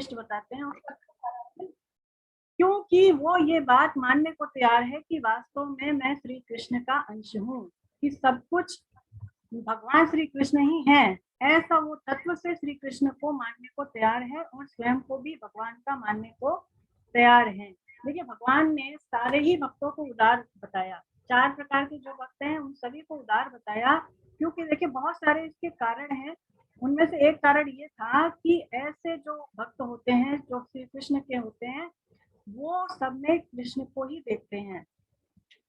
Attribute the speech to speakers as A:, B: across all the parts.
A: श्रेष्ठ बताते हैं, क्योंकि वो ये बात मानने को तैयार है कि वास्तव में मैं श्री कृष्ण का अंश हूँ, कि सब कुछ भगवान श्री कृष्ण ही हैं। ऐसा वो तत्व से श्री कृष्ण को मानने को तैयार है और स्वयं को भी भगवान का मानने को तैयार है। देखिए, भगवान ने सारे ही भक्तों को उदार बताया, 4 प्रकार के जो भक्त हैं उन सभी को उदार बताया, क्योंकि देखिए बहुत सारे इसके कारण हैं। उनमें से एक कारण ये था कि ऐसे जो भक्त होते हैं जो श्री कृष्ण के होते हैं, वो सब में कृष्ण को ही देखते हैं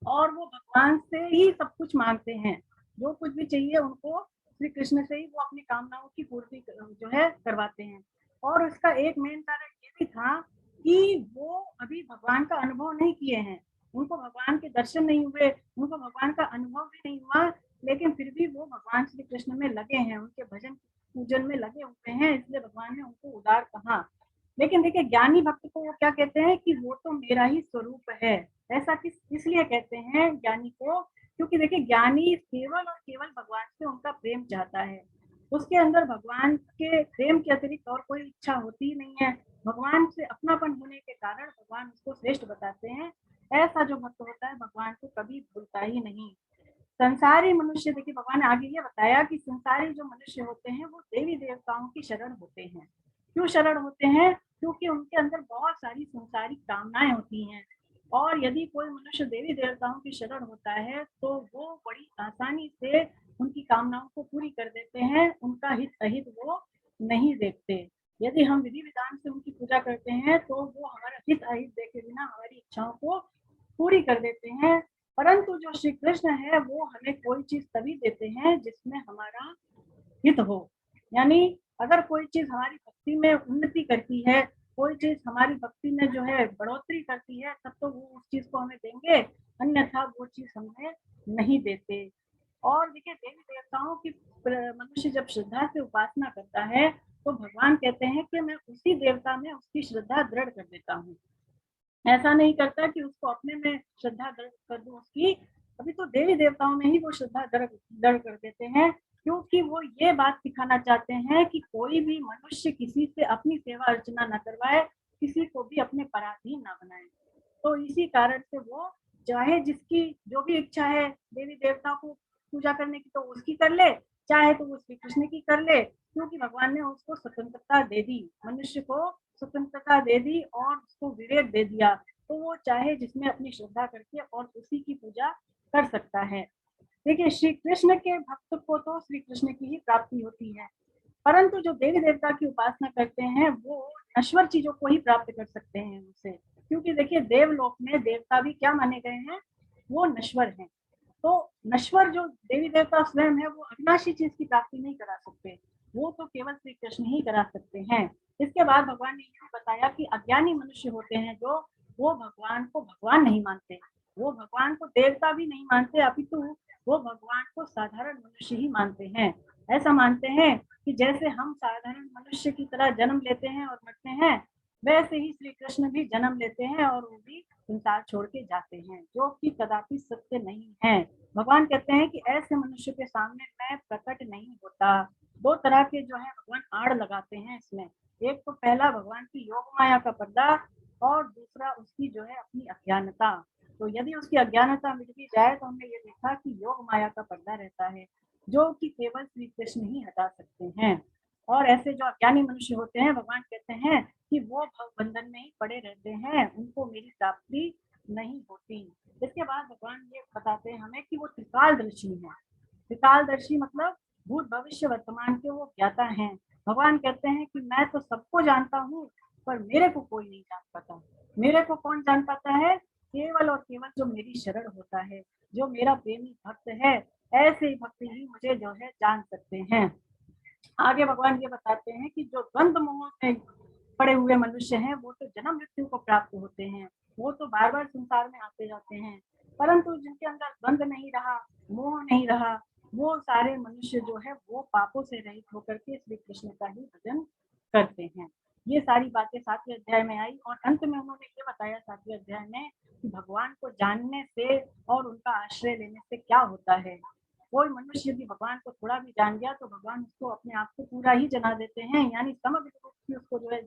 A: और वो भगवान से ही सब कुछ मांगते हैं। जो कुछ भी चाहिए उनको श्री कृष्ण से ही वो अपनी कामनाओं की पूर्ति जो है करवाते हैं। और उसका एक मेन कारण ये भी था कि वो अभी भगवान का अनुभव नहीं किए हैं, उनको भगवान के दर्शन नहीं हुए, उनको भगवान का अनुभव भी नहीं हुआ, लेकिन फिर भी वो भगवान श्री कृष्ण में लगे हैं, उनके भजन पूजन में लगे हुए हैं, इसलिए भगवान ने उनको उदार कहा। लेकिन देखिए, ज्ञानी भक्त को वो क्या कहते हैं कि वो तो मेरा ही स्वरूप है। ऐसा किस इसलिए कहते हैं ज्ञानी को, क्योंकि देखिए ज्ञानी केवल और केवल भगवान से उनका प्रेम चाहता है, उसके अंदर भगवान के प्रेम के अतिरिक्त और कोई इच्छा होती ही नहीं है। भगवान से अपनापन होने के कारण भगवान उसको श्रेष्ठ बताते हैं। ऐसा जो भक्त होता है भगवान को कभी भूलता ही नहीं। संसारी मनुष्य, देखिए भगवान ने आगे ये बताया कि संसारी जो मनुष्य होते हैं वो देवी देवताओं की शरण होते हैं। क्यों शरण होते हैं? क्योंकि उनके अंदर बहुत सारी संसारिक कामनाएं होती हैं, और यदि कोई मनुष्य देवी देवताओं की शरण होता है तो वो बड़ी आसानी से उनकी कामनाओं को पूरी कर देते हैं, उनका हित अहित वो नहीं देखते। यदि हम विधि विधान से उनकी पूजा करते हैं तो वो हमारा हित अहित देखे बिना हमारी इच्छाओं को पूरी कर देते हैं। परंतु जो श्री कृष्ण है वो हमें कोई चीज तभी देते हैं जिसमें हमारा हित हो। यानी अगर कोई चीज हमारी भक्ति में उन्नति करती है, कोई चीज हमारी भक्ति में जो है बढ़ोतरी करती है, तब तो वो उस चीज को हमें देंगे, अन्यथा वो चीज हमें नहीं देते। और देखिए, देवी देवताओं की मनुष्य जब श्रद्धा से उपासना करता है तो भगवान कहते हैं कि मैं उसी देवता में उसकी श्रद्धा दृढ़ कर देता हूँ। ऐसा नहीं करता कि उसको अपने में श्रद्धा दृढ़ कर दूं उसकी, अभी तो देवी देवताओं में ही वो श्रद्धा दृढ़ कर देते हैं, क्योंकि वो ये बात सिखाना चाहते हैं कि कोई भी मनुष्य किसी से अपनी सेवा अर्चना न करवाए, किसी को भी अपने पराधीन ना बनाए। तो इसी कारण से वो चाहे जिसकी जो भी इच्छा है देवी देवता को पूजा करने की तो उसकी कर ले, चाहे तो वो श्री कृष्ण की कर ले, क्योंकि भगवान ने उसको स्वतंत्रता दे दी, मनुष्य को स्वतंत्रता दे दी और उसको विवेक दे दिया, तो वो चाहे जिसमें अपनी श्रद्धा करके और उसी की पूजा कर सकता है। देखिए, श्री कृष्ण के भक्त को तो श्री कृष्ण की ही प्राप्ति होती है, परंतु जो देवी देवता की उपासना करते हैं वो नश्वर चीजों को ही प्राप्त कर सकते हैं उनसे, क्योंकि देखिए देवलोक में देवता भी क्या माने गए हैं, वो नश्वर हैं। तो नश्वर जो देवी देवता स्वयं है वो अविनाशी चीज की प्राप्ति नहीं करा सकते, वो तो केवल श्री कृष्ण ही करा सकते हैं। इसके बाद भगवान ने ये बताया कि अज्ञानी मनुष्य होते हैं जो वो भगवान को भगवान नहीं मानते, वो भगवान को देवता भी नहीं मानते, अपितु वो भगवान को साधारण मनुष्य ही मानते हैं। ऐसा मानते हैं कि जैसे हम साधारण मनुष्य की तरह जन्म लेते हैं और मरते हैं, वैसे ही श्री कृष्ण भी जन्म लेते हैं और वो भी संसार छोड़ के जाते हैं, जो कि कदापि सत्य नहीं है। भगवान कहते हैं कि ऐसे मनुष्य के सामने मैं प्रकट नहीं होता। 2 तरह के जो है भगवान आड़ लगाते हैं इसमें। एक तो पहला भगवान की योग माया का पर्दा, और दूसरा उसकी जो है अपनी अज्ञानता। तो यदि उसकी अज्ञानता मिट भी जाए तो हमने ये देखा कि योग माया का पर्दा रहता है, जो कि केवल श्री कृष्ण ही हटा सकते हैं। और ऐसे जो अज्ञानी मनुष्य होते हैं भगवान कहते हैं कि वो भव बंधन में ही पड़े रहते हैं, उनको मेरी प्राप्ति नहीं होती। इसके बाद भगवान ये बताते हैं हमें कि वो त्रिकालदर्शी है। त्रिकालदर्शी मतलब भूत भविष्य वर्तमान के वो ज्ञाता हैं। भगवान कहते हैं कि मैं तो सबको जानता हूँ, पर मेरे को कोई नहीं जान पाता। मेरे को कौन जान पाता है? केवल और केवल जो मेरी शरण होता है, जो मेरा प्रेमी भक्त है, ऐसे ही भक्त ही मुझे जो है जान सकते हैं। आगे भगवान ये बताते हैं कि जो द्वंद्व मोह में पड़े हुए मनुष्य हैं वो तो जन्म मृत्यु को प्राप्त होते हैं, वो तो बार बार संसार में आते जाते हैं, परंतु जिनके अंदर द्वंद्व नहीं रहा, मोह नहीं रहा, वो सारे मनुष्य जो है वो पापों से रहित होकर के श्री कृष्ण का ही भजन करते हैं। ये सारी बातें 7वें अध्याय में आई और अंत में उन्होंने ये बताया 7वें अध्याय में कि भगवान को जानने से और उनका आश्रय लेने से क्या होता है। कोई मनुष्य यदि भगवान को थोड़ा भी जान गया तो भगवान उसको अपने आप को पूरा ही जना देते हैं, यानी समग्र रूप से उसको जो है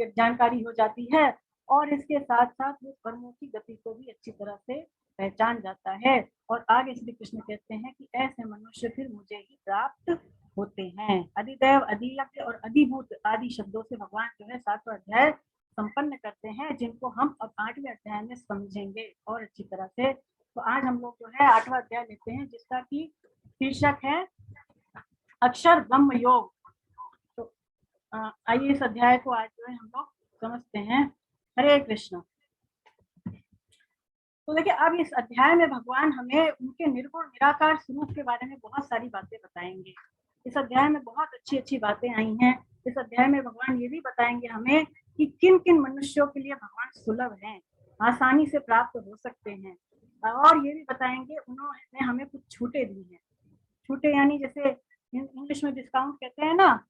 A: जानकारी हो जाती है और इसके साथ साथ वो कर्मों की गति को भी अच्छी तरह से पहचान जाता है। और आगे श्री कृष्ण कहते हैं कि ऐसे मनुष्य फिर मुझे ही प्राप्त होते हैं। अधिदैव, अधियज्ञ और अधिभूत आदि शब्दों से भगवान जो है 7वां अध्याय संपन्न करते हैं, जिनको हम अब 8वें अध्याय में समझेंगे और अच्छी तरह से। तो आज हम लोग जो है 8वां अध्याय लेते हैं, जिसका की शीर्षक है अक्षर ब्रह्म योग। तो आइए इस अध्याय को आज जो है हम लोग समझते हैं। हरे कृष्ण। तो देखिए, अब इस अध्याय में भगवान हमें उनके निर्गुण निराकार स्वरूप के बारे में बहुत सारी बातें बताएंगे। इस अध्याय में बहुत अच्छी अच्छी बातें आई हैं। इस अध्याय में भगवान ये भी बताएंगे हमें कि किन किन मनुष्यों के लिए भगवान सुलभ हैं, आसानी से प्राप्त हो सकते हैं। और ये भी बताएंगे उन्होंने हमें कुछ छूटे दी हैं। छूटे यानी जैसे इंग्लिश में डिस्काउंट कहते हैं ना,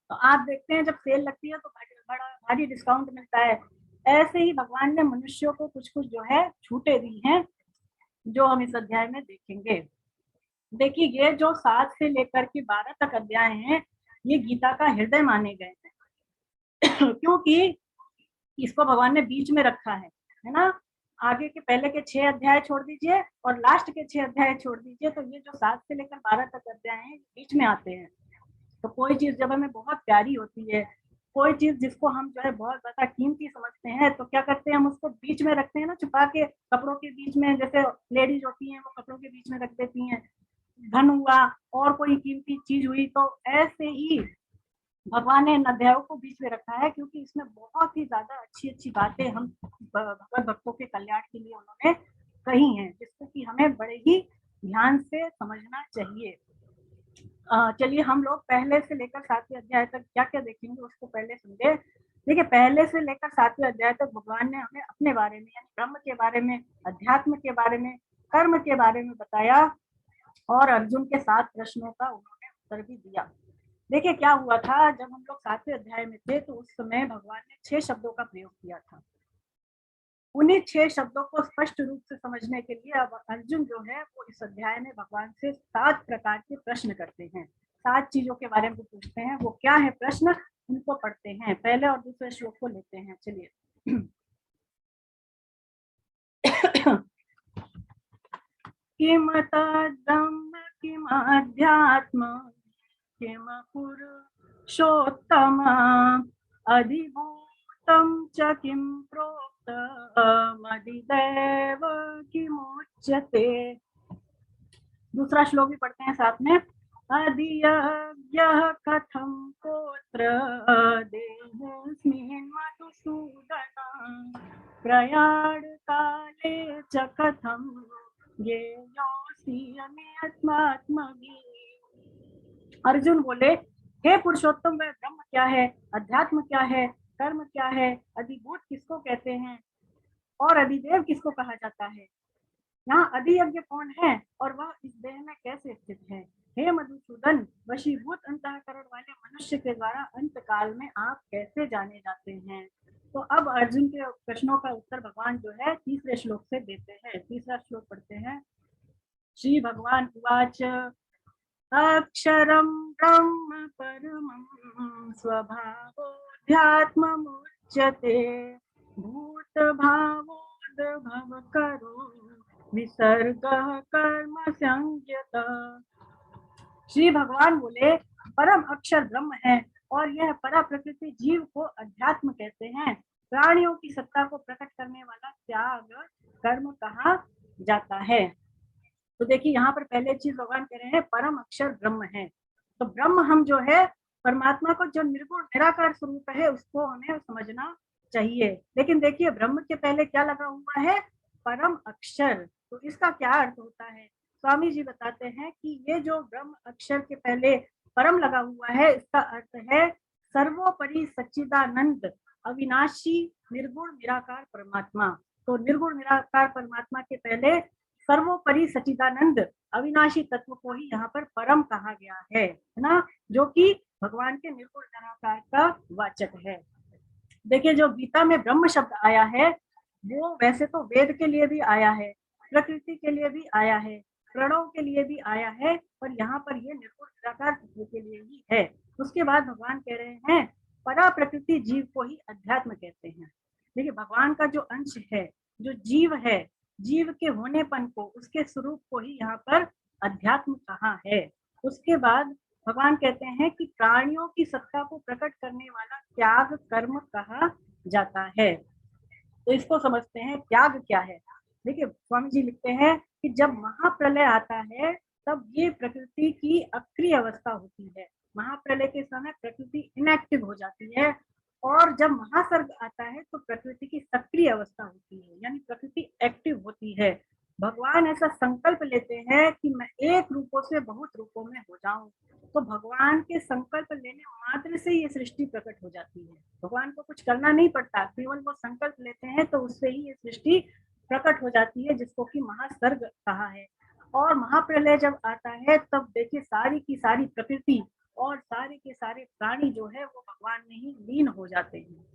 A: तो आप देखते हैं जब सेल लगती है तो बड़ा भारी डिस्काउंट मिलता है। ऐसे ही भगवान ने मनुष्यों को कुछ कुछ जो है छूटे दी हैं, जो हम इस अध्याय में देखेंगे। देखिए, ये जो 7 से लेकर के 12 तक अध्याय हैं, ये गीता का हृदय माने गए हैं क्योंकि इसको भगवान ने बीच में रखा है ना। आगे के पहले के 6 अध्याय छोड़ दीजिए और लास्ट के 6 अध्याय छोड़ दीजिए, तो ये जो 7 से लेकर 12 तक अध्याय हैं बीच में आते हैं। तो कोई चीज जब हमें बहुत प्यारी होती है, कोई चीज जिसको हम जो है बहुत ज्यादा कीमती समझते हैं, तो क्या करते हैं, हम उसको बीच में रखते हैं ना, छुपा के कपड़ों के बीच में। जैसे लेडीज होती हैं वो कपड़ों के बीच में रख देती हैं, धन हुआ और कोई कीमती चीज हुई। तो ऐसे ही भगवान ने इन अध्यायों को बीच में रखा है, क्योंकि इसमें बहुत ही ज्यादा अच्छी अच्छी बातें हम भगवत भक्तों के कल्याण के लिए उन्होंने कही हैं, जिसको कि हमें बड़े ही ध्यान से समझना चाहिए। चलिए हम लोग पहले से लेकर 7वें अध्याय तक क्या क्या देखेंगे उसको पहले समझे। देखिए, पहले से लेकर 7वें अध्याय तक भगवान ने हमें अपने बारे में, यानी ब्रह्म के बारे में, अध्यात्म के बारे में, कर्म के बारे में बताया और अर्जुन के 7 प्रश्नों का उन्होंने उत्तर भी दिया। देखिए, क्या हुआ था, जब हम लोग 7वें अध्याय में थे तो उस समय भगवान ने 6 शब्दों का प्रयोग किया था। उन्हीं 6 शब्दों को स्पष्ट रूप से समझने के लिए अब अर्जुन जो है वो इस अध्याय में भगवान से 7 प्रकार के प्रश्न करते हैं। 7 चीजों के बारे में पूछते हैं। वो क्या है प्रश्न, उनको पढ़ते हैं। पहले और दूसरे श्लोक को लेते हैं। चलिए किम तद्ब्रह्म किम अध्यात्म किम पुरुषोत्तम अधिभूतं च किम प्रोक्तमधिदैव किमुच्यते। दूसरा श्लोक भी पढ़ते हैं साथ में। अधियज्ञः कथं कोत्र देहेऽस्मिन् मधुसूदन प्रयाण काले च कथं ज्ञेयोऽसि अनियत्मात्मभिः। अर्जुन बोले, हे पुरुषोत्तम, वह ब्रह्म क्या है, अध्यात्म क्या है, कर्म क्या है, अधिभूत किसको कहते हैं और अधिदेव किसको कहा जाता है, यहाँ अधियज्ञ कौन है और वह इस देह में कैसे स्थित है। हे मधुसूदन, वशीभूत अंतःकरण वाले मनुष्य के द्वारा अंत काल में आप कैसे जाने जाते हैं। तो अब अर्जुन के प्रश्नों का उत्तर भगवान जो है तीसरे श्लोक से देते हैं। तीसरा श्लोक पढ़ते हैं। श्री भगवान उवाच अक्षरं ब्रह्म परमं स्वभावोऽध्यात्ममुच्यते भूतभावोद्भवकरो विसर्गः कर्म संज्ञतः। श्री भगवान बोले, परम अक्षर ब्रह्म है और यह परा प्रकृति जीव को अध्यात्म कहते हैं। प्राणियों की सत्ता को प्रकट करने वाला त्याग कर्म कहा जाता है। तो देखिए, यहाँ पर पहले चीज भगवान कह रहे हैं परम अक्षर ब्रह्म है। तो ब्रह्म हम जो है परमात्मा को जो निर्गुण निराकार स्वरूप है उसको हमें समझना चाहिए। लेकिन देखिए, ब्रह्म के पहले क्या लगा हुआ है, परम अक्षर। तो इसका क्या अर्थ होता है, स्वामी जी बताते हैं कि ये जो ब्रह्म अक्षर के पहले परम लगा हुआ है, इसका अर्थ है सर्वोपरि सच्चिदानंद अविनाशी निर्गुण निराकार परमात्मा। तो निर्गुण निराकार परमात्मा के पहले सर्वोपरि सच्चिदानंद अविनाशी तत्व को ही यहाँ पर परम कहा गया है ना, जो कि भगवान के निर्गुण निराकार का वाचक है। देखिए, जो गीता में ब्रह्म शब्द आया है वो वैसे तो वेद के लिए भी आया है, प्रकृति के लिए भी आया है, प्रणव के लिए भी आया है, पर यहाँ पर ये निर्गुण निराकार तत्व के लिए ही है। उसके बाद भगवान कह रहे हैं परा प्रकृति जीव को ही अध्यात्म कहते हैं। देखिए भगवान का जो अंश है, जो जीव है, जीव के होनेपन को, उसके स्वरूप को ही यहाँ पर अध्यात्म कहा है। उसके बाद भगवान कहते हैं कि प्राणियों की सत्ता को प्रकट करने वाला त्याग कर्म कहा जाता है। तो इसको समझते हैं त्याग क्या है। देखिए स्वामी जी लिखते हैं कि जब महाप्रलय आता है तब ये प्रकृति की अक्रिय अवस्था होती है। महाप्रलय के समय प्रकृति इनएक्टिव हो जाती है और जब महासर्ग आता है तो प्रकृति की सक्रिय अवस्था होती है, यानी प्रकृति एक्टिव होती है। भगवान ऐसा संकल्प लेते हैं कि मैं एक रूपों से बहुत रूपों में हो जाऊं। तो भगवान के संकल्प लेने मात्र से ये सृष्टि प्रकट हो जाती है। भगवान को कुछ करना नहीं पड़ता, केवल वो संकल्प लेते हैं तो उससे ही ये सृष्टि प्रकट हो जाती है, जिसको कि महासर्ग कहा है। और महाप्रलय जब आता है तब देखिए सारी की सारी प्रकृति और सारे के सारे प्राणी जो है वो भगवान में ही लीन हो जाते हैं।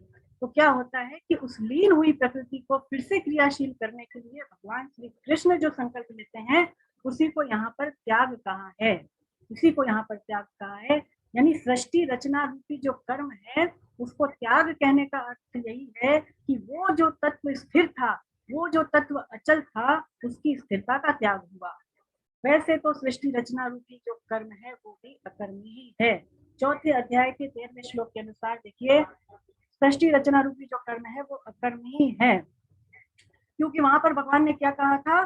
A: तो क्या होता है कि उस लीन हुई प्रकृति को फिर से क्रियाशील करने के लिए भगवान श्री कृष्ण जो संकल्प लेते हैं उसी को यहाँ पर त्याग कहा है। उसी को यहाँ पर त्याग कहा है, यानी सृष्टि रचना रूपी जो कर्म है उसको त्याग कहने का अर्थ यही है कि वो जो तत्व स्थिर था, वो जो तत्व अचल था, उसकी स्थिरता का त्याग हुआ। वैसे तो सृष्टि रचना रूपी जो कर्म है वो भी अकर्मी ही है। चौथे अध्याय के 13वें श्लोक के अनुसार देखिए सृष्टि रचना रूपी जो कर्म है वो अकर्मी ही है, क्योंकि वहां पर भगवान ने क्या कहा था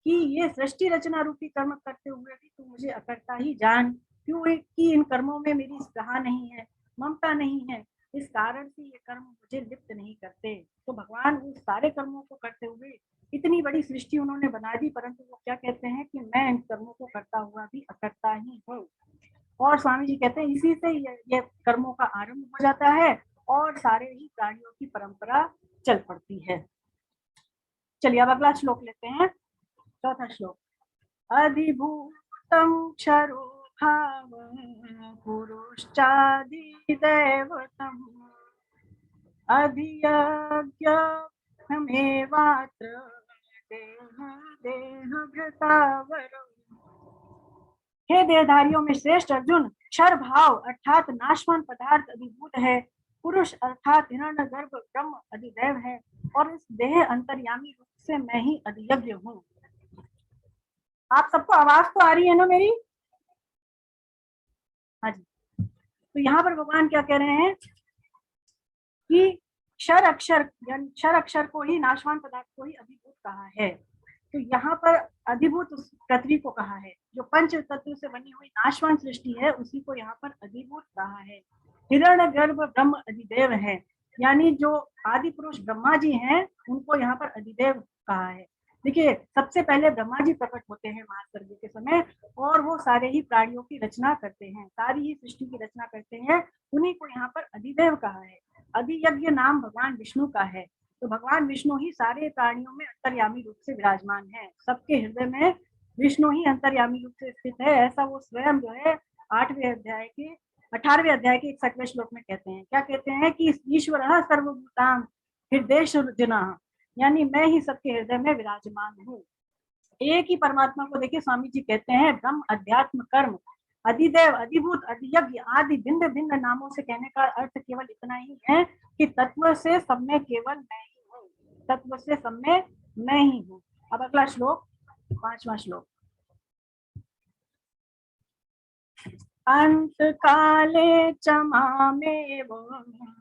A: कि ये सृष्टि रचना रूपी कर्म करते हुए भी तू मुझे अकर्ता ही जान, क्यों कि इन कर्मों में मेरी स्पृहा नहीं है, ममता नहीं है, इस कारण से ये कर्म मुझे लिप्त नहीं करते। तो भगवान उस सारे कर्मों को करते हुए इतनी बड़ी सृष्टि उन्होंने बना दी, परंतु वो क्या कहते हैं कि मैं इन कर्मों को करता हुआ भी अकर्ता ही हूँ। और स्वामी जी कहते हैं इसी से ये कर्मों का आरंभ हो जाता है और सारे ही प्राणियों की परंपरा चल पड़ती है। चलिए अब अगला श्लोक लेते हैं, चौथा श्लोक। अधिभूतम क्षरो भाव पुरुषादिदैवतम अधियज्ञमेवात्र देहभृतावरम्। हे देहधारियों में श्रेष्ठ अर्जुन, क्षर भाव अर्थात नाशवान पदार्थ अधिभूत है, पुरुष अर्थात हिरण्यगर्भ ब्रह्म अधिदैव है, और इस देह अंतर्यामी रूप से मैं ही अधियज्ञ हूँ। आप सबको आवाज तो आ रही है ना मेरी? हाँ जी। तो यहाँ पर भगवान क्या कह रहे हैं कि क्षर अक्षर को ही, नाशवान पदार्थ को ही अधिभूत कहा है। तो यहाँ पर अधिभूत उस पृथ्वी को कहा है, जो पंच तत्व से बनी हुई नाशवान सृष्टि है उसी को यहाँ पर अधिभूत कहा है। हिरण्यगर्भ ब्रह्म अधिदेव है, यानी जो आदि पुरुष ब्रह्मा जी हैं उनको यहाँ पर अधिदेव कहा है। देखिए सबसे पहले ब्रह्मा जी प्रकट होते हैं महासर्ग के समय और वो सारे ही प्राणियों की रचना करते हैं, सारी ही सृष्टि की रचना करते हैं, उन्हीं को यहाँ पर अधिदेव कहा है। अधियज्ञ नाम भगवान विष्णु का है। तो भगवान विष्णु ही सारे प्राणियों में अंतर्यामी रूप से विराजमान है, सबके हृदय में विष्णु ही अंतर्यामी रूप से स्थित है। ऐसा वो स्वयं जो है 18वें अध्याय के 61वें श्लोक में कहते हैं। क्या कहते हैं कि ईश्वर सर्वभूतां हृदयेषु, यानी मैं ही सबके हृदय में विराजमान हूँ। एक ही परमात्मा को देखिए स्वामी जी कहते हैं ब्रह्म अध्यात्म कर्म अधिदेव अधिभूत अधियज्ञ आदि भिन्न भिन्न नामों से कहने का अर्थ केवल इतना ही है कि तत्व से सब में केवल मैं ही हूँ, तत्व से सब में मैं ही हूँ। अब अगला श्लोक, 5वां श्लोक। अंत काले च मामेव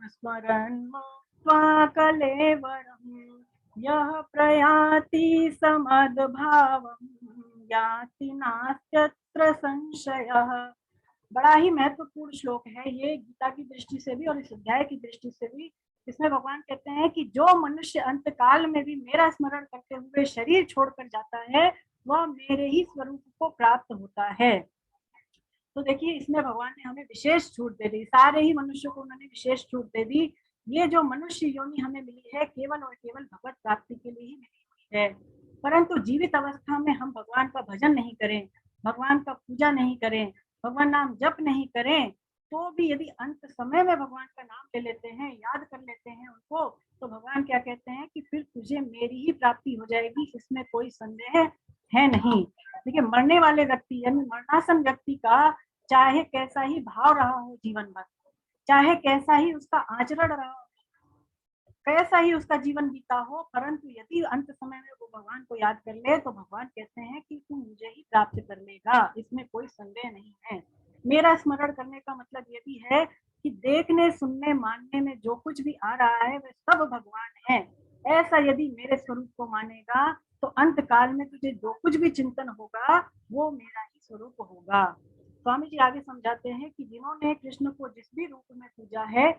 A: स्मरन् मुक्त्वा कलेवरम् यः प्रयाति समद्भावम् याति नास्त्यत्र संशयः। बड़ा ही महत्वपूर्ण श्लोक है ये, गीता की दृष्टि से भी और इस अध्याय की दृष्टि से भी। इसमें भगवान कहते हैं कि जो मनुष्य अंत काल में भी मेरा स्मरण करते हुए शरीर छोड़कर जाता है वह मेरे ही स्वरूप को प्राप्त होता है। तो देखिए इसमें भगवान ने हमें विशेष छूट दे दी, सारे ही मनुष्यों को उन्होंने विशेष छूट दे दी। ये जो मनुष्य योनि हमें मिली है केवल और केवल भगवत प्राप्ति के लिए ही मिली हुई है, परंतु जीवित अवस्था में हम भगवान का भजन नहीं करें, भगवान का पूजा नहीं करें, भगवान नाम जप नहीं करें, तो भी यदि अंत समय में भगवान का नाम ले लेते हैं, याद कर लेते हैं उनको, तो भगवान क्या कहते हैं कि फिर तुझे मेरी ही प्राप्ति हो जाएगी, इसमें कोई संदेह है नहीं। देखिए मरने वाले व्यक्ति यानी मरणासन व्यक्ति का चाहे कैसा ही भाव रहा हो जीवन भर, चाहे कैसा ही उसका आचरण रहा, कैसा ही उसका जीवन बीता हो, परंतु यदि अंत समय में वो भगवान को याद कर ले तो भगवान कहते हैं कि तू मुझे ही प्राप्त कर लेगा, इसमें कोई संदेह नहीं है। मेरा स्मरण करने का मतलब ये भी है कि देखने, सुनने, मानने में जो कुछ भी आ रहा है वह सब भगवान है। ऐसा यदि मेरे स्वरूप को मानेगा तो अंत काल में तुझे जो कुछ भी चिंतन होगा वो मेरा ही स्वरूप होगा। स्वामी जी आगे समझाते हैं कि जिन्होंने कृष्ण को जिस भी रूप में पूजा है,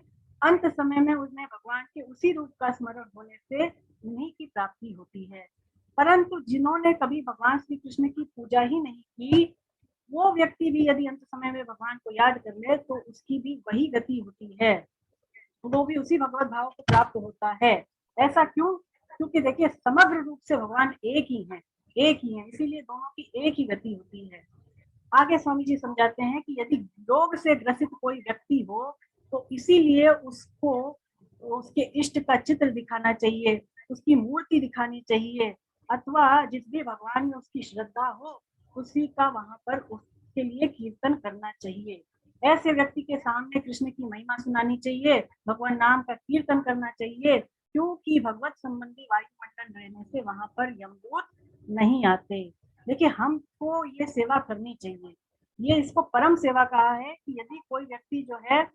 A: अंत समय में उन्हें भगवान के उसी रूप का स्मरण होने से उन्हीं की प्राप्ति होती है। परंतु जिन्होंने कभी भगवान श्री कृष्ण की पूजा ही नहीं की, वो व्यक्ति भी यदि अंत समय में भगवान को याद कर ले तो उसकी भी वही गति होती है, वो भी उसी भगवत भाव को प्राप्त होता है। ऐसा क्यों? क्योंकि देखिए समग्र रूप से भगवान एक ही है, एक ही है, इसीलिए दोनों की एक ही गति होती है। आगे स्वामी जी समझाते हैं कि यदि रोग से ग्रसित कोई व्यक्ति हो तो इसीलिए उसको उसके इष्ट का चित्र दिखाना चाहिए, उसकी मूर्ति दिखानी चाहिए, अथवा जिस भी भगवान में उसकी श्रद्धा हो उसी का वहां पर उसके लिए कीर्तन करना चाहिए। ऐसे व्यक्ति के सामने कृष्ण की महिमा सुनानी चाहिए, भगवान नाम का कीर्तन करना चाहिए, क्योंकि भगवत संबंधी वायुमंडल रहने से वहां पर यमदूत नहीं आते। देखिए हमको ये सेवा करनी चाहिए, ये इसको परम सेवा कहा है कि यदि कोई व्यक्ति जो है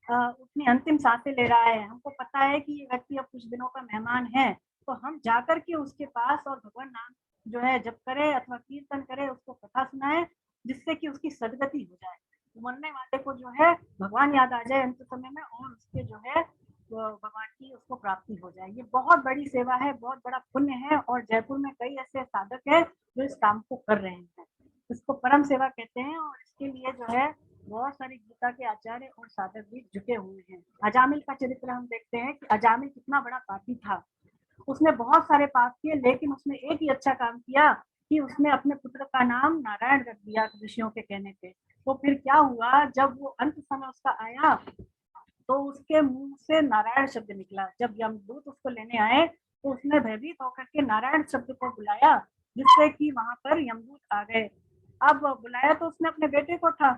A: अपनी अंतिम सांसें ले रहा है, हमको पता है कि ये व्यक्ति अब कुछ दिनों का मेहमान है, तो हम जाकर के उसके पास और भगवान नाम जो है जप करे अथवा कीर्तन करे, उसको कथा सुनाए, जिससे कि उसकी सदगति हो जाए, मरने वाले को जो है भगवान याद आ जाए अंत समय में और उसके जो है भगवान की उसको प्राप्ति हो जाए। ये बहुत बड़ी सेवा है, बहुत बड़ा पुण्य है, और जयपुर में कई ऐसे साधक है जो इस काम को कर रहे हैं, इसको परम सेवा कहते हैं। और इसके लिए जो है बहुत सारे गीता के आचार्य और साधक भी जुटे हुए हैं। अजामिल का चरित्र हम देखते हैं कि अजामिल कितना बड़ा पापी था, उसने बहुत सारे पाप किए, लेकिन उसने एक ही अच्छा काम किया कि उसने अपने पुत्र का नाम नारायण रख दिया ऋषियों के कहने पे। तो फिर क्या हुआ, जब वो अंत समय उसका आया तो उसके मुंह से नारायण शब्द निकला। जब यमदूत उसको लेने आए तो उसने भयभीत होकर के नारायण शब्द को बुलाया, जिससे कि वहां पर यमदूत आ गए। अब बुलाया तो उसने अपने बेटे को था,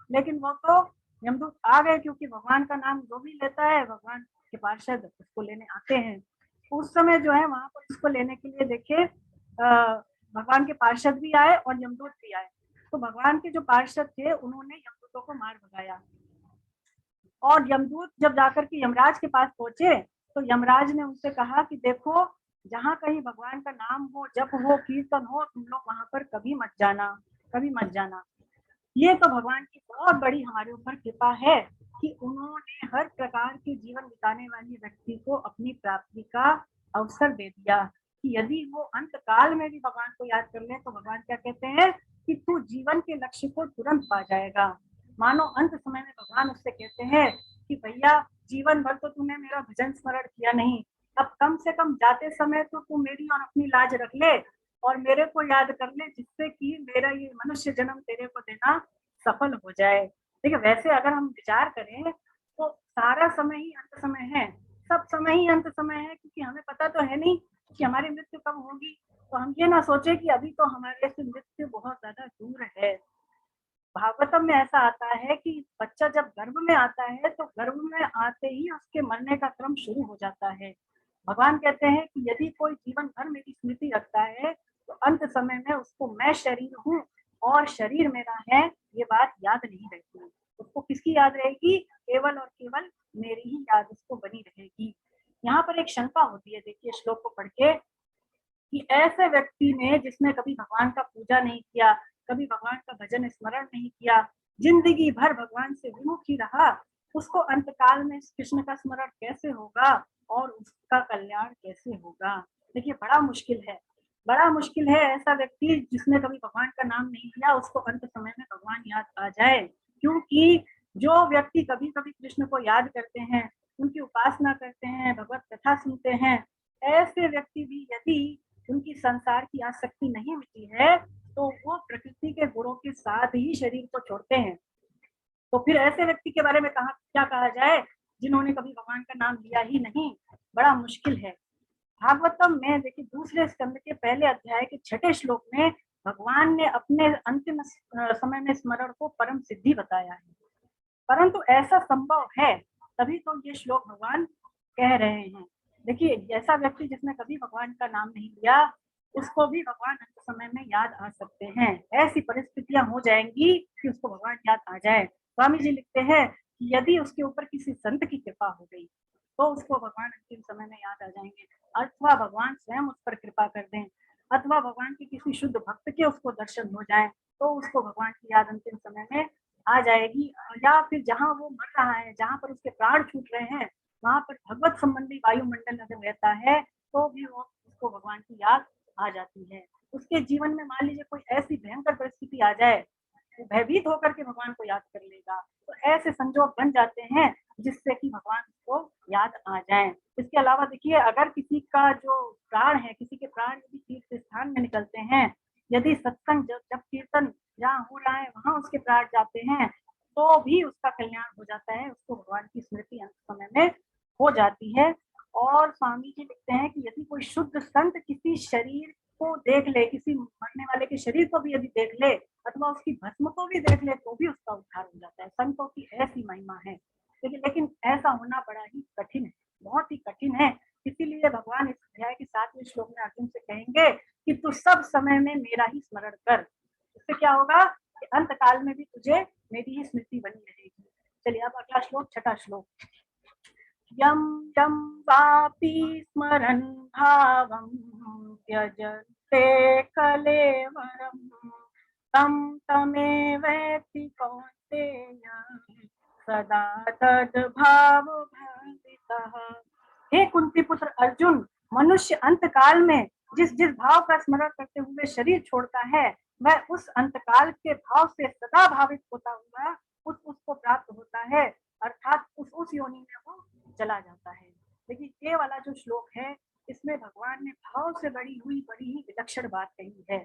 A: लेकिन वो तो यमदूत आ गए, क्योंकि भगवान का नाम जो भी लेता है भगवान के पार्षद उसको लेने आते हैं। उस समय जो है वहां पर उसको लेने के लिए देखे भगवान के पार्षद भी आए और यमदूत भी आए। तो भगवान के जो पार्षद थे उन्होंने यमदूतों को मार भगाया, और यमदूत जब जाकर के यमराज के पास पहुंचे तो यमराज ने उनसे कहा कि देखो, जहाँ कहीं भगवान का नाम हो, जप हो, कीर्तन हो, तुम लोग वहां पर कभी मत जाना, कभी मत जाना। ये तो भगवान की बहुत बड़ी हमारे ऊपर कृपा है कि उन्होंने हर प्रकार के जीवन बिताने वाले व्यक्ति को अपनी प्राप्ति का अवसर दे दिया, कि यदि वो अंत काल में भी भगवान को याद कर ले तो भगवान क्या कहते हैं कि तू जीवन के लक्ष्य को तुरंत पा जाएगा। मानो अंत समय में भगवान उससे कहते हैं कि भैया जीवन भर तो तूने मेरा भजन स्मरण किया नहीं, अब कम से कम जाते समय तो तू मेरी और अपनी लाज रख ले और मेरे को याद कर ले, जिससे कि मेरा ये मनुष्य जन्म तेरे को देना सफल हो जाए। देखिए वैसे अगर हम विचार करें तो सारा समय ही अंत समय है, सब समय ही अंत समय है, क्योंकि हमें पता तो है नहीं कि हमारी मृत्यु कब होगी। तो हम ये ना सोचे कि अभी तो हमारे से मृत्यु बहुत ज्यादा दूर है। भागवतम में ऐसा आता है कि बच्चा जब गर्भ में आता है तो गर्भ में आते ही उसके मरने का क्रम शुरू हो जाता है। भगवान कहते हैं कि यदि कोई जीवन भर मेरी स्मृति रखता है तो अंत समय में उसको मैं शरीर हूँ और शरीर मेरा है ये बात याद नहीं रहती, उसको किसकी याद रहेगी? केवल और केवल मेरी ही याद उसको बनी रहेगी। यहाँ पर एक शंका होती है, देखिए श्लोक को पढ़ के, कि ऐसे व्यक्ति ने जिसने कभी भगवान का पूजा नहीं किया, कभी भगवान का भजन स्मरण नहीं किया, जिंदगी भर भगवान से विमुख ही रहा, उसको अंतकाल में कृष्ण का स्मरण कैसे होगा और उसका कल्याण कैसे होगा? देखिए बड़ा मुश्किल है, बड़ा मुश्किल है। ऐसा व्यक्ति जिसने कभी भगवान का नाम नहीं लिया उसको अंत समय में भगवान याद आ जाए, क्योंकि जो व्यक्ति कभी कभी कृष्ण को याद करते हैं, उनकी उपासना करते हैं, भगवत कथा सुनते हैं, ऐसे व्यक्ति भी यदि उनकी संसार की आसक्ति नहीं मिटी है तो वो प्रकृति के गुणों के साथ ही शरीर को छोड़ते हैं। तो फिर ऐसे व्यक्ति के बारे में क्या कहा जाए जिन्होंने कभी भगवान का नाम लिया ही नहीं? बड़ा मुश्किल है। भागवतम में देखिए दूसरे स्कंद के पहले अध्याय के 6 श्लोक में भगवान ने अपने अंतिम समय में स्मरण को परम सिद्धि बताया है। परंतु ऐसा संभव है, तभी तो ये श्लोक भगवान कह रहे हैं। देखिए, ऐसा व्यक्ति जिसने कभी भगवान का नाम नहीं लिया, उसको भी भगवान अंत समय में याद आ सकते हैं। ऐसी परिस्थितियां हो जाएंगी कि उसको भगवान याद आ जाए। स्वामी जी लिखते हैं कि यदि उसके ऊपर किसी संत की कृपा हो गई तो उसको भगवान अंतिम समय में याद आ जाएंगे, अथवा भगवान स्वयं उस पर कृपा कर दें, अथवा भगवान के किसी शुद्ध भक्त के उसको दर्शन हो जाए तो उसको भगवान की याद अंतिम समय में आ जाएगी। या फिर जहाँ वो मर रहा है, जहाँ पर उसके प्राण छूट रहे हैं, वहां पर भगवत संबंधी वायुमंडल अगर रहता है तो भी वो उसको भगवान की याद आ जाती है। उसके जीवन में मान लीजिए कोई ऐसी भयंकर परिस्थिति आ जाए, वो भयभीत होकर के भगवान को याद कर लेगा, तो ऐसे संजोग बन जाते हैं जिससे कि भगवान को याद आ जाए। इसके अलावा देखिए, अगर किसी का जो प्राण है, किसी के प्राण यदि तीर्थ स्थान में निकलते हैं, यदि सत्संग जब कीर्तन जहाँ हो रहा है वहां उसके प्राण जाते हैं, तो भी उसका कल्याण हो जाता है, उसको भगवान की स्मृति अंत समय में हो जाती है। और स्वामी जी लिखते हैं कि यदि कोई शुद्ध संत किसी शरीर को देख ले, किसी मरने वाले के शरीर को भी यदि देख ले, अथवा उसकी भस्म को भी देख ले, तो भी उसका उद्धार हो जाता है। संतों की ऐसी महिमा है। लेकिन ऐसा होना बड़ा ही कठिन है, बहुत ही कठिन है। इसीलिए भगवान इस अध्याय के 7वें श्लोक में अर्जुन से कहेंगे कि तू सब समय में मेरा ही स्मरण कर। इससे क्या होगा कि अंत काल में भी तुझे मेरी ही स्मृति बनी रहेगी। चलिए अब अगला श्लोक, 6वां श्लोक। यम यम वापि स्मरन् भावं त्यजते कलेवरं तं तमेवैति कौन्तेय सदा तद्भाव भावितः। हे कुंती पुत्र अर्जुन, मनुष्य अंत काल में जिस जिस भाव का स्मरण करते हुए शरीर छोड़ता है, वह उस अंतकाल के भाव से सदा भावित होता हुआ उसको प्राप्त होता है, अर्थात उस योनि में वो चला जाता है। देखिए, ये वाला जो श्लोक है, इसमें भगवान ने भाव से बड़ी ही विलक्षण बात कही है।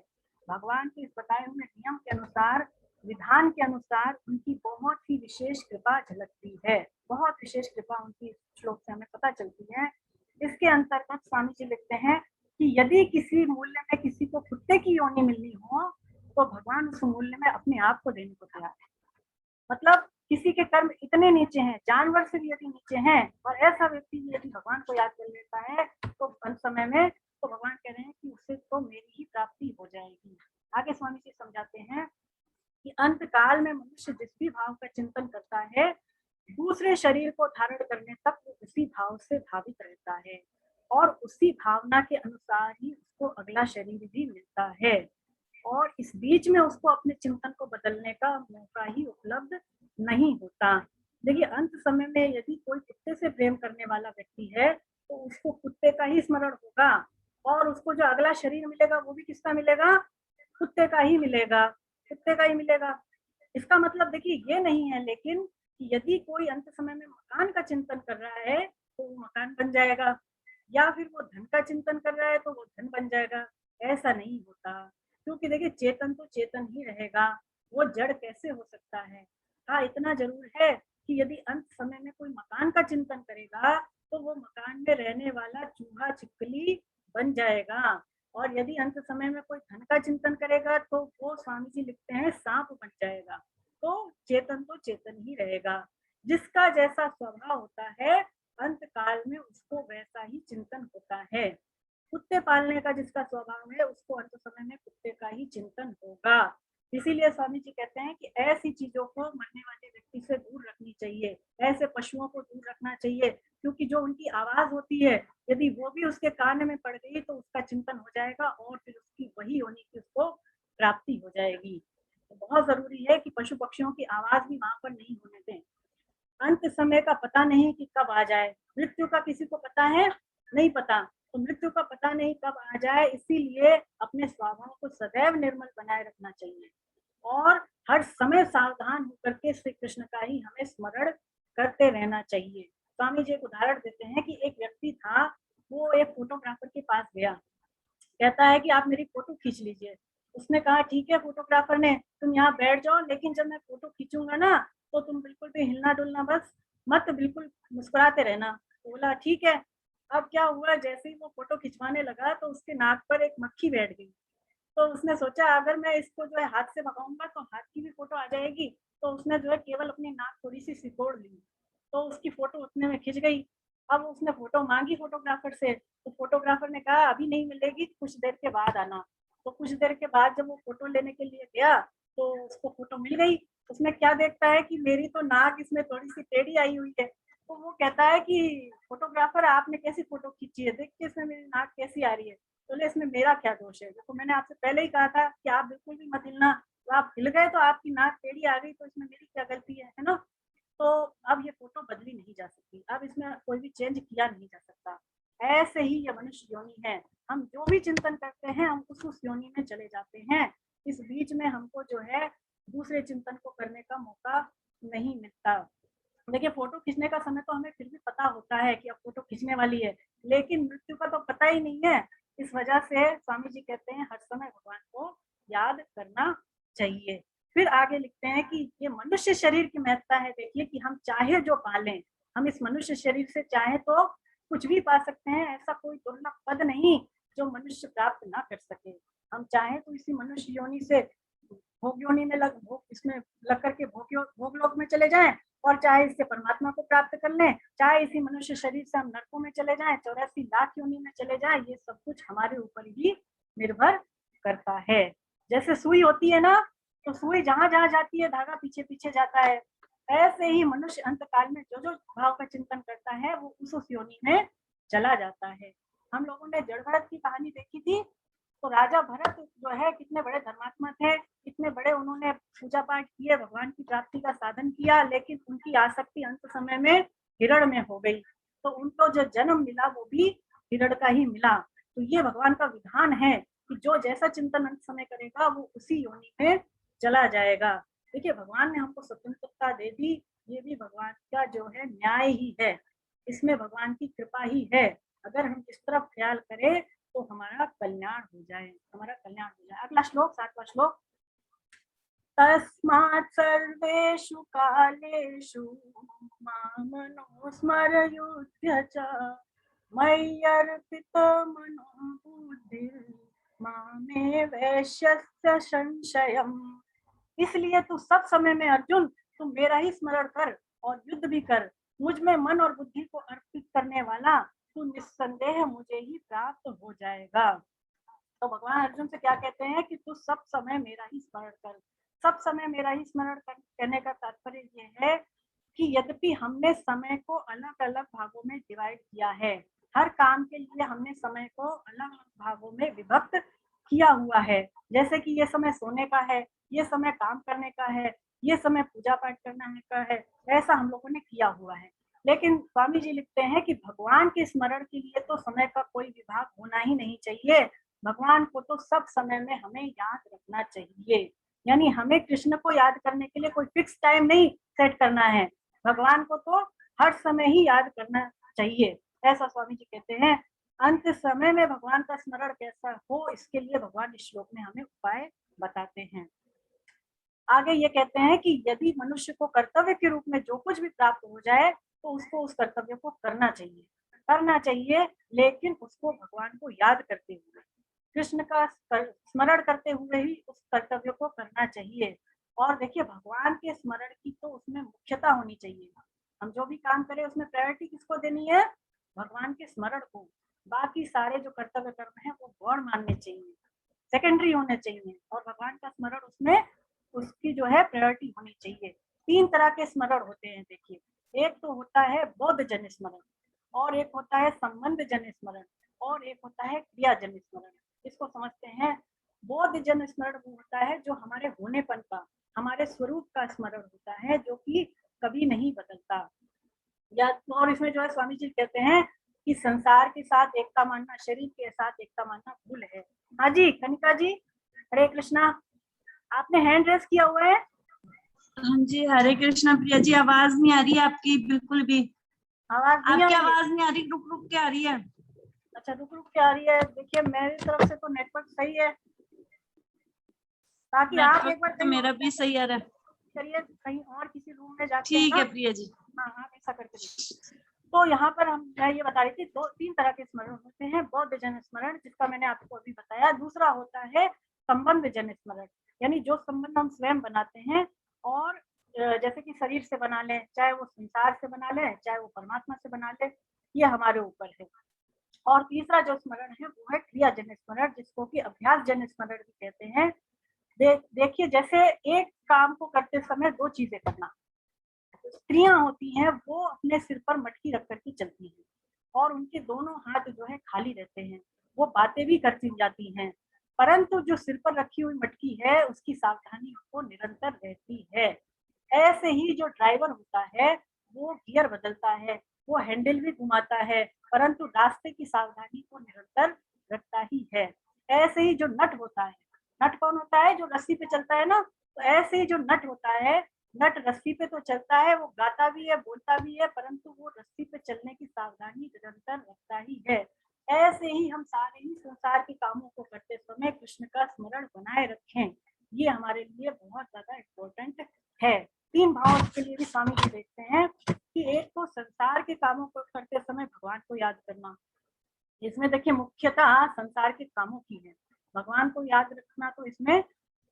A: भगवान के इस बताए हुए नियम के अनुसार, विधान के अनुसार उनकी बहुत ही विशेष कृपा झलकती है। बहुत विशेष कृपा उनकी श्लोक से हमें पता चलती है। इसके अंतर्गत स्वामी जी लिखते हैं कि यदि किसी मूल्य में किसी को कुत्ते की योनि मिलनी हो, तो भगवान उस मूल्य में अपने आप को देने को तैयार है। मतलब किसी के कर्म इतने नीचे हैं, जानवर से भी यदि नीचे हैं, और ऐसा व्यक्ति यदि भगवान को याद कर लेता है तो अंत समय में तो भगवान कह रहे हैं कि उससे तो मेरी ही प्राप्ति हो जाएगी। आगे स्वामी जी समझाते हैं कि अंत काल में मनुष्य जिस भी भाव का चिंतन करता है, दूसरे शरीर को धारण करने तक वो उसी भाव से भावित रहता है, और उसी भावना के अनुसार ही उसको अगला शरीर भी मिलता है, और इस बीच में उसको अपने चिंतन को बदलने का मौका ही उपलब्ध नहीं होता। देखिए, अंत समय में यदि कोई कुत्ते से प्रेम करने वाला व्यक्ति है, तो उसको कुत्ते का ही स्मरण होगा, और उसको जो अगला शरीर मिलेगा वो भी किसका मिलेगा? कुत्ते का ही मिलेगा, कुत्ते का ही मिलेगा। इसका मतलब देखिए ये नहीं है लेकिन कि यदि कोई अंत समय में मकान का चिंतन कर रहा है तो वो मकान बन जाएगा, या फिर वो धन का चिंतन कर रहा है तो वो धन बन जाएगा। ऐसा नहीं होता, क्योंकि देखिए चेतन तो चेतन ही रहेगा, वो जड़ कैसे हो सकता है। हाँ, इतना जरूर है कि यदि अंत समय में कोई मकान का चिंतन करेगा तो वो मकान में रहने वाला चूहा छिपकली बन जाएगा, और यदि अंत समय में कोई धन का चिंतन करेगा तो वो स्वामी जी लिखते हैं सांप बन जाएगा। तो चेतन ही रहेगा। जिसका जैसा स्वभाव होता है, अंत काल में उसको वैसा ही चिंतन होता है। कुत्ते पालने का जिसका स्वभाव है, उसको अंत समय में कुत्ते का ही चिंतन होगा। इसीलिए स्वामी जी कहते हैं कि ऐसी चीजों को मरने वाले व्यक्ति से दूर रखनी चाहिए, ऐसे पशुओं को दूर रखना चाहिए, क्योंकि जो उनकी आवाज होती है, यदि वो भी उसके कान में पड़ गई तो उसका चिंतन हो जाएगा, और फिर उसकी वही होने की उसको प्राप्ति हो जाएगी। तो बहुत जरूरी है कि पशु पक्षियों की आवाज भी वहां पर नहीं होने दें। अंत समय का पता नहीं कि कब आ जाए, मृत्यु का किसी को पता है? नहीं पता। तो मृत्यु का पता नहीं कब आ जाए, इसीलिए अपने स्वभाव को सदैव निर्मल बनाए रखना चाहिए, और हर समय सावधान होकर के श्री कृष्ण का ही हमें स्मरण करते रहना चाहिए। स्वामी जी एक उदाहरण देते हैं कि एक व्यक्ति था, वो एक फोटोग्राफर के पास गया, कहता है कि आप मेरी फोटो खींच लीजिए। उसने कहा ठीक है, फोटोग्राफर ने, तुम यहाँ बैठ जाओ, लेकिन जब मैं फोटो खींचूंगा ना तो तुम बिल्कुल भी हिलना डुलना बस मत, बिल्कुल मुस्कुराते रहना। तो बोला ठीक है। अब क्या हुआ, जैसे ही वो फोटो खिंचवाने लगा तो उसके नाक पर एक मक्खी बैठ गई। तो उसने सोचा अगर मैं इसको जो है हाथ से भगाऊंगा तो हाथ की भी फोटो आ जाएगी, तो उसने जो है केवल अपनी नाक थोड़ी सी सिकोड़ ली, तो उसकी फोटो उतने में खिंच गई। अब उसने फोटो मांगी फोटोग्राफर से, तो फोटोग्राफर ने कहा अभी नहीं मिलेगी, कुछ देर के बाद आना। तो कुछ देर के बाद जब वो फोटो लेने के लिए गया तो उसको फोटो मिल गई। उसमें क्या देखता है कि मेरी तो नाक इसमें थोड़ी सी टेढ़ी आई हुई है। तो वो कहता है कि फोटोग्राफर आपने कैसी फोटो खींची है, देख के इसमें मेरी नाक कैसी आ रही है। बोले इसमें मेरा क्या दोष है, तो मैंने आपसे पहले ही कहा था कि आप बिल्कुल भी मत हिलना, तो आप हिल गए तो आपकी नाक टेढ़ी आ गई, तो इसमें मेरी क्या गलती है ना। तो अब ये फोटो बदली नहीं जा सकती, अब इसमें कोई भी चेंज किया नहीं जा सकता। ऐसे ही ये मनुष्य योनि है, हम जो भी चिंतन करते हैं हम उस योनि में चले जाते हैं। इस बीच में हमको जो है दूसरे चिंतन को करने का मौका नहीं मिलता। देखिए फोटो खींचने का समय तो हमें फिर भी पता होता है कि अब फोटो खींचने वाली है, लेकिन मृत्यु का तो पता ही नहीं है। इस वजह से स्वामी जी कहते हैं हर समय भगवान को याद करना चाहिए। फिर आगे लिखते हैं कि ये मनुष्य शरीर की महत्ता है। देखिए कि हम चाहे जो पालें, हम इस मनुष्य शरीर से चाहे तो कुछ भी पा सकते हैं, ऐसा कोई दुर्लभ पद नहीं जो मनुष्य प्राप्त ना कर सके। हम चाहे तो इसी मनुष्य योनि से भोग योनि में इसमें लग करके भोगलोक में चले जाएं, और चाहे इससे परमात्मा को प्राप्त कर लें, चाहे इसी मनुष्य शरीर से हम नरकों में चले जाएं, 84 लाख योनि में चले जाएं, ये सब कुछ हमारे ऊपर ही निर्भर करता है। जैसे सुई होती है ना, तो सुई जहां जहां जाती है धागा पीछे पीछे जाता है। ऐसे ही मनुष्य अंत काल में जो जो भाव का चिंतन करता है वो उस योनि में चला जाता है। हम लोगों ने जड़ भरत की कहानी देखी थी, तो राजा भरत जो है कितने बड़े धर्मात्मा थे, कितने बड़े उन्होंने पूजा पाठ किए, भगवान की प्राप्ति का साधन किया, लेकिन उनकी आसक्ति अंत समय में हिरण में हो गई। तो उनको जो जन्म मिला वो भी हिरण का ही मिला। तो ये भगवान का विधान है कि जो जैसा चिंतन अंत समय करेगा वो उसी योनि में चला जाएगा। देखिए भगवान ने हमको स्वतंत्रता दे दी, ये भी भगवान का जो है न्याय ही है, इसमें भगवान की कृपा ही है। अगर हम इस तरफ ख्याल करें तो हमारा कल्याण हो जाए, हमारा कल्याण हो जाए। अगला श्लोक 7वां श्लोक, तस्मात् सर्वेषु कालेषु मां स्मरयुध्य च मय्यर्पितमनो बुद्धिर् मामे वैश्यस्य संशयम्। इसलिए तू सब समय में अर्जुन तू मेरा ही स्मरण कर और युद्ध भी कर। मुझ में मन और बुद्धि को अर्पित करने वाला तू निस्संदेह मुझे ही प्राप्त हो जाएगा। तो भगवान अर्जुन से क्या कहते हैं कि तू सब समय मेरा ही स्मरण कर। सब समय मेरा ही स्मरण करने का तात्पर्य ये है कि यद्यपि हमने समय को अलग अलग भागों में डिवाइड किया है, हर काम के लिए हमने समय को अलग अलग भागों में विभक्त किया हुआ है। जैसे कि ये समय सोने का है, ये समय काम करने का है, ये समय पूजा पाठ करने का है, ऐसा हम लोगों ने किया हुआ है। लेकिन स्वामी जी लिखते हैं कि भगवान के स्मरण के लिए तो समय का कोई विभाग होना ही नहीं चाहिए। भगवान को तो सब समय में हमें याद रखना चाहिए। यानी हमें कृष्ण को याद करने के लिए कोई फिक्स टाइम नहीं सेट करना है, भगवान को तो हर समय ही याद करना चाहिए, ऐसा स्वामी जी कहते हैं। अंत समय में भगवान का स्मरण कैसा हो, इसके लिए भगवान इस श्लोक में हमें उपाय बताते हैं। आगे ये कहते हैं कि यदि मनुष्य को कर्तव्य के रूप में जो कुछ भी प्राप्त हो जाए तो उसको उस कर्तव्य को करना चाहिए, लेकिन उसको भगवान को याद करते हुए, कृष्ण का स्मरण करते हुए ही उस कर्तव्य को करना चाहिए। और देखिए भगवान के स्मरण की तो उसमें मुख्यता होनी चाहिए। हम जो भी काम करें उसमें प्रायोरिटी किसको देनी है, भगवान के स्मरण को। बाकी सारे जो कर्तव्य कर्म है वो गौण मानने चाहिए, सेकेंडरी होने चाहिए, और भगवान का स्मरण उसमें उसकी जो है प्रायोरिटी होनी चाहिए। 3 तरह के स्मरण होते हैं देखिए, एक तो होता है बौद्ध जन स्मरण, और एक होता है संबंध जन स्मरण, और एक होता है क्रिया जन स्मरण। इसको समझते हैं। बौद्ध जन स्मरण वो होता है जो हमारे होनेपन का, हमारे स्वरूप का स्मरण होता है, जो कि कभी नहीं बदलता। या और इसमें जो है स्वामी जी कहते हैं कि संसार के साथ एकता मानना, शरीर के साथ एकता मानना भूल है। हाँ जी कनिका जी, हरे कृष्णा, आपने हैंड रेस किया हुआ है।
B: हाँ जी, हरे कृष्णा प्रिया जी, आवाज नहीं आ रही है आपकी बिल्कुल भी।
A: आवाज नहीं
B: आपकी
A: आ रही है?
B: आवाज नहीं आ रही, रुक रुक के आ रही है।
A: अच्छा रुक रुक के आ रही है। देखिए मेरी तरफ से तो नेटवर्क सही है, ताकि आप एक बार
B: तो मेरा भी सही आ रहा है।
A: करिए कहीं और किसी रूम में जाके।
B: ठीक है प्रिया जी।
A: हाँ आप ऐसा करके देखिए। तो यहाँ पर मैं ये बता रही थी, 3 तरह के स्मरण होते हैं। बौद्ध जन स्मरण जिसका मैंने आपको अभी बताया, दूसरा होता है संबंध जन स्मरण, यानी जो संबंध हम स्वयं बनाते हैं, और जैसे कि शरीर से बना लें, चाहे वो संसार से बना लें, चाहे वो परमात्मा से बना लें, ये हमारे ऊपर है। और तीसरा जो स्मरण है वो है क्रियाजन्य स्मरण, जिसको कि अभ्यास जन्य स्मरण भी कहते हैं। देखिए, जैसे एक काम को करते समय दो चीजें करना। स्त्रियां होती हैं वो अपने सिर पर मटकी रख करके चलती हैं और उनके दोनों हाथ जो है खाली रहते हैं, वो बातें भी करती जाती हैं, परंतु जो सिर पर रखी हुई मटकी है उसकी सावधानी उनको निरंतर रहती है। ऐसे ही जो ड्राइवर होता है वो गियर बदलता है, वो हैंडल भी घुमाता है, परंतु रास्ते की सावधानी को निरंतर रखता ही है। ऐसे ही जो नट होता है, नट कौन होता है? जो रस्सी पे चलता है ना। तो ऐसे ही जो नट होता है, नट रस्सी पे तो चलता है, वो गाता भी है, बोलता भी है, परंतु वो रस्सी पे चलने की सावधानी निरंतर रखता ही है। ऐसे ही हम सारे ही संसार के कामों को करते समय कृष्ण का स्मरण बनाए रखें, ये हमारे लिए बहुत ज्यादा इम्पोर्टेंट है। तीन भाव के लिए भी स्वामी जी देखते हैं कि एक तो संसार के कामों को करते समय भगवान को याद करना, इसमें देखिए मुख्यतः संसार के कामों की है, भगवान को याद रखना तो इसमें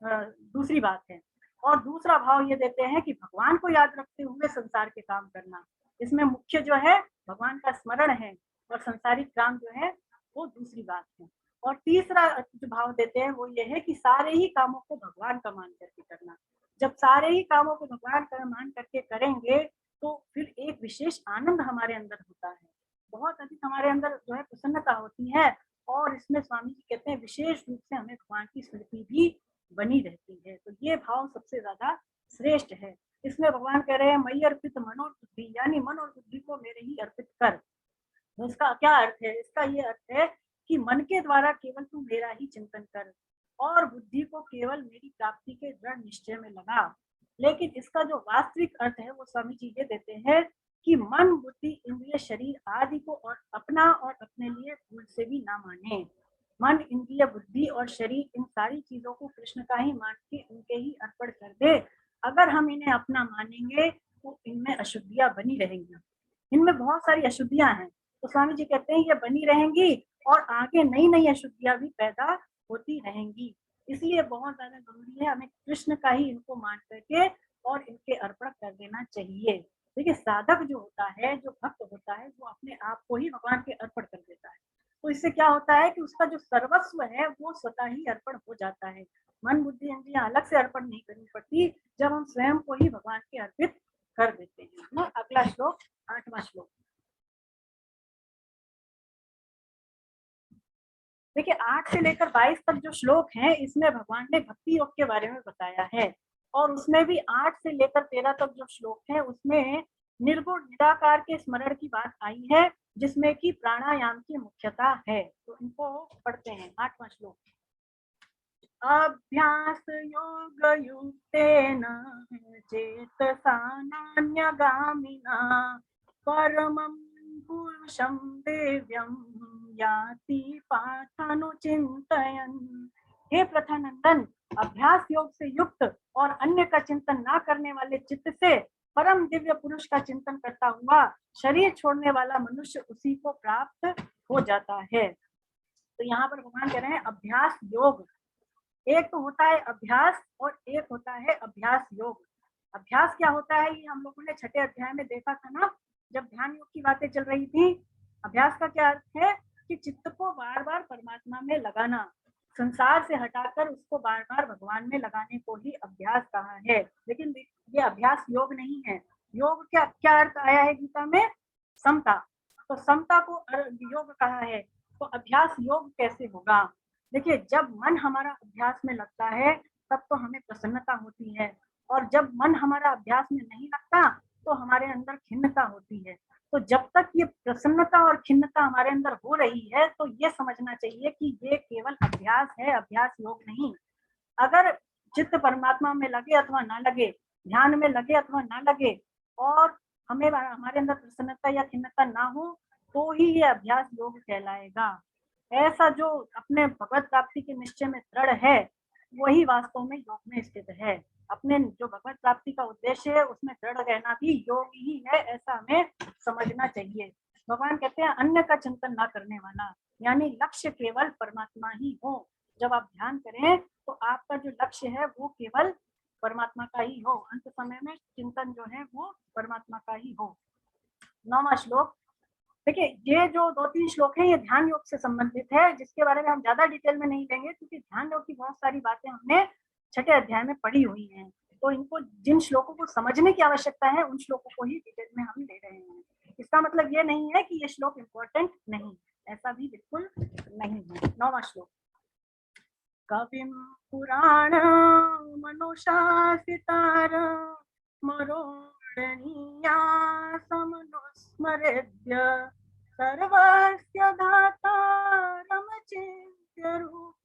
A: दूसरी बात है। और दूसरा भाव ये देते हैं कि भगवान को याद रखते हुए संसार के काम करना, इसमें मुख्य जो है भगवान का स्मरण है और संसारिक काम जो है वो दूसरी बात है। और तीसरा जो भाव देते हैं वो ये है कि सारे ही कामों को भगवान का मान करके करना। जब सारे ही कामों को भगवान का मान करके करेंगे तो फिर एक विशेष आनंद हमारे अंदर होता है, बहुत अधिक हमारे अंदर जो है प्रसन्नता होती है। और इसमें स्वामी जी कहते हैं विशेष रूप से हमें भगवान की स्मृति भी बनी रहती है। तो ये भाव सबसे ज्यादा श्रेष्ठ है। इसमें भगवान कह रहे हैं मई अर्पित मन और बुद्धि, यानी मन और बुद्धि को मेरे ही अर्पित कर। तो इसका क्या अर्थ है? इसका ये अर्थ है कि मन के द्वारा केवल तू मेरा ही चिंतन कर और बुद्धि को केवल मेरी प्राप्ति के दृढ़ निश्चय में लगा। लेकिन इसका जो वास्तविक अर्थ है वो स्वामी जी ये देते हैं कि मन, बुद्धि, इंद्रिय, शरीर आदि को और अपना और अपने लिए भूल से भी ना माने। मन, इंद्रिय, बुद्धि और शरीर, इन सारी चीजों को कृष्ण का ही मान के उनके ही अर्पण कर दे। अगर हम इन्हें अपना मानेंगे तो इनमें अशुद्धियां बनी रहेंगी, इनमें बहुत सारी अशुद्धियां हैं। तो स्वामी जी कहते हैं ये बनी रहेंगी और आगे नई नई अशुद्धियां भी पैदा होती रहेंगी। इसलिए बहुत ज्यादा जरूरी है हमें कृष्ण का ही इनको मान करके और इनके अर्पण कर देना चाहिए। देखिए, साधक जो होता है, जो भक्त होता है, वो अपने आप को ही भगवान के अर्पण कर देता है। तो इससे क्या होता है कि उसका जो सर्वस्व है वो स्वतः ही अर्पण हो जाता है। मन, बुद्धि, इंद्रियां अलग से अर्पण नहीं करनी पड़ती जब हम स्वयं को ही भगवान के अर्पित कर देते हैं ना। अगला श्लोक, 8वां श्लोक। देखिए, 8 से लेकर 22 तक जो श्लोक हैं इसमें भगवान ने भक्ति योग के बारे में बताया है। और उसमें भी 8 से लेकर 13 तक जो श्लोक है उसमें निर्गुण निराकार के स्मरण की बात आई है, जिसमें कि प्राणायाम की मुख्यता है। तो इनको पढ़ते हैं। 8वां श्लोक। अभ्यास योग युक्तेन चेतसा नान्यगामिना परमं पुरुषं दिव्यं याति पार्थानुचिन्तयन्। हे प्रथानंदन, अभ्यास योग से युक्त और अन्य का चिंतन ना करने वाले चित्त से परम दिव्य पुरुष का चिंतन करता हुआ शरीर छोड़ने वाला मनुष्य उसी को प्राप्त हो जाता है। तो यहाँ पर भगवान कह रहे हैं अभ्यास योग। एक तो होता है अभ्यास और एक होता है अभ्यास योग। अभ्यास क्या होता है ये हम लोगों ने 6ठे अध्याय में देखा था ना, जब ध्यान योग की बातें चल रही थी। अभ्यास का क्या अर्थ है कि चित्त को बार बार परमात्मा में लगाना, संसार से हटाकर उसको बार बार भगवान में लगाने को ही अभ्यास कहा है। लेकिन ये अभ्यास योग नहीं है। योग क्या क्या अर्थ आया है गीता में? समता। तो समता को योग कहा है। तो अभ्यास योग कैसे होगा? देखिए, जब मन हमारा अभ्यास में लगता है तब तो हमें प्रसन्नता होती है, और जब मन हमारा अभ्यास में नहीं लगता तो हमारे अंदर खिन्नता होती है। तो जब तक ये प्रसन्नता और खिन्नता हमारे अंदर हो रही है तो ये समझना चाहिए कि ये केवल अभ्यास है, अभ्यास योग नहीं। अगर चित्त परमात्मा में लगे अथवा ना लगे, ध्यान में लगे अथवा ना लगे, और हमें हमारे अंदर प्रसन्नता या खिन्नता ना हो, तो ही ये अभ्यास योग कहलाएगा। ऐसा जो अपने भगवत प्राप्ति के निश्चय में दृढ़ है वही वास्तव में योग में स्थित है। अपने जो भगवत प्राप्ति का उद्देश्य है उसमें दृढ़ रहना भी योग ही है, ऐसा हमें समझना चाहिए। भगवान कहते हैं अन्य का चिंतन ना करने वाला, यानी लक्ष्य केवल परमात्मा ही हो। जब आप ध्यान करें तो आपका जो लक्ष्य है वो केवल परमात्मा का ही हो, अंत समय में चिंतन जो है वो परमात्मा का ही हो। 9वां श्लोक, देखिए ये जो 2-3 श्लोक हैं ये ध्यान योग से संबंधित है, जिसके बारे में हम ज्यादा डिटेल में नहीं लेंगे क्योंकि ध्यान योग की बहुत सारी बातें हमने छठे अध्याय में पढ़ी हुई हैं। तो इनको जिन श्लोकों को समझने की आवश्यकता है उन श्लोकों को ही डिटेल में हम ले रहे हैं। इसका मतलब ये नहीं है कि ये श्लोक इम्पोर्टेंट नहीं, ऐसा भी बिल्कुल नहीं है। 9वां श्लोक, कविं पुराण मनुशासितार मरोरणीया समनुस्मरेद्य सर्वस्य धातारमचिन्त्य रूप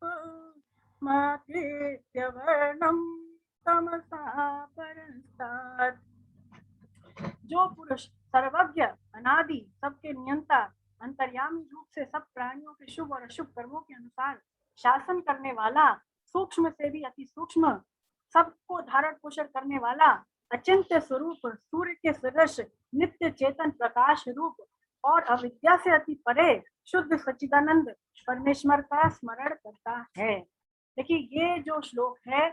A: मात्रेत्य वर्णं तमसा परस्तात्। जो पुरुष सर्वज्ञ, अनादि, सबके नियंता, अंतर्यामी रूप से सब प्राणियों के शुभ और अशुभ कर्मों के अनुसार शासन करने वाला, सूक्ष्म से भी अति सूक्ष्म, सबको धारण पोषण करने वाला, अचिंत्य स्वरूप, सूर्य के सदृश, नित्य चेतन प्रकाश रूप और अविद्या से अति परे शुद्ध सच्चिदानंद परमेश्वर का स्मरण करता है। देखिए ये जो श्लोक है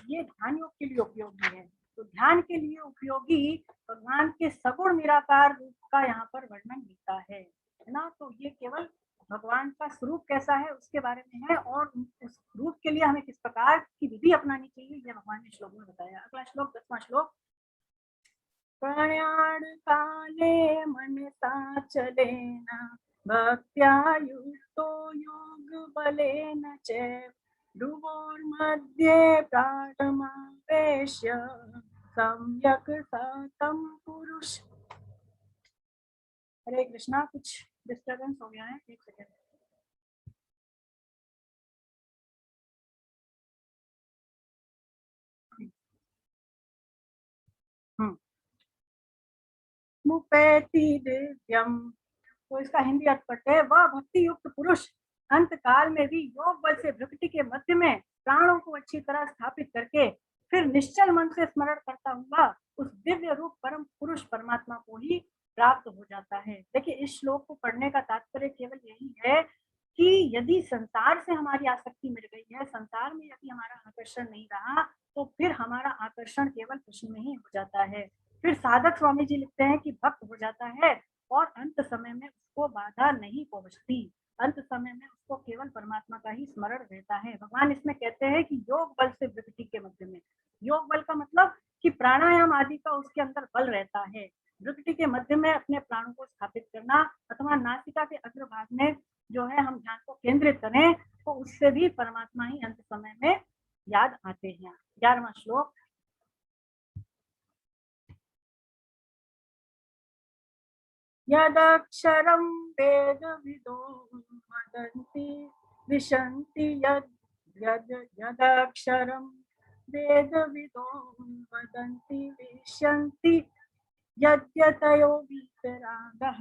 A: ये ध्यान योग के लिए उपयोगी है। तो ध्यान के लिए उपयोगी भगवान के सगुण निराकार रूप का यहाँ पर वर्णन मिलता है ना। तो ये केवल भगवान का स्वरूप कैसा है उसके बारे में है और उस रूप के लिए हमें किस प्रकार की विधि अपनानी चाहिए ये भगवान ने श्लोक में बताया। अगला श्लोक 10वां श्लोक, प्रयाण काले मनसा चलेन भक्त्या युक्तो योग बलेन च ध्रुवोर्मध्ये प्राणमावेश्य सम्यक सतम पुरुष। हरे कृष्णा, कुछ डिस्टर्बेंस हो गया है, एक सेकेंड। मुपैति दिव्यम, तो इसका हिंदी अर्थ करते हैं, वह भक्ति युक्त पुरुष अंत काल में भी योग बल से भ्रुकुटी के मध्य में प्राणों को अच्छी तरह स्थापित करके फिर निश्चल मन से स्मरण करता हुआ उस दिव्य रूप परम पुरुष परमात्मा को ही प्राप्त हो जाता है। देखिए इस श्लोक को पढ़ने का तात्पर्य केवल यही है कि यदि संसार से हमारी आसक्ति मिट गई है, संसार में यदि हमारा आकर्षण नहीं रहा, तो फिर हमारा आकर्षण केवल कृष्ण में ही हो जाता है। फिर साधक स्वामी जी लिखते हैं कि भक्त हो जाता है और अंत समय में उसको बाधा नहीं पहुंचती, अंत समय में उसको केवल परमात्मा का ही स्मरण रहता है। भगवान इसमें कहते हैं कि योग बल से वृत्ति के मध्य में, योग बल का मतलब कि प्राणायाम आदि का उसके अंदर बल रहता है। वृत्ति के मध्य में अपने प्राणों को स्थापित करना अथवा नासिका के अग्रभाग में जो है हम ध्यान को केंद्रित करें तो उससे भी परमात्मा ही अंत समय में याद आते हैं। 11वां श्लोक, यदक्षरं वेदविदो वदन्ति विशन्ति यदक्षरं वेदविदो वदन्ति विशन्ति यद्यतयो वीतरागः।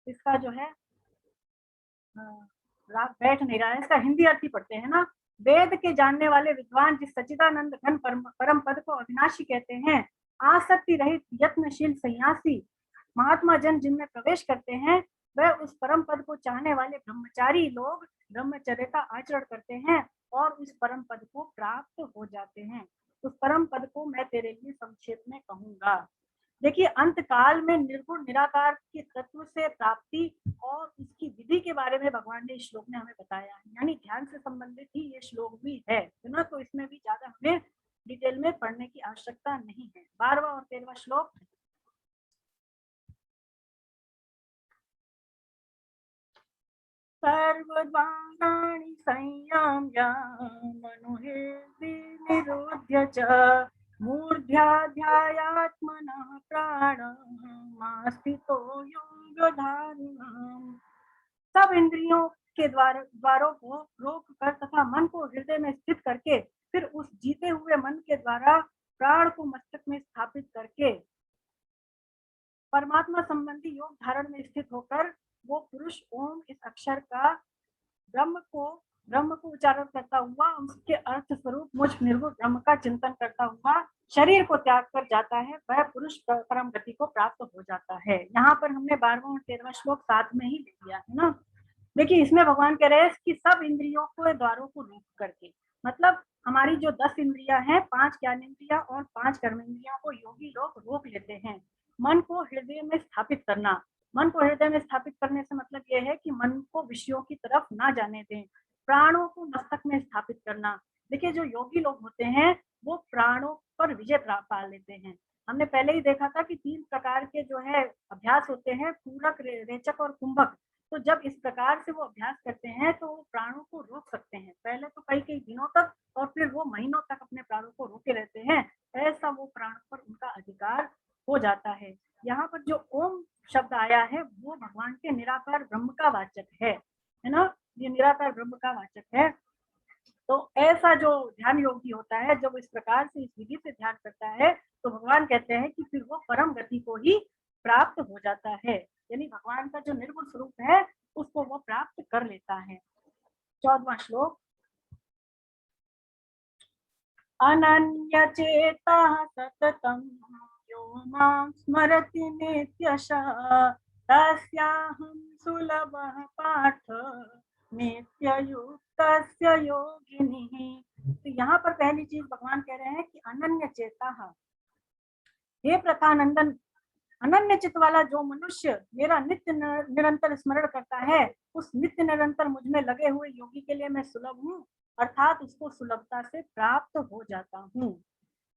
A: इसका जो है राग बैठ नहीं रहा है, इसका हिंदी अर्थ ही पढ़ते हैं ना। वेद के जानने वाले विद्वान जिस सच्चिदानंद घन परम पद को अविनाशी कहते हैं, आसक्ति रहित यत्नशील सन्यासी महात्मा जन जिनमें प्रवेश करते हैं, वह उस परम पद को चाहने वाले ब्रह्मचारी लोग ब्रह्मचर्य का आचरण करते हैं और उस परम पद को प्राप्त हो जाते हैं। उस परम पद को मैं तेरे लिए संक्षेप में कहूंगा। देखिए अंत काल में निर्गुण निराकार के तत्व से प्राप्ति और इसकी विधि के बारे में भगवान ने इस श्लोक में हमें बताया है, यानी ध्यान से संबंधित ही ये श्लोक भी है ना। तो इसमें भी ज्यादा हमें डिटेल में पढ़ने की आवश्यकता नहीं है। 12वां और 13वां श्लोक, सर्वद्वाराणि संयम्य मनुहृदि निरुध्य च मूर्ध्याध्यायात्मनः प्राणमास्थितो योगधारिणाम्। सब इंद्रियों के द्वारों को रोक कर तथा मन को हृदय में स्थित करके फिर उस जीते हुए मन के द्वारा प्राण को मस्तक में स्थापित करके परमात्मा संबंधी योग धारण में स्थित होकर वो पुरुष ओम इस अक्षर का ब्रह्म को उच्चारण करता हुआ उसके अर्थ स्वरूप मुझ निर्गुण ब्रह्म का चिंतन करता हुआ शरीर को त्याग कर जाता है, वह पुरुष परम गति को प्राप्त हो जाता है। यहाँ पर हमने 12वां और 13वां श्लोक साथ में ही ले लिया है ना। देखिए इसमें भगवान कह रहे हैं कि सब इंद्रियों को द्वारों को रोक करके, मतलब हमारी जो 10 इंद्रियां हैं, 5 ज्ञानेंद्रियां और 5 कर्मेंद्रियां को योगी लोग रोक लेते हैं। मन को हृदय में स्थापित करना, मन को हृदय में स्थापित करने से मतलब यह है कि मन को विषयों की तरफ ना जाने दें। प्राणों को मस्तक में स्थापित करना, देखिए जो योगी लोग होते हैं वो प्राणों पर विजय पा लेते हैं। हमने पहले ही देखा था कि 3 प्रकार के जो है अभ्यास होते हैं, पूरक, रेचक और कुंभक। तो जब इस प्रकार से वो अभ्यास करते हैं तो वो प्राणों को रोक सकते हैं, पहले तो कई दिनों तक और फिर वो महीनों तक अपने प्राणों को रोके रहते हैं। ऐसा वो प्राण पर उनका अधिकार हो जाता है। यहाँ पर जो ओम शब्द आया है वो भगवान के निराकार ब्रह्म का वाचक है ना, ये निराकार ब्रह्म का वाचक है। तो ऐसा जो ध्यान योगी होता है, जब इस प्रकार से इस विधि से ध्यान करता है तो भगवान कहते हैं कि फिर वो परम गति को ही प्राप्त हो जाता है, यानी भगवान का जो निर्गुण स्वरूप है उसको वो प्राप्त कर लेता है। 14वां श्लोक, अनन्यचेतः सततं यो मां स्मरति नित्यशः तस्याहं सुलभः पार्थ नित्ययुक्तस्य योगिनिः। तो यहाँ पर पहली चीज भगवान कह रहे हैं कि अनन्य चेता, हे प्रथानंदन, अनन्य चित्त वाला जो मनुष्य मेरा नित्य निरंतर स्मरण करता है, उस नित्य निरंतर मुझ में लगे हुए योगी के लिए मैं सुलभ हूँ, अर्थात उसको सुलभता से प्राप्त हो जाता हूँ।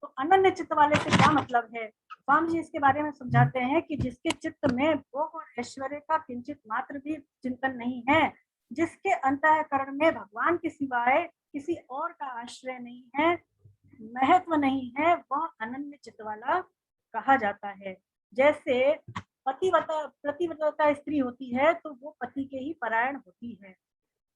A: तो अनन्य चित्त वाले से क्या मतलब है? स्वामी जी इसके बारे में समझाते हैं कि जिसके चित्त में भोग और ऐश्वर्य का किंचित मात्र भी चिंतन नहीं है, जिसके अंतःकरण में भगवान के सिवाय किसी और का आश्रय नहीं है, महत्व नहीं है, वह अनन्य चित्त वाला कहा जाता है। जैसे प्रतिव्रता स्त्री होती है तो वो पति के ही परायण होती है,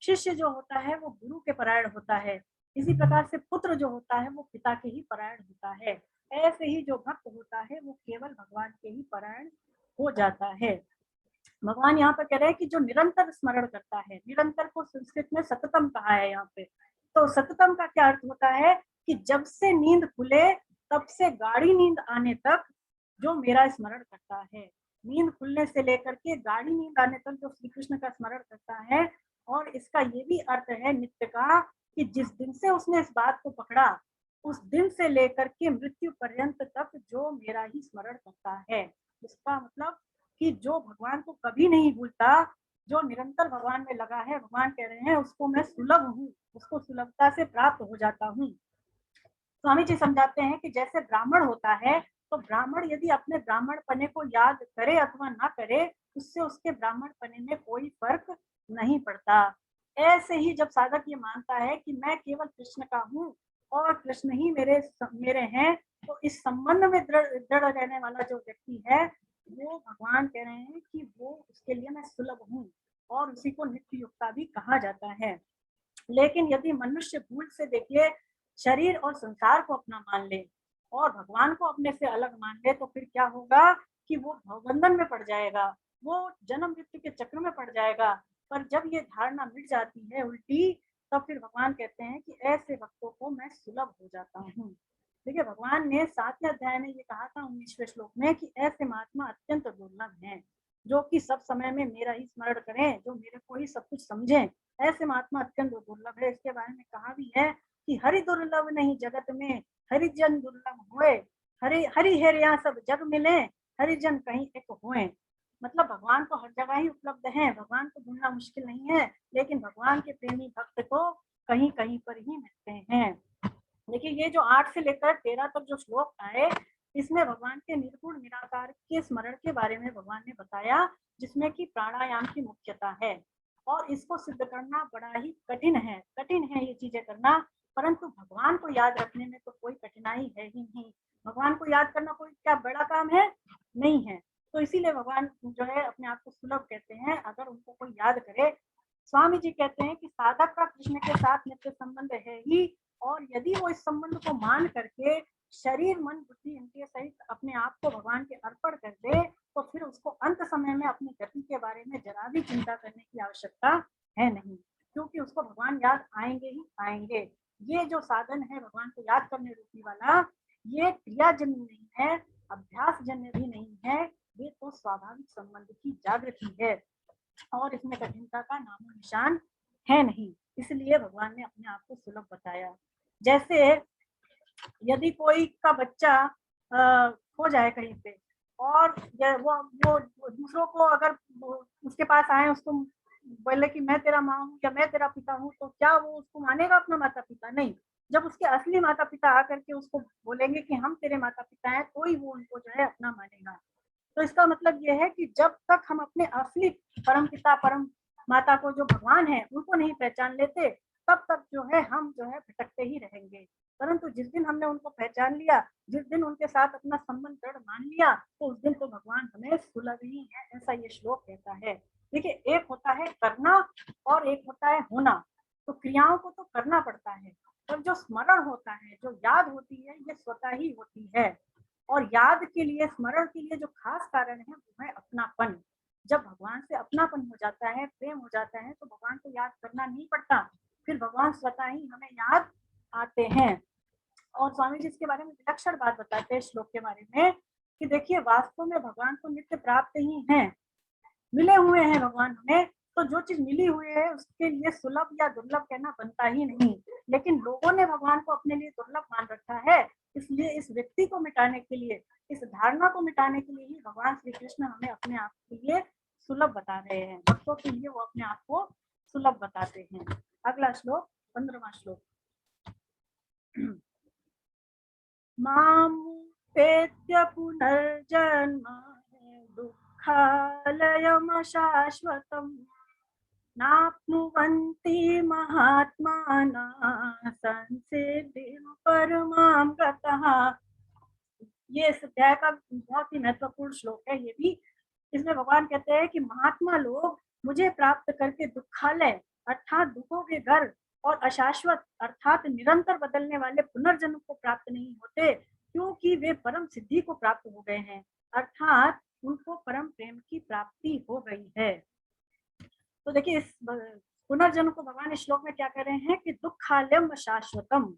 A: शिष्य जो होता है वो गुरु के परायण होता है, इसी प्रकार से पुत्र जो होता है वो पिता के ही परायण होता है। ऐसे ही जो भक्त होता है वो केवल भगवान के ही परायण हो जाता है। भगवान यहाँ पर कह रहे हैं कि जो निरंतर स्मरण करता है, निरंतर को संस्कृत में सततम कहा है यहाँ पे। तो सततम का क्या अर्थ होता है कि जब से नींद खुले तब से गाढ़ी नींद आने तक जो मेरा स्मरण करता है, नींद खुलने से लेकर के गाढ़ी नींद आने तक जो श्री कृष्ण का स्मरण करता है। और इसका ये भी अर्थ है नित्य का कि जिस दिन से उसने इस बात को पकड़ा उस दिन से लेकर के मृत्यु पर्यंत तक जो मेरा ही स्मरण करता है। इसका मतलब कि जो भगवान को कभी नहीं भूलता, जो निरंतर भगवान में लगा है, भगवान कह रहे हैं उसको मैं सुलभ हूँ, उसको सुलभता से प्राप्त हो जाता हूँ। स्वामी जी समझाते हैं कि जैसे ब्राह्मण होता है तो ब्राह्मण यदि अपने ब्राह्मण पने को याद करे अथवा ना करे, उससे उसके ब्राह्मण पने में कोई फर्क नहीं पड़ता। ऐसे ही जब साधक ये मानता है कि मैं केवल कृष्ण का हूँ और कृष्ण ही मेरे हैं, तो इस संबंध में दृढ़ रहने वाला जो व्यक्ति है वो भगवान कह रहे हैं कि वो उसके लिए मैं सुलभ हूँ, और उसी को नित्य युक्ता भी कहा जाता है। लेकिन यदि मनुष्य भूल से देखिए शरीर और संसार को अपना मान ले और भगवान को अपने से अलग मान ले, तो फिर क्या होगा कि वो भवबंधन में पड़ जाएगा, वो जन्म मृत्यु के चक्र में पड़ जाएगा। पर जब ये धारणा मिट जाती है उल्टी, तब फिर भगवान कहते हैं कि ऐसे भक्तों को मैं सुलभ हो जाता हूँ। देखिए भगवान ने 7वें अध्याय में ये कहा था 19वें श्लोक में कि ऐसे महात्मा अत्यंत दुर्लभ हैं, जो कि सब समय में मेरा ही स्मरण करें, जो मेरे को ही सब कुछ समझें। ऐसे महात्मा अत्यंत दुर्लभ है। इसके बारे में कहा भी है कि हरि दुर्लभ नहीं जगत में, हरिजन दुर्लभ हुए, हरि हरि हेर यहाँ सब जग मिले, हरिजन कहीं एक हुए। मतलब भगवान तो हर जगह ही उपलब्ध है, भगवान को ढूंढना मुश्किल नहीं है, लेकिन भगवान के प्रेमी भक्त को कहीं कहीं पर ही मिलते हैं। देखिए ये जो 8 से लेकर 13 तक जो श्लोक आए, इसमें भगवान के निर्गुण निराकार के स्मरण के बारे में भगवान ने बताया, जिसमें कि प्राणायाम की मुख्यता है। और इसको सिद्ध करना बड़ा ही कठिन है ये चीजें करना, परंतु भगवान को याद रखने में तो कोई कठिनाई है ही नहीं। भगवान को याद करना कोई क्या बड़ा काम है? नहीं है। तो इसीलिए भगवान जो है अपने आप को सुलभ कहते हैं अगर उनको कोई याद करे। स्वामी जी कहते हैं कि साधक का कृष्ण के साथ नित्य संबंध है ही, और यदि वो इस संबंध को मान करके शरीर मन बुद्धि इनके सहित अपने आप को भगवान के अर्पण कर दे, तो फिर उसको अंत समय में अपनी गति के बारे में जरा भी चिंता करने की आवश्यकता है नहीं, क्योंकि उसको भगवान याद आएंगे ही आएंगे। ये जो साधन है भगवान को याद करने रूपी वाला, ये क्रियाजन्य नहीं है, अभ्यास जन्य भी नहीं है, ये तो स्वाभाविक संबंध की जागृति है और इसमें कठिनता का नामो निशान है नहीं। इसलिए भगवान ने अपने आप को सुलभ बताया। जैसे यदि कोई का बच्चा खो जाए कहीं पे और वो दूसरों को अगर उसके पास आए, उसको बोले कि मैं तेरा माँ हूँ या मैं तेरा पिता हूँ, तो क्या वो उसको मानेगा अपना माता पिता? नहीं। जब उसके असली माता पिता आकर के उसको बोलेंगे कि हम तेरे माता पिता हैं, तो ही वो उनको जो है अपना मानेगा। तो इसका मतलब ये है कि जब तक हम अपने असली परम पिता परम माता को, जो भगवान है, उनको नहीं पहचान लेते, तब तक जो है हम जो है भटकते ही रहेंगे। परंतु जिस दिन हमने उनको पहचान लिया, जिस दिन उनके साथ अपना संबंध दृढ़ मान लिया, तो उस दिन तो भगवान हमें सुलभ ही है, ऐसा ये श्लोक कहता है। देखिए, एक होता है करना और एक होता है होना। तो क्रियाओं को तो करना पड़ता है, पर जो स्मरण होता है, जो याद होती है, ये स्वतः ही होती है। और याद के लिए, स्मरण के लिए जो खास कारण है वो है अपनापन। जब भगवान से अपनापन हो जाता है, प्रेम हो जाता है, तो भगवान को याद करना नहीं पड़ता, फिर भगवान स्वतः ही हमें याद आते हैं। और स्वामी जी इसके बारे में विलक्षण बात बताते हैं श्लोक के बारे में कि देखिए, वास्तव में भगवान को नित्य प्राप्त ही है, मिले हुए हैं भगवान हमें। तो जो चीज मिली हुई है उसके लिए सुलभ या दुर्लभ कहना बनता ही नहीं। लेकिन लोगों ने भगवान को अपने लिए दुर्लभ मान रखा है, इसलिए इस व्यक्ति को मिटाने के लिए, इस धारणा को मिटाने के लिए ही भगवान श्री कृष्ण हमें अपने आप के लिए सुलभ बता रहे हैं। भक्तों के लिए वो अपने आप को सुलभ बताते हैं। अगला श्लोक, 15वां श्लोक। मामुपेत्य पुनर्जन्म दुःखालयमशाश्वतम् नाप्नुवन्ति महात्मानः संसिद्धिं परमां गतः। ये इस अध्याय का बहुत ही महत्वपूर्ण श्लोक है। ये भी, इसमें भगवान कहते हैं कि महात्मा लोग मुझे प्राप्त करके दुखालय अर्थात दुखों के घर और अशाश्वत अर्थात निरंतर बदलने वाले पुनर्जन्म को प्राप्त नहीं होते, क्योंकि वे परम सिद्धि को प्राप्त हो गए हैं, अर्थात उनको परम प्रेम की प्राप्ति हो गई है। तो देखिए, इस पुनर्जन्म को भगवान इस श्लोक में क्या कह रहे हैं कि दुखालयम शाश्वतम।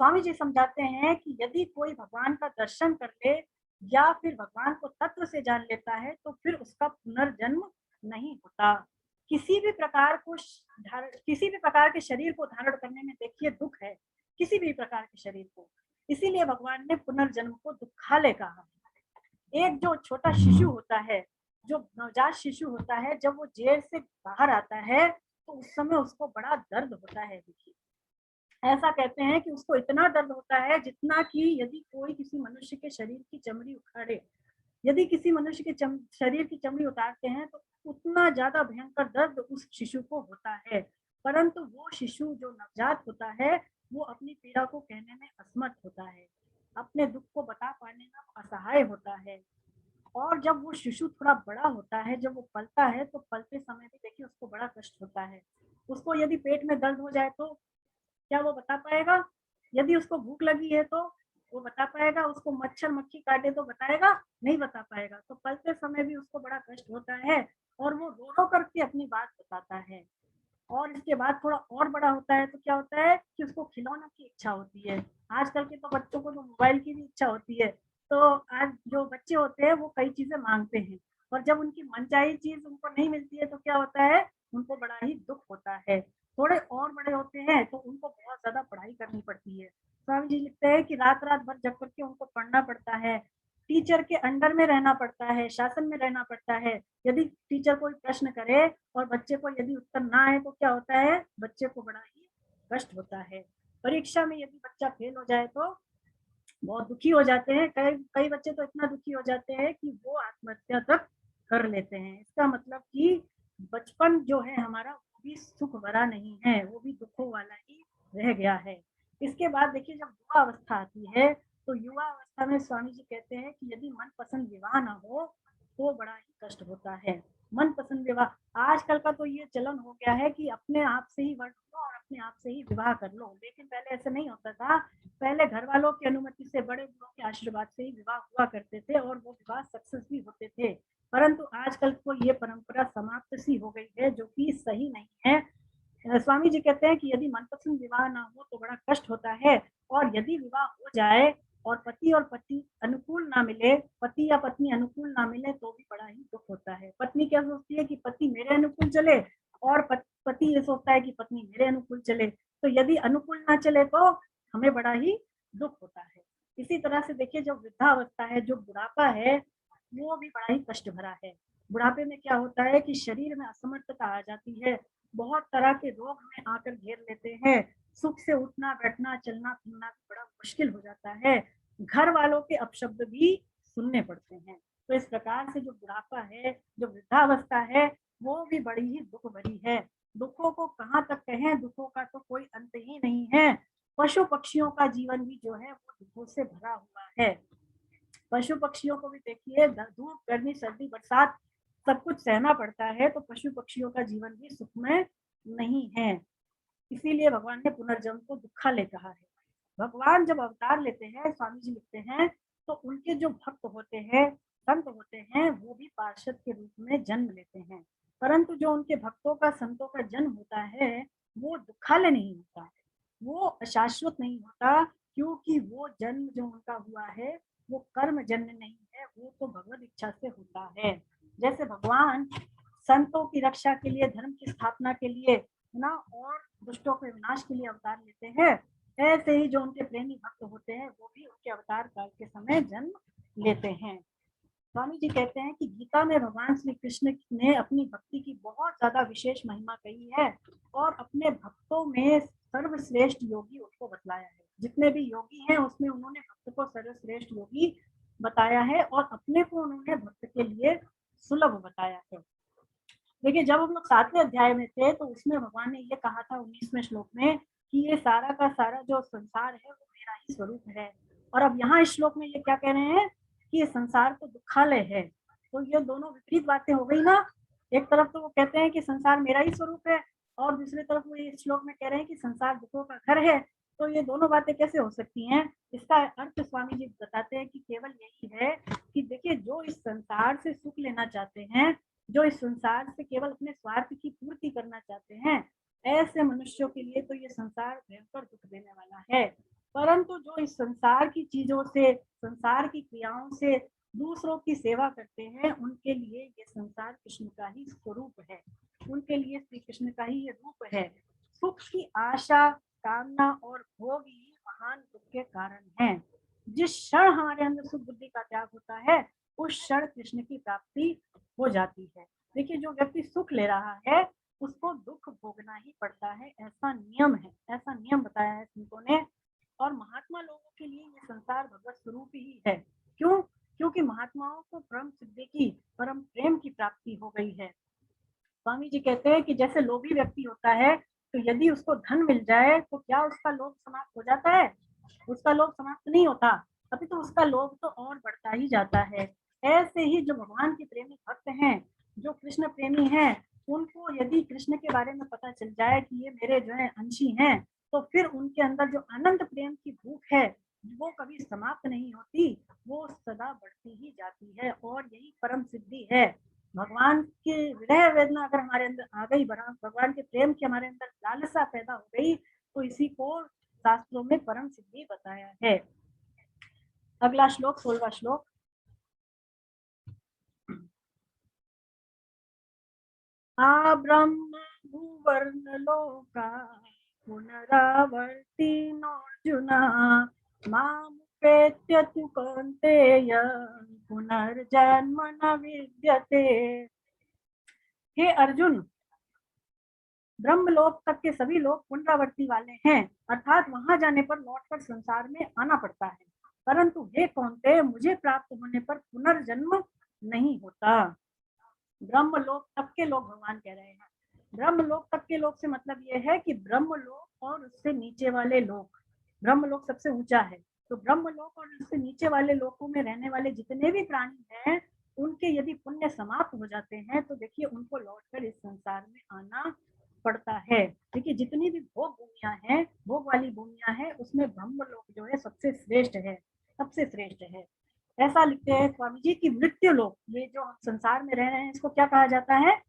A: स्वामी जी समझाते हैं कि यदि कोई भगवान का दर्शन कर ले या फिर भगवान को तत्व से जान लेता है, तो फिर उसका पुनर्जन्म नहीं होता। किसी भी प्रकार के शरीर को धारण करने में देखिए दुख है, किसी भी प्रकार के शरीर को। इसीलिए भगवान ने पुनर्जन्म को दुखालय कहा। एक जो छोटा शिशु होता है, जो नवजात शिशु होता है, जब वो जेल से बाहर आता है, तो उस समय उसको बड़ा दर्द होता है। देखिए, ऐसा कहते हैं कि उसको इतना दर्द होता है जितना कि यदि कोई किसी मनुष्य के शरीर की चमड़ी उखाड़े, यदि किसी मनुष्य के शरीर की चमड़ी उतारते हैं, तो उतना ज्यादा भयंकर दर्द उस शिशु को होता है। परंतु वो शिशु जो नवजात होता है, वो अपनी पीड़ा को कहने में असमर्थ होता है, अपने दुख को बता पाने में असहाय होता है। और जब वो शिशु थोड़ा बड़ा होता है, जब वो पलता है, तो पलते समय भी देखिए उसको बड़ा कष्ट होता है। उसको यदि पेट में दर्द हो जाए तो क्या वो बता पाएगा? यदि उसको भूख लगी है तो वो बता पाएगा? उसको मच्छर मक्खी काटे तो बताएगा? नहीं बता पाएगा। तो पलते समय भी उसको बड़ा कष्ट होता है और वो रो रो करके अपनी बात बताता है। और इसके बाद थोड़ा और बड़ा होता है तो क्या होता है कि उसको खिलौना की इच्छा होती है। आजकल के तो बच्चों को तो मोबाइल की भी इच्छा होती है। तो आज जो बच्चे होते हैं वो कई चीजें मांगते हैं, और जब उनकी मनचाही चीज उनको नहीं मिलती है तो क्या होता है, उनको बड़ा ही दुख होता है। थोड़े और बड़े होते हैं तो उनको बहुत ज्यादा पढ़ाई करनी पड़ती है। स्वामी जी लिखते हैं कि रात रात भर जग करके उनको पढ़ना पड़ता है, टीचर के अंडर में रहना पड़ता है, शासन में रहना पड़ता है। यदि टीचर कोई प्रश्न करे और बच्चे को यदि उत्तर ना आए तो क्या होता है, बच्चे को बड़ा ही कष्ट होता है। परीक्षा में यदि बच्चा फेल हो जाए तो बहुत दुखी हो जाते हैं। कई कई बच्चे तो इतना दुखी हो जाते हैं कि वो आत्महत्या तक कर लेते हैं। इसका मतलब कि बचपन जो है हमारा, वो भी सुख भरा नहीं है, वो भी दुखों वाला ही रह गया है। इसके बाद देखिए, जब युवा अवस्था आती है, तो युवा अवस्था में स्वामी जी कहते हैं कि यदि मन पसंद विवाह ना हो तो बड़ा ही कष्ट होता है। मन पसंद विवाह, आजकल का तो ये चलन हो गया है कि अपने आप से ही वर्ण लो और अपने आप से ही विवाह कर लो, लेकिन पहले ऐसा नहीं होता था। पहले घर वालों की अनुमति से, बड़े बड़ों के आशीर्वाद से ही विवाह हुआ करते थे और वो विवाह सक्सेस भी होते थे। परंतु आजकल को ये परंपरा समाप्त सी हो गई है, जो कि सही नहीं है। स्वामी जी कहते हैं कि यदि मनपसंद विवाह ना हो तो बड़ा कष्ट होता है, और यदि विवाह हो जाए और पति और पति अनुकूल ना मिले, पति या पत्नी अनुकूल ना मिले, तो भी बड़ा ही दुख होता है। पत्नी क्या सोचती है कि पति मेरे अनुकूल चले, और पति ये सोचता है कि पत्नी मेरे अनुकूल चले। तो यदि अनुकूल ना चले तो हमें बड़ा ही दुख होता है। इसी तरह से देखिए, जो वृद्धावस्था है, जो बुढ़ापा है, वो भी बड़ा ही कष्ट भरा है। बुढ़ापे में क्या होता है कि शरीर में असमर्थता आ जाती है, बहुत तरह के रोग में आकर घेर लेते हैं, सुख से उठना बैठना चलना फिरना बड़ा मुश्किल हो जाता है, घर वालों के अपशब्द भी सुनने पड़ते हैं। तो इस प्रकार से जो बुढ़ापा है, जो वृद्धावस्था है, वो भी बड़ी ही दुख भरी है। दुखों को कहाँ तक कहें, दुखों का तो कोई अंत ही नहीं है। पशु पक्षियों का जीवन भी जो है वो दुखों से भरा हुआ है। पशु पक्षियों को भी देखिए, धूप गर्मी सर्दी बरसात सब कुछ सहना पड़ता है, तो पशु पक्षियों का जीवन भी सुखमय नहीं है। इसीलिए भगवान ने पुनर्जन्म को दुखालय कहा है। भगवान जब अवतार लेते हैं, स्वामी जी लिखते हैं, तो उनके जो भक्त होते हैं, संत होते हैं, वो भी पार्षद के रूप में जन्म लेते हैं। परंतु जो उनके भक्तों का, संतों का जन्म होता है, वो दुखालय नहीं होता, वो अशाश्वत नहीं होता, क्योंकि वो जन्म जो उनका हुआ है वो कर्म जन्म नहीं है, वो तो भगवत इच्छा से होता है। जैसे भगवान संतों की रक्षा के लिए, धर्म की स्थापना के लिए ना, और दुष्टों के विनाश के लिए अवतार लेते हैं, ऐसे ही जो उनके प्रेमी भक्त होते हैं, वो भी उनके अवतार काल के समय जन्म लेते हैं। स्वामी जी कहते हैं कि गीता में भगवान श्री कृष्ण ने अपनी भक्ति की बहुत ज्यादा विशेष महिमा कही है, और अपने भक्तों में सर्वश्रेष्ठ योगी उसको बतलाया है। जितने भी योगी हैं, उसमें उन्होंने भक्त को सर्वश्रेष्ठ योगी बताया है, और अपने को उन्होंने भक्त के लिए सुलभ बताया है। देखिए, जब हम लोग 7वें अध्याय में थे, तो उसमें भगवान ने ये कहा था 19वें श्लोक में कि ये सारा का सारा जो संसार है वो मेरा ही स्वरूप है। और अब यहाँ इस श्लोक में ये क्या कह रहे हैं कि ये संसार तो दुखालय है। तो ये दोनों विपरीत बातें हो गई ना। एक तरफ तो वो कहते हैं कि संसार मेरा ही स्वरूप है, और दूसरी तरफ वो इस श्लोक में कह रहे हैं कि संसार दुखों का घर है। तो ये दोनों बातें कैसे हो सकती हैं? इसका अर्थ स्वामी जी बताते हैं कि केवल यही है कि देखिए, जो इस संसार से सुख लेना चाहते हैं, जो इस संसार से केवल अपने स्वार्थ की पूर्ति करना चाहते हैं, ऐसे मनुष्यों के लिए तो ये संसार भयंकर दुख देने वाला है। परंतु जो इस संसार की चीजों से, संसार की क्रियाओं से दूसरों की सेवा करते हैं, उनके लिए ये संसार कृष्ण का ही स्वरूप है, उनके लिए श्री कृष्ण का ही ये रूप है। सुख की आशा, कामना और भोग ही महान दुख के कारण हैं। जिस क्षण हमारे अंदर सुख बुद्धि का त्याग होता है, उस क्षण कृष्ण की प्राप्ति हो जाती है। देखिए, जो व्यक्ति सुख ले रहा है, उसको दुख भोगना ही पड़ता है, ऐसा नियम है, ऐसा नियम बताया है संतों ने। और महात्मा लोगों के लिए ये संसार भगवत स्वरूप ही है। क्यों? क्योंकि महात्माओं को परम सिद्धि की, परम प्रेम की प्राप्ति हो गई है। स्वामी जी कहते हैं कि जैसे लोभी व्यक्ति होता है, तो यदि उसको धन मिल जाए तो क्या उसका लोभ समाप्त हो जाता है? उसका लोभ समाप्त नहीं होता, अभी तो उसका लोभ तो और बढ़ता ही जाता है। ऐसे ही जो भगवान के प्रेमी भक्त हैं, जो कृष्ण प्रेमी हैं, उनको यदि कृष्ण के बारे में पता चल जाए कि ये मेरे जो है अंशी हैं, तो फिर उनके अंदर जो अनंत प्रेम की भूख है, वो कभी समाप्त नहीं होती, वो सदा बढ़ती ही जाती है। और यही परम सिद्धि है। भगवान की विरह वेदना अगर हमारे अंदर आ गई, भगवान के प्रेम की हमारे अंदर लालसा पैदा हो गई, तो इसी को शास्त्रों में परम सिद्धि बताया है। अगला श्लोक, 16वां श्लोक। आ ब्रह्म भूवर्ण लोका पुनरावर्तिनोऽर्जुन मामुपेत्य तु कौन्तेय पुनर्जन्म न विद्यते। हे अर्जुन, ब्रह्मलोक तक के सभी लोग पुनरावर्ती वाले हैं, अर्थात वहां जाने पर लौटकर संसार में आना पड़ता है। परंतु हे कौन्तेय, मुझे प्राप्त होने पर पुनर्जन्म नहीं होता। ब्रह्मलोक तक के लोग भगवान कह रहे हैं। ब्रह्मलोक तक के लोग से मतलब ये है कि ब्रह्मलोक और उससे नीचे वाले लोग, ब्रह्मलोक सबसे ऊंचा है, तो ब्रह्मलोक और उससे नीचे वाले लोकों में रहने वाले जितने भी प्राणी हैं, उनके यदि पुण्य समाप्त हो जाते हैं, तो देखिए उनको लौटकर इस संसार में आना पड़ता है। देखिए, जितनी भी भोग भूमियां हैं, भोग वाली भूमियां हैं, उसमें ब्रह्मलोक जो है सबसे श्रेष्ठ है, सबसे श्रेष्ठ है। ऐसा लिखते हैं स्वामी जी कि मृत्यु लोक, ये जो हम संसार में रह रहे हैं, इसको क्या कहा जाता है?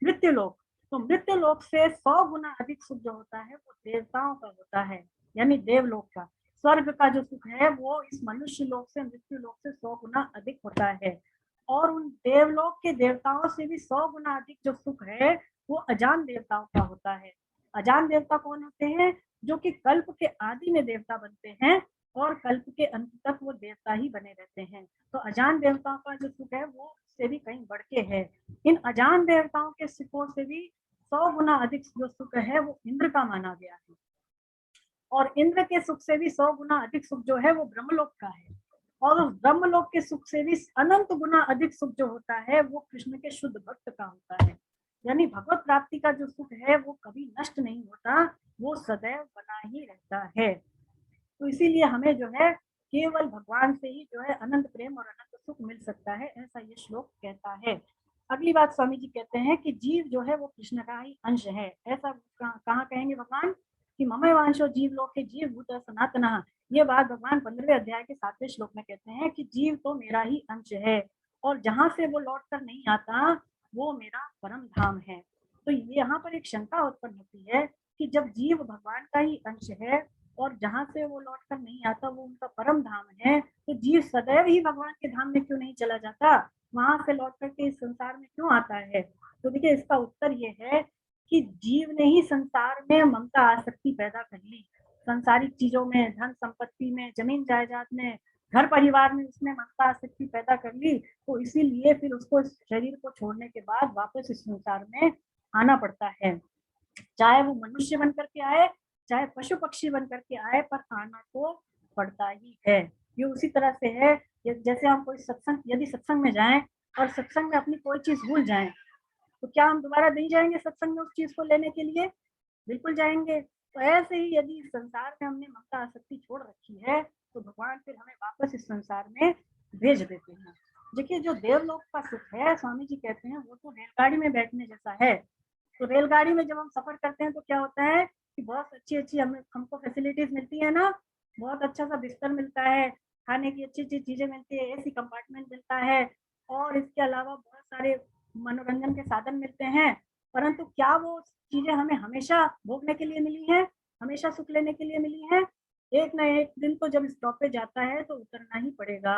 A: मृत्यु लोक। तो मृत्यु लोक से 100 गुना अधिक सुख जो होता है वो देवताओं का होता है, यानी देवलोक का। स्वर्ग का जो सुख है वो इस मनुष्य लोक से, मृत्यु लोक से 100 गुना अधिक होता है। और उन देवलोक के देवताओं से भी 100 गुना अधिक जो सुख है वो अजान देवताओं का होता है। अजान देवता कौन होते हैं? जो कि कल्प के आदि में देवता बनते हैं और कल्प के अंत तक वो देवता ही बने रहते हैं। तो अजान देवताओं का जो सुख है वो से भी कहीं बढ़ के है। इन अजान देवताओं के सुखों से भी 100 गुना अधिक जो सुख है वो इंद्र का माना गया है, और इंद्र के सुख से भी 100 गुना अधिक सुख जो है वो ब्रह्मलोक का है, और उस ब्रह्मलोक के सुख से भी अनंत गुना अधिक सुख जो होता है वो कृष्ण के शुद्ध भक्त का होता है। यानी भगवत प्राप्ति का जो सुख है वो कभी नष्ट नहीं होता, वो सदैव बना ही रहता है। तो इसीलिए हमें जो है केवल भगवान से ही जो है अनंत प्रेम और अनंत सुख मिल सकता है, ऐसा ये श्लोक कहता है। अगली बात स्वामी जी कहते हैं कि जीव जो है वो कृष्ण का ही अंश है। ऐसा कहाँ कहेंगे भगवान कि ममैव अंशो जीव लोक के जीव भूत सनातन। ये बात भगवान 15वें अध्याय के 7वें श्लोक में कहते हैं कि जीव तो मेरा ही अंश है, और जहां से वो लौट कर नहीं आता वो मेरा परम धाम है। तो यहाँ पर एक शंका उत्पन्न होती है कि जब जीव भगवान का ही अंश है और जहां से वो लौट कर नहीं आता वो उनका परम धाम है, तो जीव सदैव ही भगवान के धाम में क्यों नहीं चला जाता, वहां से लौट करके इस संसार में क्यों आता है? तो देखिए इसका उत्तर ये है कि जीव ने ही संसार में ममता आसक्ति पैदा कर ली। संसारिक चीजों में, धन संपत्ति में, जमीन जायदाद में, घर परिवार में उसने ममता आसक्ति पैदा कर ली, तो इसीलिए फिर उसको शरीर को छोड़ने के बाद वापस इस संसार में आना पड़ता है। चाहे वो मनुष्य बन करके आए, चाहे पशु पक्षी बन करके आए, पर आना तो पड़ता ही है। ये उसी तरह से है जैसे हम कोई सत्संग, यदि सत्संग में जाएं और सत्संग में अपनी कोई चीज भूल जाएं, तो क्या हम दोबारा नहीं जाएंगे सत्संग में उस चीज को लेने के लिए? बिल्कुल जाएंगे। तो ऐसे ही यदि संसार में हमने ममता आसक्ति छोड़ रखी है तो भगवान फिर हमें वापस इस संसार में भेज देते हैं। देखिए जो देवलोक का सुख है, स्वामी जी कहते हैं वो तो रेलगाड़ी में बैठने जैसा है। तो रेलगाड़ी में जब हम सफर करते हैं तो क्या होता है कि बहुत अच्छी अच्छी हमको फैसिलिटीज मिलती है ना, बहुत अच्छा सा बिस्तर मिलता है, खाने की अच्छी अच्छी चीजें मिलती है, एसी कंपार्टमेंट मिलता है, और इसके अलावा बहुत सारे मनोरंजन के साधन मिलते हैं। परंतु क्या वो चीजें हमें हमेशा भोगने के लिए मिली है, हमेशा सुख लेने के लिए मिली है? एक न एक दिन तो जब स्टॉपेज आता है तो उतरना ही पड़ेगा।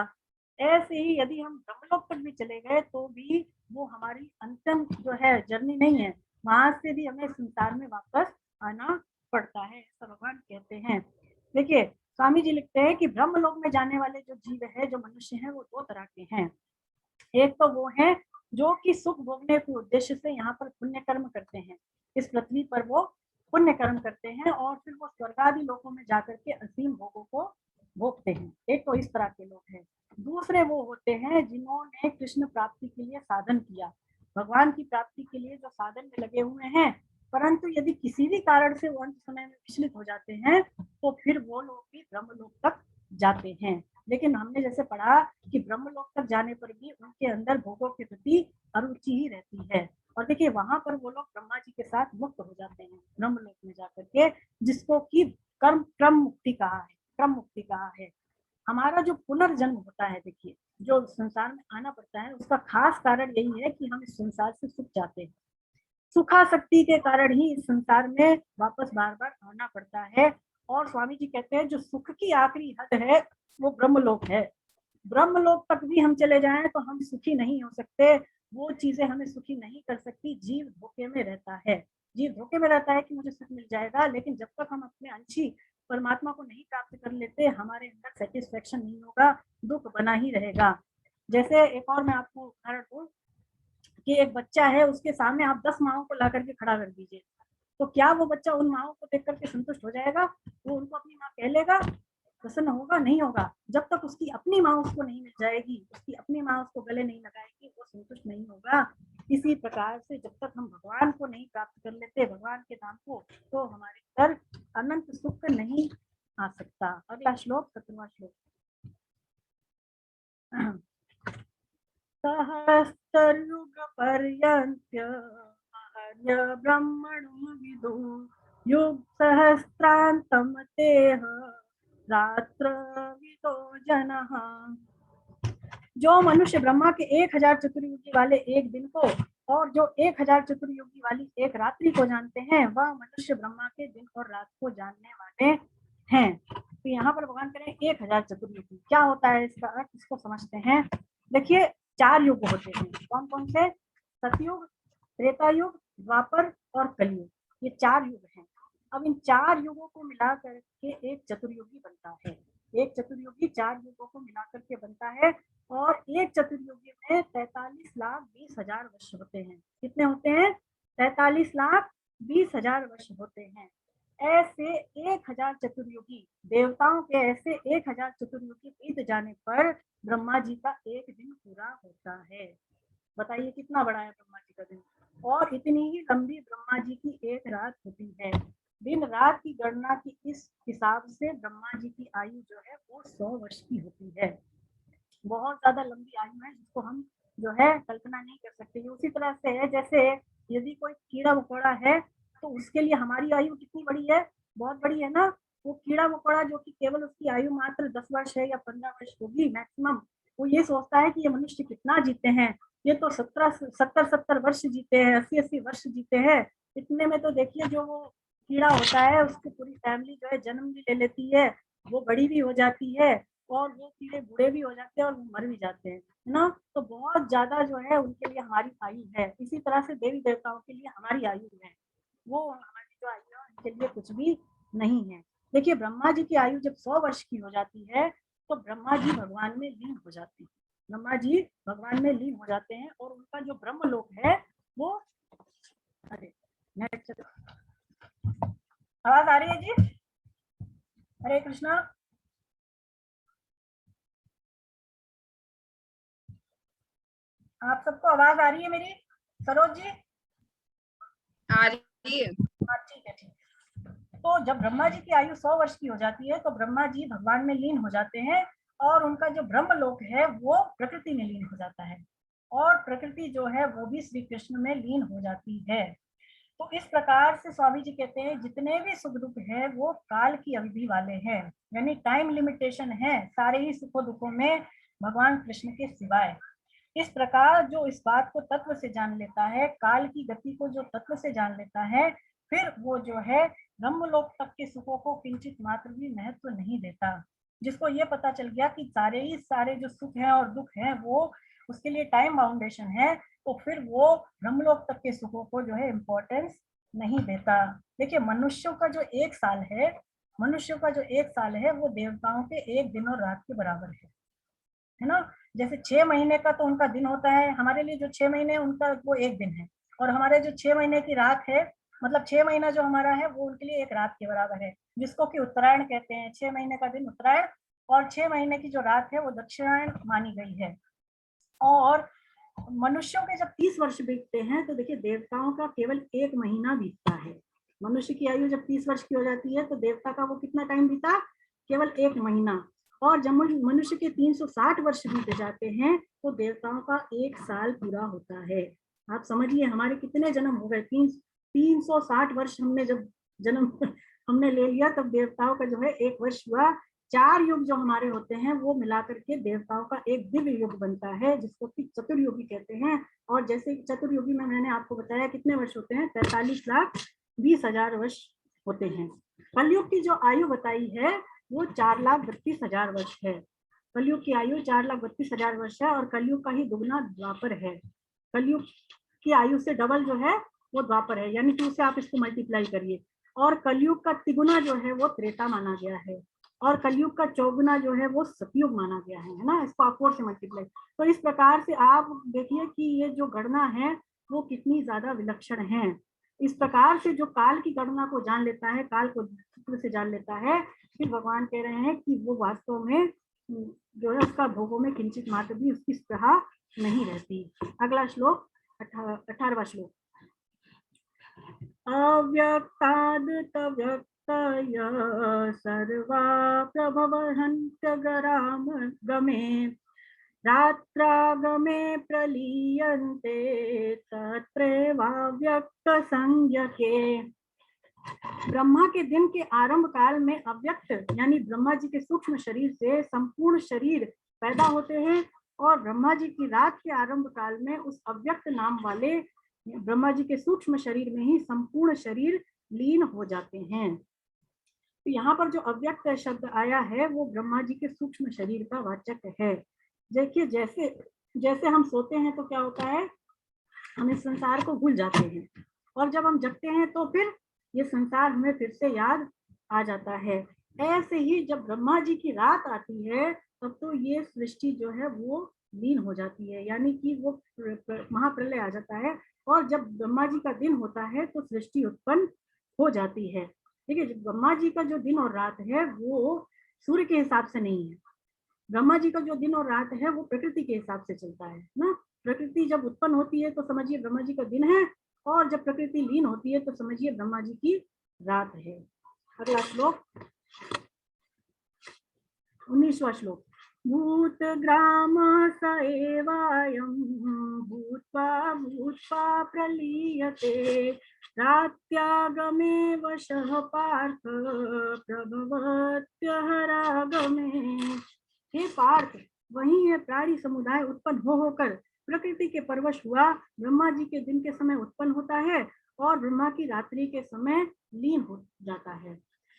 A: ऐसे ही यदि हम ब्रह्मलोक तक भी चले गए तो भी वो हमारी अंतिम जो है जर्नी नहीं है, वहां से भी हमें संसार में वापस आना पड़ता है, ऐसा भगवान कहते हैं। देखिए स्वामी जी लिखते हैं कि ब्रह्मलोक में जाने वाले जो जीव है, जो मनुष्य हैं, वो दो तरह के हैं। एक तो वो है जो कि सुख भोगने के उद्देश्य से यहाँ पर पुण्य कर्म करते हैं, इस पृथ्वी पर वो पुण्य कर्म करते हैं और फिर वो स्वर्ग आदि लोकों में जाकर के असीम भोगों को भोगते हैं। एक तो इस तरह के लोग हैं। दूसरे वो होते हैं जिन्होंने कृष्ण प्राप्ति के लिए साधन किया, भगवान की प्राप्ति के लिए जो साधन में लगे हुए हैं, परंतु यदि किसी भी कारण से वो अंत समय में विचलित हो जाते हैं तो फिर वो लोग भी ब्रह्मलोक तक जाते हैं। लेकिन हमने जैसे पढ़ा कि ब्रह्मलोक तक जाने पर भी उनके अंदर भोगों के प्रति अरुचि ही रहती है, और देखिए वहां पर वो लोग ब्रह्मा जी के साथ मुक्त हो जाते हैं ब्रह्मलोक में जाकर के, जिसको कि क्रम मुक्ति कहा है, क्रम मुक्ति कहा है। हमारा जो पुनर्जन्म होता है, देखिए जो संसार में आना पड़ता है, उसका खास कारण यही है कि हम इस संसार से सुख जाते हैं, सुखासक्ति के कारण ही इस संसार में वापस बार बार आना पड़ता है। और स्वामी जी कहते हैं जो सुख की आखिरी हद है वो ब्रह्मलोक है। ब्रह्मलोक तक भी हम चले जाएं तो हम सुखी नहीं हो सकते, वो चीजें हमें सुखी नहीं कर सकती। जीव धोखे में रहता है, जीव धोखे में रहता है कि मुझे सुख मिल जाएगा, लेकिन जब तक हम अपने अंशी परमात्मा को नहीं प्राप्त कर लेते हमारे अंदर सेटिस्फेक्शन नहीं होगा, दुख बना ही रहेगा। जैसे एक और मैं आपको उदाहरण दूं कि एक बच्चा है, उसके सामने आप 10 माओं को ला करके खड़ा कर दीजिए, तो क्या वो बच्चा उन माओं को देख करके संतुष्ट हो जाएगा? वो उनको अपनी माँ कह लेगा? प्रसन्न होगा? नहीं होगा। जब तक उसकी अपनी माँ उसको नहीं मिल जाएगी, उसकी अपनी माँ उसको गले नहीं लगाएगी, वो संतुष्ट नहीं होगा। इसी प्रकार से जब तक हम भगवान को नहीं प्राप्त कर लेते, भगवान के नाम को, तो हमारे अंदर अनंत सुख नहीं आ सकता। अगला श्लोक 17वां श्लोक। सहस्रयुग पर्यंत्य महर्य ब्रह्मणो विदु युग सहस्रांतम तेह रात्र विदो जनः। जो मनुष्य ब्रह्मा के 1000 चतुर्युगी वाले एक दिन को और जो 1000 चतुर्युगी वाली एक रात्रि को जानते हैं, वह मनुष्य ब्रह्मा के दिन और रात को जानने वाले हैं। तो यहाँ पर भगवान करें 1000 चतुर्युगी क्या होता है, इसका अर्थ इसको समझते हैं। देखिए 4 युग होते हैं, कौन कौन से? सतयुग, त्रेता युग, द्वापर और कलयुग, ये 4 युग हैं। अब इन 4 युगों को मिला करके एक चतुर्युगी बनता है। एक चतुर्युगी 4 युगों को मिला करके बनता है और एक चतुर्युगी में 43,20,000 वर्ष होते हैं। कितने होते हैं? 43,20,000 वर्ष होते हैं। ऐसे 1000 चतुर्युगी देवताओं के ऐसे 1000 चतुर्युगी बीत जाने पर ब्रह्मा जी का एक दिन पूरा होता है। बताइए कितना बड़ा है ब्रह्मा जी का दिन। और इतनी ही लंबी ब्रह्मा जी की एक रात होती है। दिन रात की गणना की इस हिसाब से ब्रह्मा जी की आयु जो है वो 100 वर्ष की होती है। बहुत ज्यादा लंबी आयु है जिसको हम जो है कल्पना नहीं कर सकते। ये उसी तरह से है जैसे यदि कोई कीड़ा मकोड़ा है तो उसके लिए हमारी आयु कितनी बड़ी है? बहुत बड़ी है ना। वो कीड़ा मकोड़ा जो कि केवल उसकी आयु मात्र 10 वर्ष है या 15 वर्ष होगी मैक्सिमम, वो ये सोचता है कि ये मनुष्य कितना जीते हैं, ये तो 70 वर्ष जीते हैं, 80 वर्ष जीते हैं। इतने में तो देखिए जो वो कीड़ा होता है उसकी पूरी फैमिली जो है जन्म भी ले लेती है, वो बड़ी भी हो जाती है और वो कीड़े बूढ़े भी हो जाते हैं और वो मर भी जाते हैं, है ना। तो बहुत ज्यादा जो है उनके लिए हमारी आयु है। इसी तरह से देवी देवताओं के लिए हमारी आयु है, वो हमारी जो आयु है उनके लिए कुछ भी नहीं है। देखिए ब्रह्मा जी की आयु जब 100 वर्ष की हो जाती है तो ब्रह्मा जी भगवान में लीन हो जाते हैं। ब्रह्मा जी भगवान में लीन हो जाते हैं और उनका जो ब्रह्मलोक है वो, अरे आवाज आ रही है जी? हरे कृष्णा। आप सबको आवाज आ रही है मेरी? सरोज जी
C: आ रही है।
A: हाँ ठीक है ठीक। तो जब ब्रह्मा जी की आयु 100 वर्ष की हो जाती है तो ब्रह्मा जी भगवान में लीन हो जाते हैं और उनका जो ब्रह्मलोक है वो प्रकृति में लीन हो जाता है और प्रकृति जो है वो भी श्री कृष्ण में लीन हो जाती है। तो इस प्रकार से स्वामी जी कहते हैं जितने भी सुख दुख है वो काल की अवधि वाले हैं, यानी टाइम लिमिटेशन है सारे ही सुखों दुखों में भगवान कृष्ण के सिवाय। इस प्रकार जो इस बात को तत्व से जान लेता है, काल की गति को जो तत्व से जान लेता है, फिर वो जो है ब्रह्मलोक तक के सुखों को किंचित मात्र भी महत्व नहीं देता। जिसको ये पता चल गया कि सारे ही सारे जो सुख हैं और दुख हैं वो उसके लिए टाइम बाउंडेशन है, तो फिर वो ब्रह्मलोक तक के सुखों को जो है इम्पोर्टेंस नहीं देता। देखिए मनुष्यों का जो एक साल है, मनुष्यों का जो एक साल है वो देवताओं के एक दिन और रात के बराबर है ना। जैसे 6 महीने का तो उनका दिन होता है, हमारे लिए जो 6 महीने उनका वो एक दिन है, और हमारे जो 6 महीने की रात है, मतलब 6 महीना जो हमारा है वो उनके लिए एक रात के बराबर है, जिसको कि उत्तरायण कहते हैं। 6 महीने का दिन उत्तरायण और 6 महीने की जो रात है वो दक्षिणायन मानी गई है। और मनुष्यों के जब 30 वर्ष बीतते हैं तो देखिए देवताओं का केवल 1 महीना बीतता है। मनुष्य की आयु जब 30 वर्ष की हो जाती है तो देवता का वो कितना टाइम बीता? केवल 1 महीना। और जब मनुष्य के 360 वर्ष बीत जाते हैं तो देवताओं का 1 साल पूरा होता है। आप समझिए हमारे कितने जन्म हो गए? 360 वर्ष हमने जब जन्म हमने ले लिया तब देवताओं का जो है 1 वर्ष हुआ। 4 युग जो हमारे होते हैं वो मिलाकर के देवताओं का एक दिव्य युग बनता है जिसको कि चतुर्युगी कहते हैं। और जैसे चतुर्युगी में मैंने आपको बताया कितने वर्ष होते हैं? 43,20,000 वर्ष होते हैं। कलयुग की जो आयु बताई है वो 4,32,000 वर्ष है। कलयुग की आयु 4,32,000 वर्ष है और कलयुग का ही दुगना द्वापर है। कलयुग की आयु से डबल जो है वो द्वापर है, यानी 2 से आप इसको मल्टीप्लाई करिए। और कलयुग का तिगुना जो है वो त्रेता माना गया है और कलयुग का चौगुना जो है वो सतयुग माना गया है ना। इसको आप 4 से मल्टीप्लाई। तो इस प्रकार से आप देखिए कि ये जो गणना है वो कितनी ज्यादा विलक्षण है। इस प्रकार से जो काल की गणना को जान लेता है, काल को सूत्र से जान लेता है, फिर भगवान कह रहे हैं कि वो वास्तव में जो है उसका भोगों में किंचित मात्र भी उसकी स्पृहा नहीं रहती। अगला श्लोक 18वां श्लोक। अव्यक्ताद् तव्यक्तय सर्वा प्रभवन्त्यगराम गमे रात्रागमे प्रलीयन्ते तत्रैवाव्यक्त संज्ञके। ब्रह्मा के दिन के आरंभ काल में अव्यक्त यानी ब्रह्मा जी के सूक्ष्म शरीर से संपूर्ण शरीर पैदा होते हैं और ब्रह्मा जी की रात के आरंभ काल में उस अव्यक्त नाम वाले ब्रह्मा जी के सूक्ष्म शरीर में ही संपूर्ण शरीर लीन हो जाते हैं। तो यहाँ पर जो अव्यक्त शब्द आया है वो ब्रह्मा जी के सूक्ष्म शरीर का वाचक है। देखिए जैसे जैसे हम सोते हैं तो क्या होता है, हम इस संसार को भूल जाते हैं और जब हम जगते हैं तो फिर ये संसार हमें फिर से याद आ जाता है। ऐसे ही जब ब्रह्मा जी की रात आती है तब तो ये सृष्टि जो है वो लीन हो जाती है, यानी कि वो महाप्रलय आ जाता है। और जब ब्रह्मा जी का दिन होता है तो सृष्टि उत्पन्न हो जाती है। देखिए, ब्रह्मा जी का जो दिन और रात है वो सूर्य के हिसाब से नहीं है। ब्रह्मा जी का जो दिन और रात है वो प्रकृति के हिसाब से चलता है ना। प्रकृति जब उत्पन्न होती है तो समझिए ब्रह्मा जी का दिन है, और जब प्रकृति लीन होती है तो समझिए ब्रह्मा जी की रात है। अगला श्लोक 19वां श्लोक। भूतग्राम स एवायं भूत्वा भूत्वा प्रलीयते रात्यागमे वशः पार्थ प्रभवत्यहरागमे। हे पार्थ, वही है प्राणी समुदाय उत्पन्न हो होकर प्रकृति के परवश हुआ ब्रह्मा जी के दिन के समय उत्पन्न होता है और ब्रह्मा की रात्रि के समय लीन हो जाता है।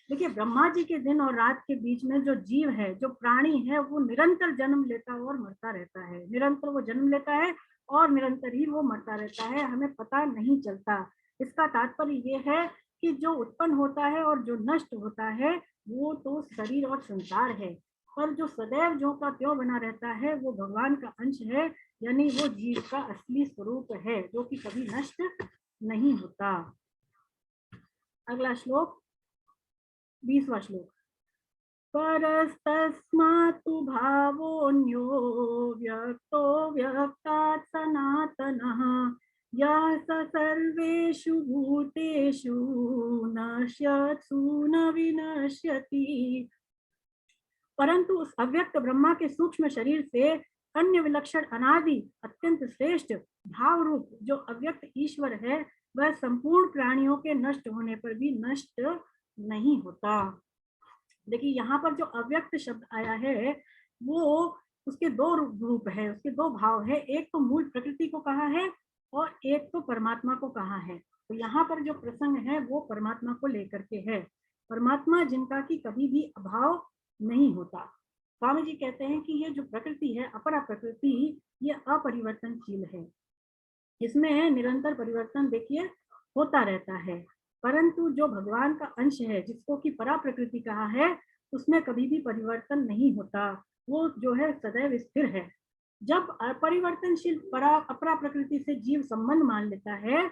A: देखिए, ब्रह्मा जी के दिन और रात के बीच में जो जीव है, जो प्राणी है, वो निरंतर जन्म लेता और मरता रहता है। निरंतर वो जन्म लेता है और निरंतर ही वो मरता रहता है, हमें पता नहीं चलता। इसका तात्पर्य ये है कि जो उत्पन्न होता है और जो नष्ट होता है वो तो शरीर और संसार है, पर जो सदैव जो का त्यों बना रहता है वो भगवान का अंश है, यानी वो जीव का असली स्वरूप है जो कि कभी नष्ट नहीं होता। अगला श्लोक 20वां श्लोक। परस्तस्मात्तु भावोऽन्यो व्यक्तो व्यक्तात् सनातनः यः स सर्वेषु भूतेषु नश्यत्सु न विनश्यति। परंतु उस अव्यक्त ब्रह्मा के सूक्ष्म शरीर से अन्य विलक्षण अनादि अत्यंत श्रेष्ठ भाव रूप जो अव्यक्त ईश्वर है वह संपूर्ण प्राणियों के नष्ट होने पर भी नष्ट नहीं होता। देखिए, यहाँ पर जो अव्यक्त शब्द आया है वो उसके दो रूप है, उसके दो भाव है। एक तो मूल प्रकृति को कहा है और एक तो परमात्मा को कहा है। तो यहाँ पर जो प्रसंग है वो परमात्मा को लेकर के है। परमात्मा जिनका कि कभी भी अभाव नहीं होता। स्वामी जी कहते हैं कि ये जो प्रकृति है, अपरा प्रकृति, ये अपरिवर्तनशील है, इसमें निरंतर परिवर्तन देखिए होता रहता है। परंतु जो भगवान का अंश है जिसको कि परा प्रकृति कहा है, उसमें कभी भी परिवर्तन नहीं होता, वो जो है सदैव स्थिर है। जब अपरिवर्तनशील अपरा प्रकृति से जीव संबंध मान लेता है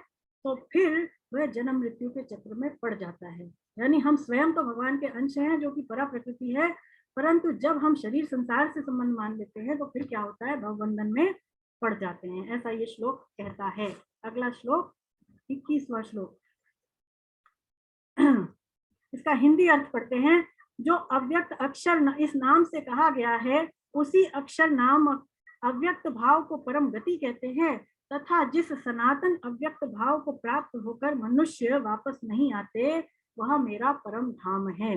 A: तो फिर वह जन्म मृत्यु के चक्र में पड़ जाता है। यानी हम स्वयं तो भगवान के अंश हैं जो कि परा प्रकृति है, परंतु जब हम शरीर संसार से संबंध मान लेते हैं तो फिर क्या होता है, भवबंधन में पड़ जाते हैं, ऐसा ये श्लोक कहता है। अगला श्लोक 21वां श्लोक। इसका हिंदी अर्थ पढ़ते हैं। जो अव्यक्त अक्षर इस नाम से कहा गया है, उसी अक्षर नाम अव्यक्त भाव को परम गति कहते हैं, तथा जिस सनातन अव्यक्त भाव को प्राप्त होकर मनुष्य वापस नहीं आते वह मेरा परम धाम है।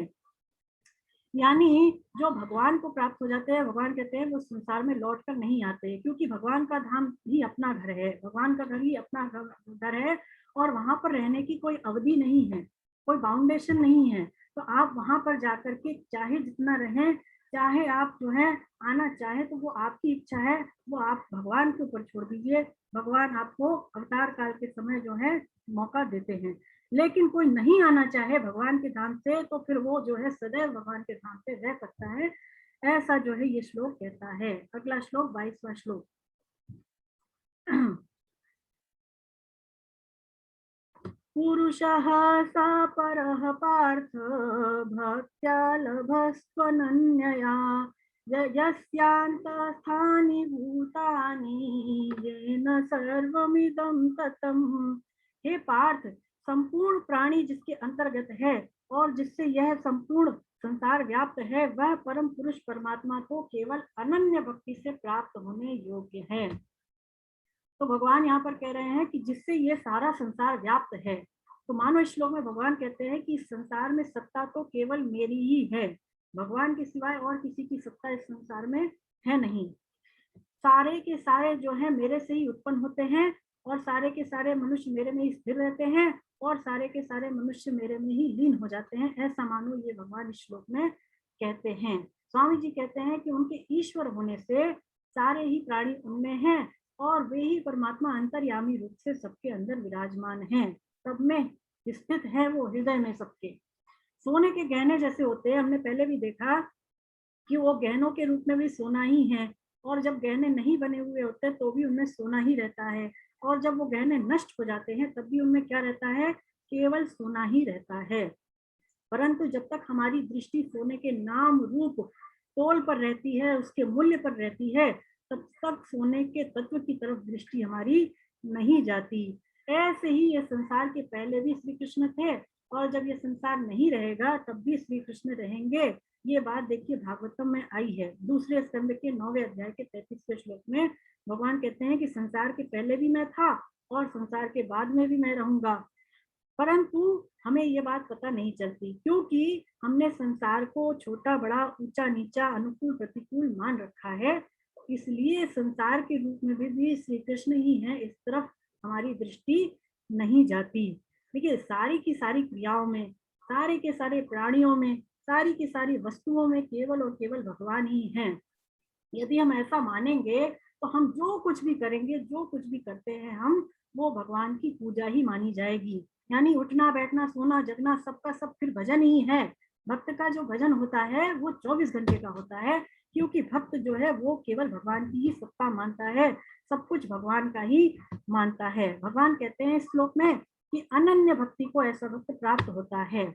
A: यानी जो भगवान को प्राप्त हो जाते हैं, भगवान कहते हैं वो संसार में लौट कर नहीं आते, क्योंकि भगवान का धाम ही अपना घर है, भगवान का घर ही अपना घर है, और वहां पर रहने की कोई अवधि नहीं है, कोई बाउंडेशन नहीं है। तो आप वहां पर जाकर के चाहे जितना रहें, चाहे आप जो है आना चाहे तो वो आपकी इच्छा है, वो आप भगवान के ऊपर छोड़ दीजिए। भगवान आपको अवतार काल के समय जो है मौका देते हैं, लेकिन कोई नहीं आना चाहे भगवान के धाम से तो फिर वो जो है सदैव भगवान के धाम पे रह सकता है, ऐसा जो है ये श्लोक कहता है। अगला श्लोक 22वां श्लोक। पुरुषः स परः पार्थ भक्त्या लभस्त्वनन्यया यस्यान्तस्थानि भूतानि येन सर्वमिदं ततम्। हे पार्थ, संपूर्ण प्राणी जिसके अंतर्गत है और जिससे यह संपूर्ण संसार व्याप्त है, वह परम पुरुष परमात्मा को केवल अनन्य भक्ति से प्राप्त होने योग्य है। तो भगवान यहाँ पर कह रहे हैं कि जिससे ये सारा संसार व्याप्त है। तो मानो इस श्लोक में भगवान कहते हैं कि इस संसार में सत्ता तो केवल मेरी ही है, भगवान के सिवाय और किसी की सत्ता इस संसार में है नहीं। सारे के सारे जो है मेरे से ही उत्पन्न होते हैं और सारे के सारे मनुष्य मेरे में ही स्थिर रहते हैं और सारे के सारे मनुष्य मेरे में ही लीन हो जाते हैं, ऐसा मानो ये भगवान इस श्लोक में कहते हैं। स्वामी जी कहते हैं कि उनके ईश्वर होने से सारे ही प्राणी उनमें हैं और वे ही परमात्मा अंतर्यामी रूप से सबके अंदर विराजमान हैं, सब में स्थित है वो हृदय में सबके। सोने के गहने जैसे होते हैं, हमने पहले भी देखा कि वो गहनों के रूप में भी सोना ही है, और जब गहने नहीं बने हुए होते तो भी उनमें सोना ही रहता है, और जब वो गहने नष्ट हो जाते हैं तब भी उनमें क्या रहता है, केवल सोना ही रहता है। परंतु जब तक हमारी दृष्टि सोने के नाम रूप तोल पर रहती है, उसके मूल्य पर रहती है, तब तक सोने के तत्व की तरफ दृष्टि हमारी नहीं जाती। ऐसे ही ये संसार के पहले भी श्री कृष्ण थे, और जब ये संसार नहीं रहेगा तब भी श्री कृष्ण रहेंगे। ये बात देखिए भागवतम में आई है, दूसरे स्कंद के 9वें अध्याय के 33वें श्लोक में भगवान कहते हैं कि संसार के पहले भी मैं था और संसार के बाद में भी मैं रहूंगा। परंतु हमें ये बात पता नहीं चलती, क्योंकि हमने संसार को छोटा बड़ा, ऊंचा नीचा, अनुकूल प्रतिकूल मान रखा है। इसलिए संसार के रूप में भी श्री कृष्ण ही है, इस तरफ हमारी दृष्टि नहीं जाती। देखिए सारी की सारी क्रियाओं में, सारे के सारे प्राणियों में, सारी की सारी वस्तुओं में केवल और केवल भगवान ही हैं। यदि हम ऐसा मानेंगे तो हम जो कुछ भी करेंगे, जो कुछ भी करते हैं हम, वो भगवान की पूजा ही मानी जाएगी। यानी उठना बैठना सोना जगना सबका सब फिर भजन ही है। भक्त का जो भजन होता है वो 24 घंटे का होता है, क्योंकि भक्त जो है वो केवल भगवान की ही सत्ता मानता है, सब कुछ भगवान का ही मानता है। भगवान कहते हैं इस श्लोक में कि अनन्य भक्ति को ऐसा भक्त प्राप्त होता है।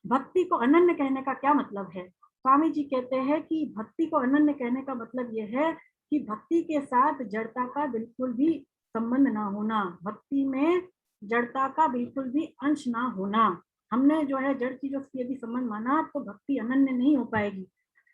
A: भक्ति को अनन्य कहने का क्या मतलब है? स्वामी जी कहते हैं कि भक्ति को अनन्य कहने का मतलब यह है कि भक्ति के साथ जड़ता का बिल्कुल भी संबंध ना होना, भक्ति में जड़ता का बिल्कुल भी अंश ना होना। हमने जो है जड़ चीजों से यदि संबंध माना तो भक्ति अनन्य नहीं हो पाएगी।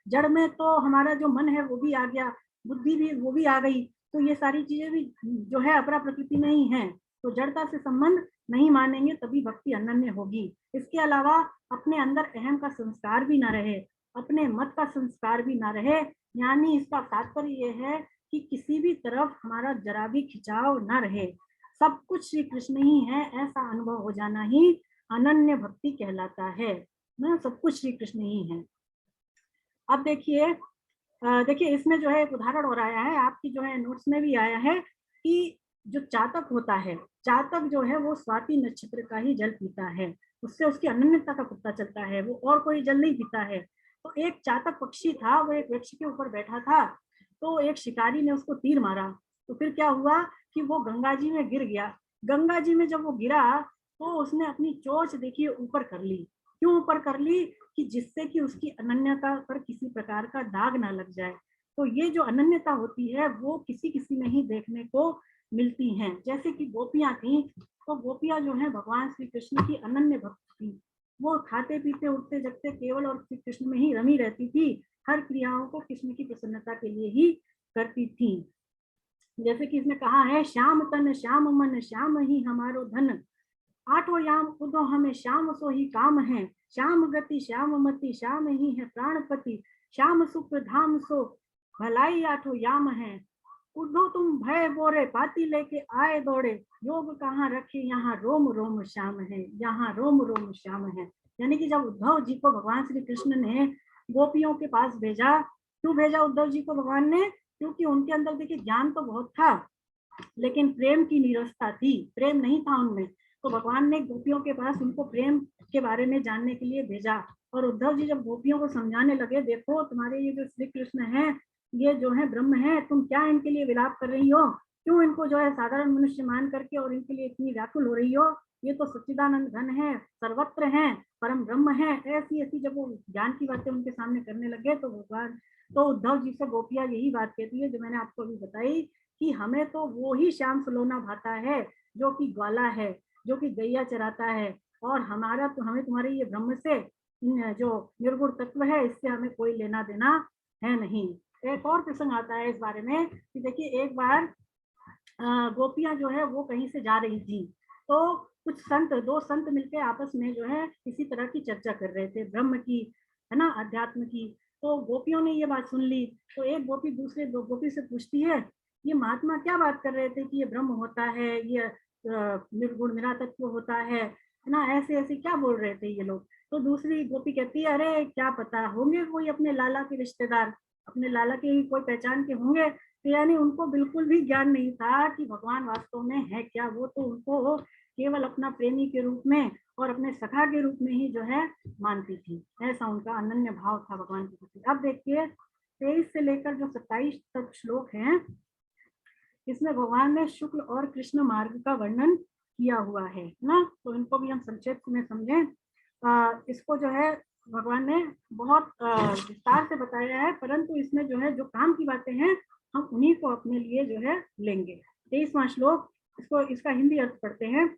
A: जड़ में तो हमारा जो मन है वो भी आ गया, बुद्धि भी वो भी आ गई, तो ये सारी चीजें भी जो है अपरा प्रकृति में ही है। तो जड़ता से संबंध नहीं मानेंगे तभी भक्ति अनन्य होगी। इसके अलावा अपने अंदर अहम का संस्कार भी ना रहे, अपने मत का संस्कार भी ना रहे, यानी इसका तात्पर्य यह है कि किसी भी तरफ हमारा जरा भी खिंचाव ना रहे, सब कुछ श्री कृष्ण ही है, ऐसा अनुभव हो जाना ही अनन्य भक्ति कहलाता है ना। सब कुछ श्री कृष्ण ही है। अब देखिए देखिए इसमें जो है एक उदाहरण और आया है, आपकी जो है नोट्स में भी आया है कि जो चातक होता है, चातक जो है वो स्वाति नक्षत्र का ही जल पीता है, उससे उसकी अनन्यता का पता चलता है, वो और कोई जल नहीं पीता है। तो एक चातक पक्षी था, वो एक वृक्ष के ऊपर बैठा था, तो एक शिकारी ने उसको तीर मारा, तो फिर क्या हुआ कि वो गंगा जी में गिर गया। गंगा जी में जब वो गिरा तो उसने अपनी चोंच देखिए ऊपर कर ली। क्यों ऊपर कर ली? कि जिससे कि उसकी अनन्यता पर किसी प्रकार का दाग ना लग जाए। तो ये जो अनन्यता होती है वो किसी किसी में ही देखने को मिलती हैं। जैसे कि गोपियां थी, तो गोपियां जो है भगवान श्री कृष्ण की अनन्य भक्त थी, वो खाते पीते उठते जगते केवल और श्री कृष्ण में ही रमी रहती थी, हर क्रियाओं को कृष्ण की प्रसन्नता के लिए ही करती थी। जैसे कि इसमें कहा है, श्याम तन श्याम मन श्याम ही हमारो धन, आठों याम उदो हमें श्याम सो ही काम है, श्याम गति श्याम मति श्याम ही है प्राणपति, श्याम सुख धाम सो भलाई आठों याम है। उद्धो तुम भय बोरे पाती लेके आए दौड़े, योग कहाँ रखे यहाँ रोम रोम श्याम है, यहाँ रोम रोम श्याम है। यानी कि जब उद्धव जी को भगवान श्री कृष्ण ने गोपियों के पास भेजा, क्यों भेजा उद्धव जी को भगवान ने? क्योंकि उनके अंदर देखिए ज्ञान तो बहुत था लेकिन प्रेम की नीरसता थी, प्रेम नहीं था उनमें। तो भगवान ने गोपियों के पास उनको प्रेम के बारे में जानने के लिए भेजा। और उद्धव जी जब गोपियों को समझाने लगे, देखो तुम्हारे ये जो श्री कृष्ण है ये जो है ब्रह्म है, तुम क्या इनके लिए विलाप कर रही हो, क्यों इनको जो है साधारण मनुष्य मान करके और इनके लिए इतनी व्याकुल हो रही हो, ये तो सच्चिदानंद घन है, सर्वत्र है, परम ब्रह्म है। ऐसी ऐसी जब वो ज्ञान की बातें उनके सामने करने लगे तो भगवान, तो उद्धव जी से गोपियां यही बात कहती है जो मैंने आपको अभी बताई, कि हमें तो वो ही श्याम सलोना भाता है जो कि ग्वाला है, जो कि गैया चराता है, और हमारा तो हमें तुम्हारे ये ब्रह्म से जो निर्गुण तत्व है इससे हमें कोई लेना देना है नहीं। एक और प्रसंग आता है इस बारे में कि देखिए एक बार गोपियां जो है वो कहीं से जा रही थी, तो कुछ संत, दो संत मिलकर आपस में जो है किसी तरह की चर्चा कर रहे थे ब्रह्म की, है ना, अध्यात्म की। तो गोपियों ने ये बात सुन ली, तो एक गोपी दूसरे दो गोपी से पूछती है, ये महात्मा क्या बात कर रहे थे कि ये ब्रह्म होता है, ये निर्गुण निरातत्व होता है ना, ऐसे ऐसे क्या बोल रहे थे ये लोग। तो दूसरी गोपी कहती है, अरे क्या पता, होंगे कोई अपने लाला के रिश्तेदार, अपने लाला के ही कोई पहचान के होंगे। तो यानी उनको बिल्कुल भी ज्ञान नहीं था कि भगवान वास्तव में है क्या, वो तो उनको केवल अपना प्रेमी के रूप में और अपने सखा के रूप में ही जो है मानती थी। ऐसा उनका अनन्य भाव था भगवान के प्रति। अब देखिए 23 से लेकर जो 27 तक श्लोक हैं, इसमें भगवान ने शुक्ल और कृष्ण मार्ग का वर्णन किया हुआ है ना। तो इनको भी हम संक्षेप में समझें। इसको जो है भगवान ने बहुत विस्तार से बताया है, परंतु इसमें जो है जो काम की बातें हैं हम उन्हीं को अपने लिए जो है लेंगे। 23वां श्लोक, इसका हिंदी अर्थ पढ़ते हैं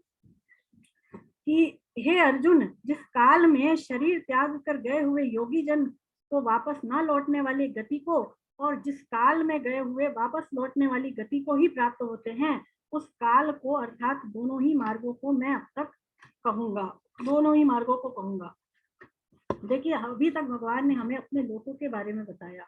A: कि हे अर्जुन, जिस काल में शरीर त्याग कर गए हुए योगी जन को वापस ना लौटने वाली गति को, और जिस काल में गए हुए वापस लौटने वाली गति को ही प्राप्त होते हैं, उस काल को अर्थात दोनों ही मार्गों को मैं अब तक कहूंगा, दोनों ही मार्गों को कहूंगा। देखिए अभी तक भगवान ने हमें अपने लोकों के बारे में बताया,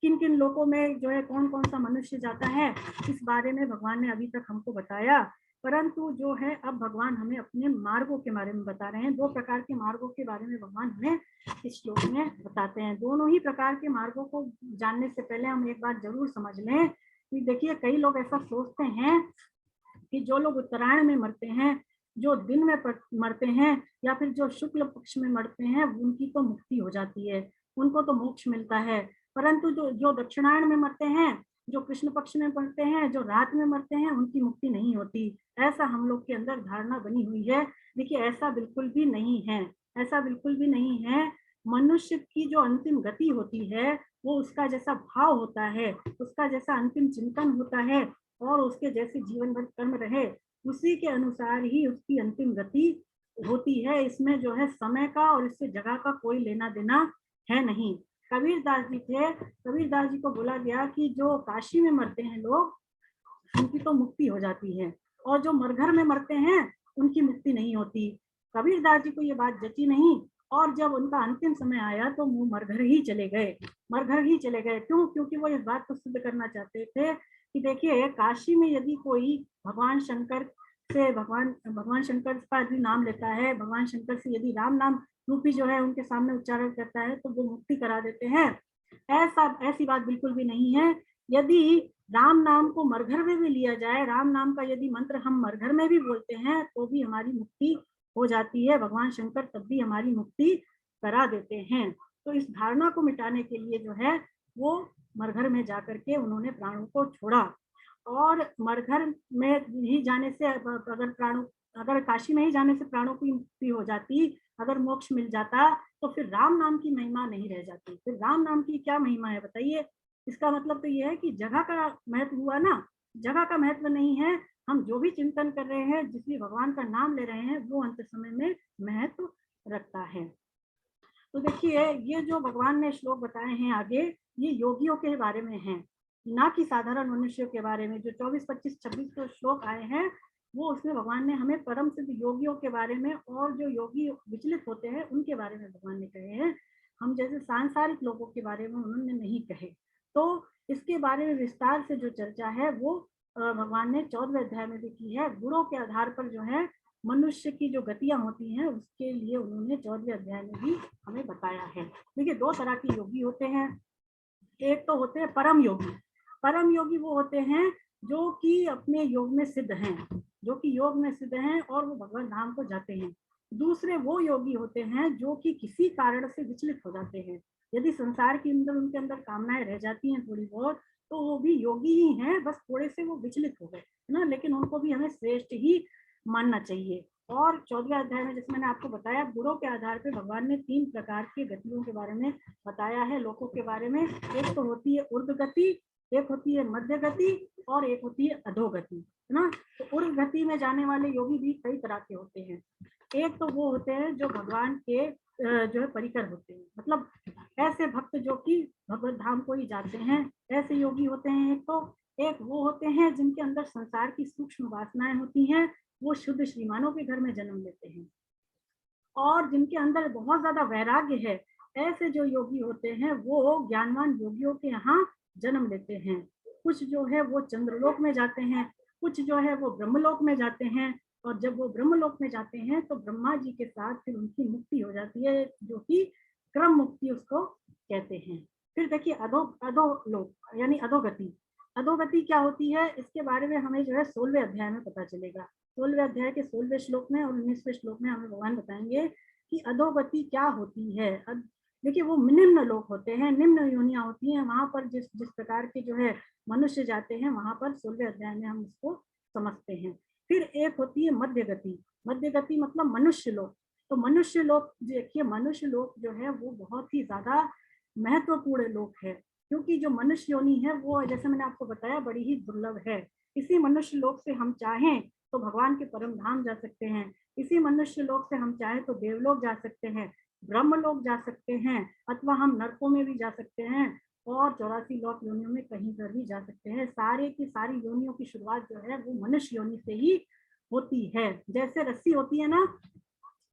A: किन किन लोकों में जो है कौन कौन सा मनुष्य जाता है, इस बारे में भगवान ने अभी तक हमको बताया। परंतु जो है अब भगवान हमें अपने मार्गों के बारे में बता रहे हैं। 2 प्रकार के मार्गों के बारे में भगवान हमें इस श्लोक में बताते हैं। दोनों ही प्रकार के मार्गों को जानने से पहले हम एक बात जरूर समझ लें कि देखिए कई लोग ऐसा सोचते हैं कि जो लोग उत्तरायण में मरते हैं, जो दिन में मरते हैं, या फिर जो शुक्ल पक्ष में मरते हैं, उनकी तो मुक्ति हो जाती है, उनको तो मोक्ष मिलता है। परंतु जो दक्षिणायन में मरते हैं, जो कृष्ण पक्ष में मरते हैं, जो रात में मरते हैं, उनकी मुक्ति नहीं होती। ऐसा हम लोग के अंदर धारणा बनी हुई है। देखिए ऐसा बिल्कुल भी नहीं है, ऐसा बिल्कुल भी नहीं है। मनुष्य की जो अंतिम गति होती है, वो उसका जैसा भाव होता है, उसका जैसा अंतिम चिंतन होता है, और उसके जैसे जीवन भर कर्म रहे, उसी के अनुसार ही उसकी अंतिम गति होती है। इसमें जो है समय का और इससे जगह का कोई लेना देना है नहीं। कबीरदास जी थे, कबीरदास जी को बोला गया कि जो काशी में मरते हैं लोग, उनकी तो मुक्ति हो जाती है, और जो मरघर में मरते हैं उनकी मुक्ति नहीं होती। कबीरदास जी को ये बात जची नहीं, और जब उनका अंतिम समय आया तो वो मरघर ही चले गए, मरघर ही चले गए। क्यों? क्योंकि वो इस बात को सिद्ध करना चाहते थे कि देखिए काशी में यदि कोई भगवान शंकर से भगवान शंकर का यदि नाम लेता है, भगवान शंकर से यदि राम नाम रूपी जो है उनके सामने उच्चारण करता है, तो वो मुक्ति करा देते हैं। ऐसी बात बिल्कुल भी नहीं है। यदि राम नाम को मरघर में भी लिया जाए, राम नाम का यदि मंत्र हम मरघर में भी बोलते हैं, तो भी हमारी मुक्ति हो जाती है। भगवान शंकर तब भी हमारी मुक्ति करा देते हैं। तो इस धारणा को मिटाने के लिए जो है वो मरघर में जाकर के उन्होंने प्राणों को छोड़ा। और मरघर में ही जाने से अगर काशी में ही जाने से प्राणों की मुक्ति हो जाती, अगर मोक्ष मिल जाता, तो फिर राम नाम की महिमा नहीं रह जाती। फिर राम नाम की क्या महिमा है बताइए? इसका मतलब तो ये है कि जगह का महत्व हुआ ना, जगह का महत्व नहीं है। हम जो भी चिंतन कर रहे हैं, जिस भी भगवान का नाम ले रहे हैं, वो अंत समय में महत्व रखता है। तो देखिए ये जो भगवान ने श्लोक बताए हैं आगे, ये योगियों के बारे में है, ना कि साधारण मनुष्यों के बारे में। जो 24, 25, 26 श्लोक आए हैं, वो उसमें भगवान ने हमें परम सिद्ध योगियों के बारे में, और जो योगी विचलित होते हैं उनके बारे में भगवान ने कहे हैं। हम जैसे सांसारिक लोगों के बारे में उन्होंने नहीं कहे। तो इसके बारे में विस्तार से जो चर्चा है वो भगवान ने 14वें अध्याय में भी की है। गुणों के आधार पर जो है मनुष्य की जो गतियां होती हैं, उसके लिए उन्होंने 14वें अध्याय में भी हमें बताया है। देखिए 2 तरह के योगी होते हैं। एक तो होते हैं परम योगी। परम योगी वो होते हैं जो कि अपने योग में सिद्ध हैं, जो कि योग में सिद्ध हैं और वो भगवान धाम को जाते हैं। दूसरे वो योगी होते हैं जो कि किसी कारण से विचलित हो जाते हैं। यदि संसार के अंदर उनके अंदर कामनाएं रह जाती हैं थोड़ी बहुत, तो वो भी योगी ही हैं, बस थोड़े से वो विचलित हो गए है ना, लेकिन उनको भी हमें श्रेष्ठ ही मानना चाहिए। और 14वें अध्याय में जैसे मैंने आपको बताया, गुणों के आधार पर भगवान ने 3 प्रकार की गतियों के बारे में बताया है, लोकों के बारे में। एक तो होती है ऊर्ध्व गति, एक होती है मध्य गति, और एक होती है अधोगति, है ना। तो ऊर्ध्व गति में जाने वाले योगी भी कई तरह के होते हैं। एक तो वो होते हैं जो भगवान के जो है परिकर होते हैं, मतलब ऐसे भक्त जो कि भगवत धाम को ही जाते हैं, ऐसे योगी होते हैं। एक वो होते हैं जिनके अंदर संसार की सूक्ष्म वासनाएं होती हैं, वो शुद्ध श्रीमानों के घर में जन्म लेते हैं। और जिनके अंदर बहुत ज्यादा वैराग्य है, ऐसे जो योगी होते हैं वो ज्ञानवान योगियों के यहाँ जन्म लेते हैं। कुछ जो है वो चंद्रलोक में जाते हैं, कुछ जो है वो ब्रह्मलोक में जाते हैं। और जब वो ब्रह्मलोक में जाते हैं तो ब्रह्मा जी के साथ फिर उनकी मुक्ति हो जाती है, जो कि क्रम मुक्ति उसको कहते हैं। फिर देखिए अधोलोक यानी अधोगति। अधोगति क्या होती है, इसके बारे में हमें जो है 16वें अध्याय में पता चलेगा। 16वें अध्याय के 16वें श्लोक में और 19वें श्लोक में हमें भगवान बताएंगे कि अधोगति क्या होती है। देखिए वो निम्न लोक होते हैं, निम्न योनियां होती हैं, वहां पर जिस जिस प्रकार के जो है मनुष्य जाते हैं वहां पर 16वें अध्याय में हम उसको समझते हैं। फिर एक होती है मध्य गति। मध्य गति मतलब मनुष्य लोक। तो मनुष्य लोक देखिए, मनुष्य लोक जो है वो बहुत ही ज्यादा महत्वपूर्ण लोक है, क्योंकि जो मनुष्य योनि है वो जैसे मैंने आपको बताया बड़ी ही दुर्लभ है। इसी मनुष्य लोक से हम चाहें तो भगवान के परम धाम जा सकते हैं, इसी मनुष्य लोक से हम चाहें तो देवलोक जा सकते हैं, ब्रह्मलोक जा सकते हैं, अथवा हम नरकों में भी जा सकते हैं और 84 लोक योनियों में कहीं पर भी जा सकते हैं। सारे की सारी योनियों की शुरुआत जो है वो मनुष्य योनि से ही होती है। जैसे रस्सी होती है ना,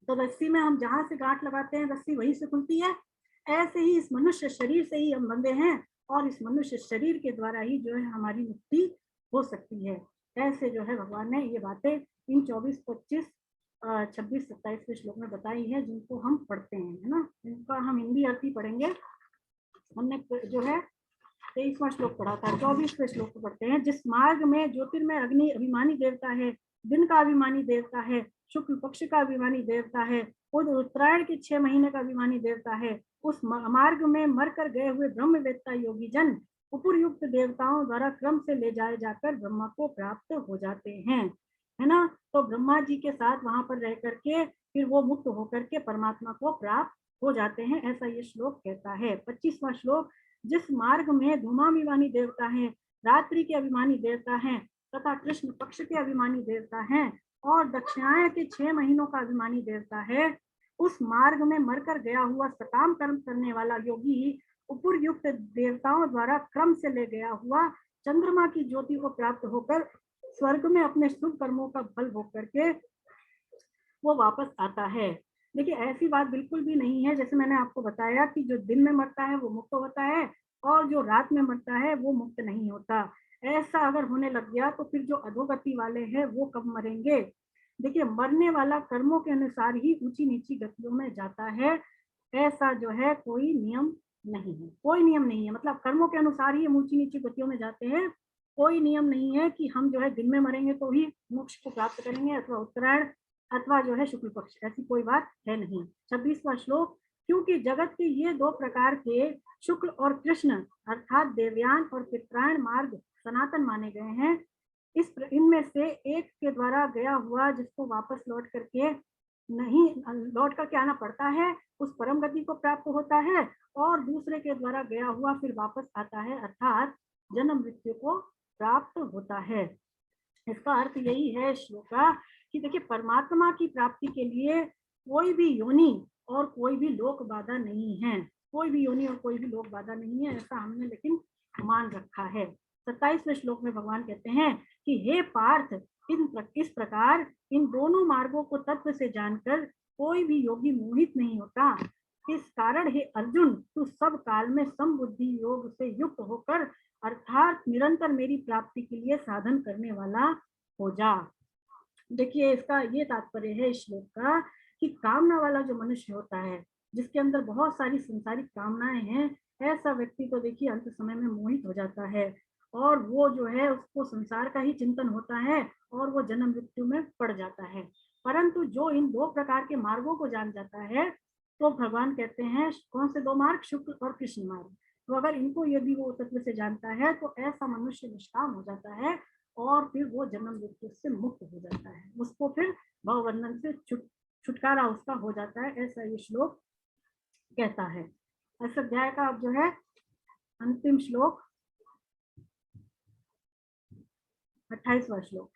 A: तो रस्सी में हम जहां से गांठ लगाते हैं रस्सी वहीं से खुलती है, ऐसे ही इस मनुष्य शरीर से ही हम बंधे हैं और इस मनुष्य शरीर के द्वारा ही जो है हमारी मुक्ति हो सकती है। ऐसे जो है भगवान ने ये बातें इन 24, 25, 26, 27वें श्लोक में बताई है, जिनको हम पढ़ते हैं, है ना। इनका हम हिंदी अर्थ ही पढ़ेंगे। हमने जो है 23वां श्लोक पढ़ा था, 24वें श्लोक को पढ़ते हैं। जिस मार्ग में ज्योतिर्मय अग्नि अभिमानी देवता है, दिन का अभिमानी देवता है, शुक्ल पक्ष का अभिमानी देवता है, उत्तरायण के 6 महीने का अभिमानी देवता है, उस मार्ग में मरकर गए हुए ब्रह्मवेत्ता योगी जन उपरयुक्त देवताओं द्वारा क्रम से ले जाए जाकर ब्रह्मा को प्राप्त हो जाते हैं, है ना। तो ब्रह्मा जी के साथ वहां पर रह करके फिर वो मुक्त होकर के परमात्मा को प्राप्त हो जाते हैं, ऐसा ये श्लोक कहता है। 25वां श्लोक। जिस मार्ग में धूमाभिमानी देवता है, रात्रि के अभिमानी देवता है तथा कृष्ण पक्ष के अभिमानी देवता है और दक्षिणायन के 6 महीनों का अभिमानी देवता है, उस मार्ग में मरकर गया हुआ सकाम कर्म करने वाला योगी उपरयुक्त देवताओं द्वारा क्रम से ले गया हुआ चंद्रमा की ज्योति को प्राप्त होकर स्वर्ग में अपने शुभ कर्मों का फल भोग करके वो वापस आता है। देखिए ऐसी बात बिल्कुल भी नहीं है, जैसे मैंने आपको बताया कि जो दिन में मरता है वो मुक्त होता है और जो रात में मरता है वो मुक्त नहीं होता। ऐसा अगर होने लग गया तो फिर जो अधोगति वाले हैं वो कब मरेंगे। देखिए मरने वाला कर्मों के अनुसार ही ऊंची नीची गतियों में जाता है, ऐसा जो है कोई नियम नहीं है, कोई नियम नहीं है। मतलब कर्मों के अनुसार ही हम ऊंची नीची गतियों में जाते हैं, कोई नियम नहीं है कि हम जो है दिन में मरेंगे तो ही मोक्ष को प्राप्त करेंगे अथवा उत्तरायण अथवा जो है शुक्ल पक्ष, ऐसी कोई बात है नहीं। 26वां श्लोक। क्योंकि जगत के ये 2 प्रकार के शुक्ल और कृष्ण अर्थात देवयान और पितरायण मार्ग सनातन माने गए हैं, इनमें से एक के द्वारा गया हुआ जिसको वापस लौट करके नहीं लौट करके आना पड़ता है उस परम गति को प्राप्त होता है, और दूसरे के द्वारा गया हुआ फिर वापस आता है अर्थात जन्म मृत्यु को प्राप्त होता है। इसका अर्थ यही है श्लोक का कि देखिए परमात्मा की प्राप्ति के लिए कोई भी योनि और कोई भी लोक बाधा नहीं है, कोई भी योनि और कोई भी लोक बाधा नहीं है, ऐसा हमने लेकिन मान रखा है। 27वें श्लोक में भगवान कहते हैं कि हे पार्थ, इस प्रकार इन दोनों मार्गों को तत्व से जानकर कोई भी योगी मोहित नहीं होता। इस कारण हे अर्जुन, तू सब काल में समबुद्धि योग से युक्त होकर अर्थात निरंतर मेरी प्राप्ति के लिए साधन करने वाला हो जा। देखिए इसका ये तात्पर्य है इस श्लोक का कि कामना वाला जो मनुष्य होता है, जिसके अंदर बहुत सारी संसारिक कामनाएं हैं, ऐसा व्यक्ति तो देखिए अंत समय में मोहित हो जाता है और वो जो है उसको संसार का ही चिंतन होता है और वो जन्म मृत्यु में पड़ जाता है। परंतु जो इन 2 प्रकार के मार्गों को जान जाता है तो भगवान कहते हैं कौन से 2 मार्ग, शुक्ल और कृष्ण मार्ग, तो अगर इनको यदि वो तत्व से जानता है तो ऐसा मनुष्य निष्काम हो जाता है और फिर वो जन्म मृत्यु से मुक्त हो जाता है, उसको फिर भवबंधन से छुटकारा उसका हो जाता है, ऐसा ये श्लोक कहता है। इस अध्याय का अब जो है अंतिम श्लोक 28वां श्लोक।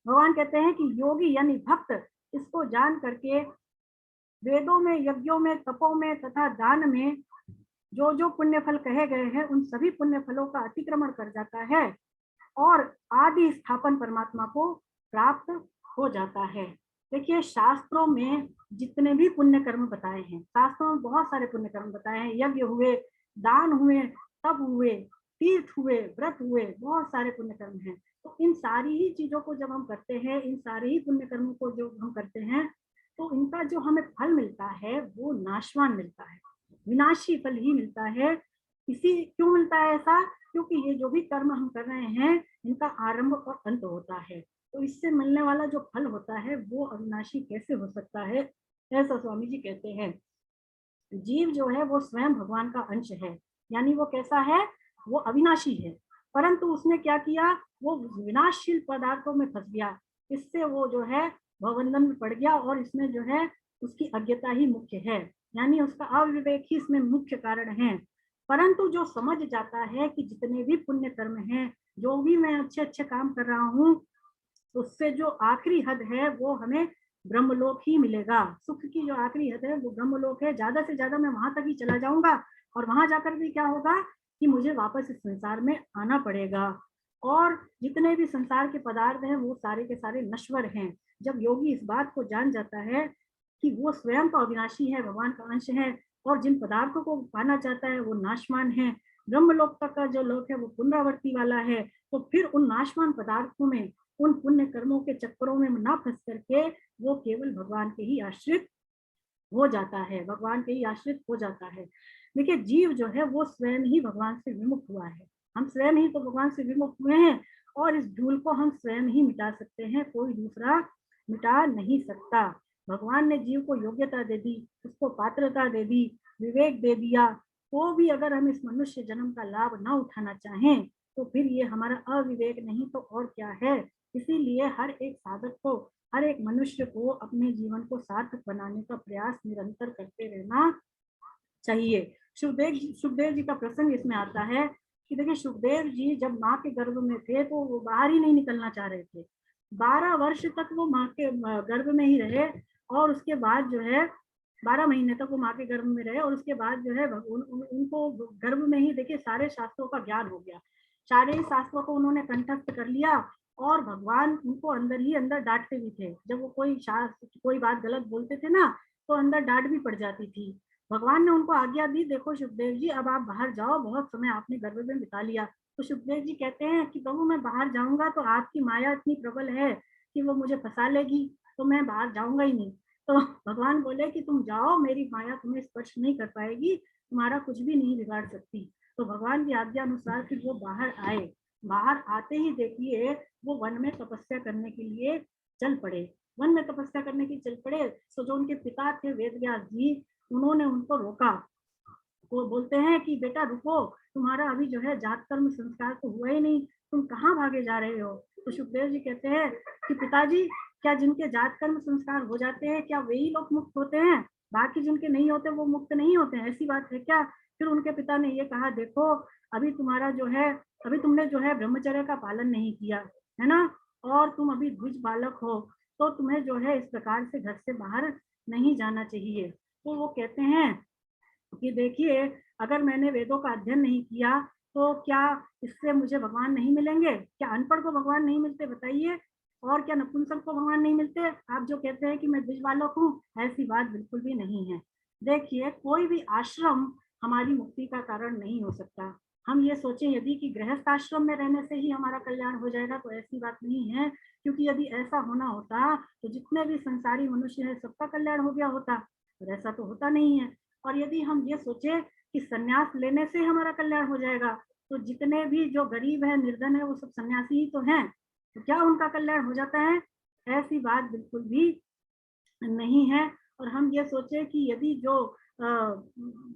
A: भगवान कहते हैं कि योगी यानी भक्त इसको जान करके वेदों में, यज्ञों में, तपों में तथा दान में जो जो पुण्य फल कहे गए हैं उन सभी पुण्य फलों का अतिक्रमण कर जाता है और आदि स्थापन परमात्मा को प्राप्त हो जाता है। देखिए शास्त्रों में जितने भी पुण्य कर्म बताए हैं, शास्त्रों में बहुत सारे पुण्य कर्म बताए हैं, यज्ञ हुए, दान हुए, तप हुए, तीर्थ हुए, व्रत हुए, बहुत सारे पुण्य कर्म हैं। तो इन सारी ही चीजों को जब हम करते हैं, इन सारे ही पुण्य कर्मों को जो हम करते हैं तो इनका जो हमें फल मिलता है वो नाशवान मिलता है, विनाशी फल ही मिलता है। इसी क्यों मिलता है ऐसा, क्योंकि ये जो भी कर्म हम कर रहे हैं इनका आरंभ और अंत होता है तो इससे मिलने वाला जो फल होता है वो अविनाशी कैसे हो सकता है, ऐसा स्वामी जी कहते हैं। जीव जो है वो स्वयं भगवान का अंश है, यानी वो कैसा है, वो अविनाशी है, परंतु उसने क्या किया, वो विनाशशील पदार्थों में फंस गया, इससे वो जो है भवबंधन में पड़ गया, और इसमें जो है उसकी अज्ञता ही मुख्य है, यानी उसका अविवेक ही इसमें मुख्य कारण है। परंतु जो समझ जाता है कि जितने भी पुण्य कर्म हैं, जो भी मैं अच्छे अच्छे काम कर रहा हूँ, उससे जो आखिरी हद है वो हमें ब्रह्मलोक ही मिलेगा, सुख की जो आखिरी हद है वो ब्रह्मलोक है, ज्यादा से ज्यादा मैं वहां तक ही चला जाऊंगा, और वहां जाकर भी क्या होगा कि मुझे वापस इस संसार में आना पड़ेगा, और जितने भी संसार के पदार्थ हैं वो सारे के सारे नश्वर हैं। जब योगी इस बात को जान जाता है कि वो स्वयं तो अविनाशी है, भगवान का अंश है, और जिन पदार्थों को पाना चाहता है वो नाशवान है, ब्रह्मलोक तक का जो लोक है वो पुनरावृत्ति वाला है, तो फिर उन नाशवान पदार्थों में, उन पुण्य कर्मों के चक्करों में ना फंस करके वो केवल भगवान के ही आश्रित हो जाता है, भगवान के ही आश्रित हो जाता है। देखिए जीव जो है वो स्वयं ही भगवान से विमुख हुआ है, हम स्वयं ही तो भगवान से विमुख हुए हैं, और इस धूल को हम स्वयं ही मिटा सकते हैं, कोई दूसरा मिटा नहीं सकता। भगवान ने जीव को योग्यता दे दी, उसको पात्रता दे दी, विवेक दे दिया, तो भी अगर हम इस मनुष्य जन्म का लाभ ना उठाना चाहें तो फिर ये हमारा अविवेक नहीं तो और क्या है। इसीलिए हर एक साधक को, हर एक मनुष्य को अपने जीवन को सार्थक बनाने का प्रयास निरंतर करते रहना चाहिए। सुखदेव जी का प्रसंग इसमें आता है कि देखिए सुखदेव जी जब माँ के गर्भ में थे तो वो बाहर ही नहीं निकलना चाह रहे थे, 12 वर्ष तक वो माँ के गर्भ में ही रहे, और उसके बाद जो है 12 महीने तक वो माँ के गर्भ में रहे, और उसके बाद जो है उनको गर्भ में ही देखिए सारे शास्त्रों का ज्ञान हो गया, सारे शास्त्रों को उन्होंने कंठस्थ कर लिया, और भगवान उनको अंदर ही अंदर डांटते भी थे, जब वो कोई शास्त्र कोई बात गलत बोलते थे ना तो अंदर डांट भी पड़ जाती थी। भगवान ने उनको आज्ञा दी, देखो सुखदेव जी अब आप बाहर जाओ, बहुत समय आपने गर्भ में बिता लिया। तो सुखदेव जी कहते हैं कि प्रभु मैं बाहर जाऊंगा तो आपकी माया इतनी प्रबल है कि वो मुझे फंसा लेगी, तो मैं बाहर जाऊंगा ही नहीं। तो भगवान बोले कि तुम जाओ, मेरी माया तुम्हें स्पर्श नहीं कर पाएगी, तुम्हारा कुछ भी नहीं बिगाड़ सकती। तो भगवान की आज्ञा अनुसार फिर वो बाहर आए, बाहर आते ही देखिए वो वन में तपस्या करने के लिए चल पड़े, वन में तपस्या करने के लिए चल पड़े। तो जो उनके पिता थे वेदव्यास जी, उन्होंने उनको रोका, वो बोलते हैं कि बेटा रुको, तुम्हारा अभी जो है जात कर्म संस्कार तो हुआ ही नहीं, तुम कहाँ भागे जा रहे हो। तो सुखदेव जी कहते हैं कि पिताजी क्या जिनके जात कर्म संस्कार हो जाते हैं क्या वही लोग मुक्त होते हैं, बाकी जिनके नहीं होते वो मुक्त नहीं होते हैं, ऐसी बात है क्या। फिर उनके पिता ने ये कहा देखो अभी तुम्हारा जो है, अभी तुमने जो है ब्रह्मचर्य का पालन नहीं किया है ना, और तुम अभी द्विज बालक हो, तो तुम्हें जो है इस प्रकार से घर से बाहर नहीं जाना चाहिए। तो वो कहते हैं कि देखिए अगर मैंने वेदों का अध्ययन नहीं किया तो क्या इससे मुझे भगवान नहीं मिलेंगे, क्या अनपढ़ को भगवान नहीं मिलते बताइए, और क्या नपुंसक को भगवान नहीं मिलते। आप जो कहते हैं कि मैं द्विज बालक हूँ, ऐसी बात बिल्कुल भी नहीं है। देखिए कोई भी आश्रम हमारी मुक्ति का कारण नहीं हो सकता। हम ये सोचें यदि कि गृहस्थ आश्रम में रहने से ही हमारा कल्याण हो जाएगा, तो ऐसी बात नहीं है, क्योंकि यदि ऐसा होना होता तो जितने भी संसारी मनुष्य है सबका कल्याण हो गया होता, और ऐसा तो होता नहीं है। और यदि हम ये सोचे कि संन्यास लेने से हमारा कल्याण हो जाएगा, तो जितने भी जो गरीब है निर्धन है वो सब सन्यासी ही तो हैं, तो क्या उनका कल्याण हो जाता है, ऐसी बात बिल्कुल भी नहीं है। और हम ये सोचे कि यदि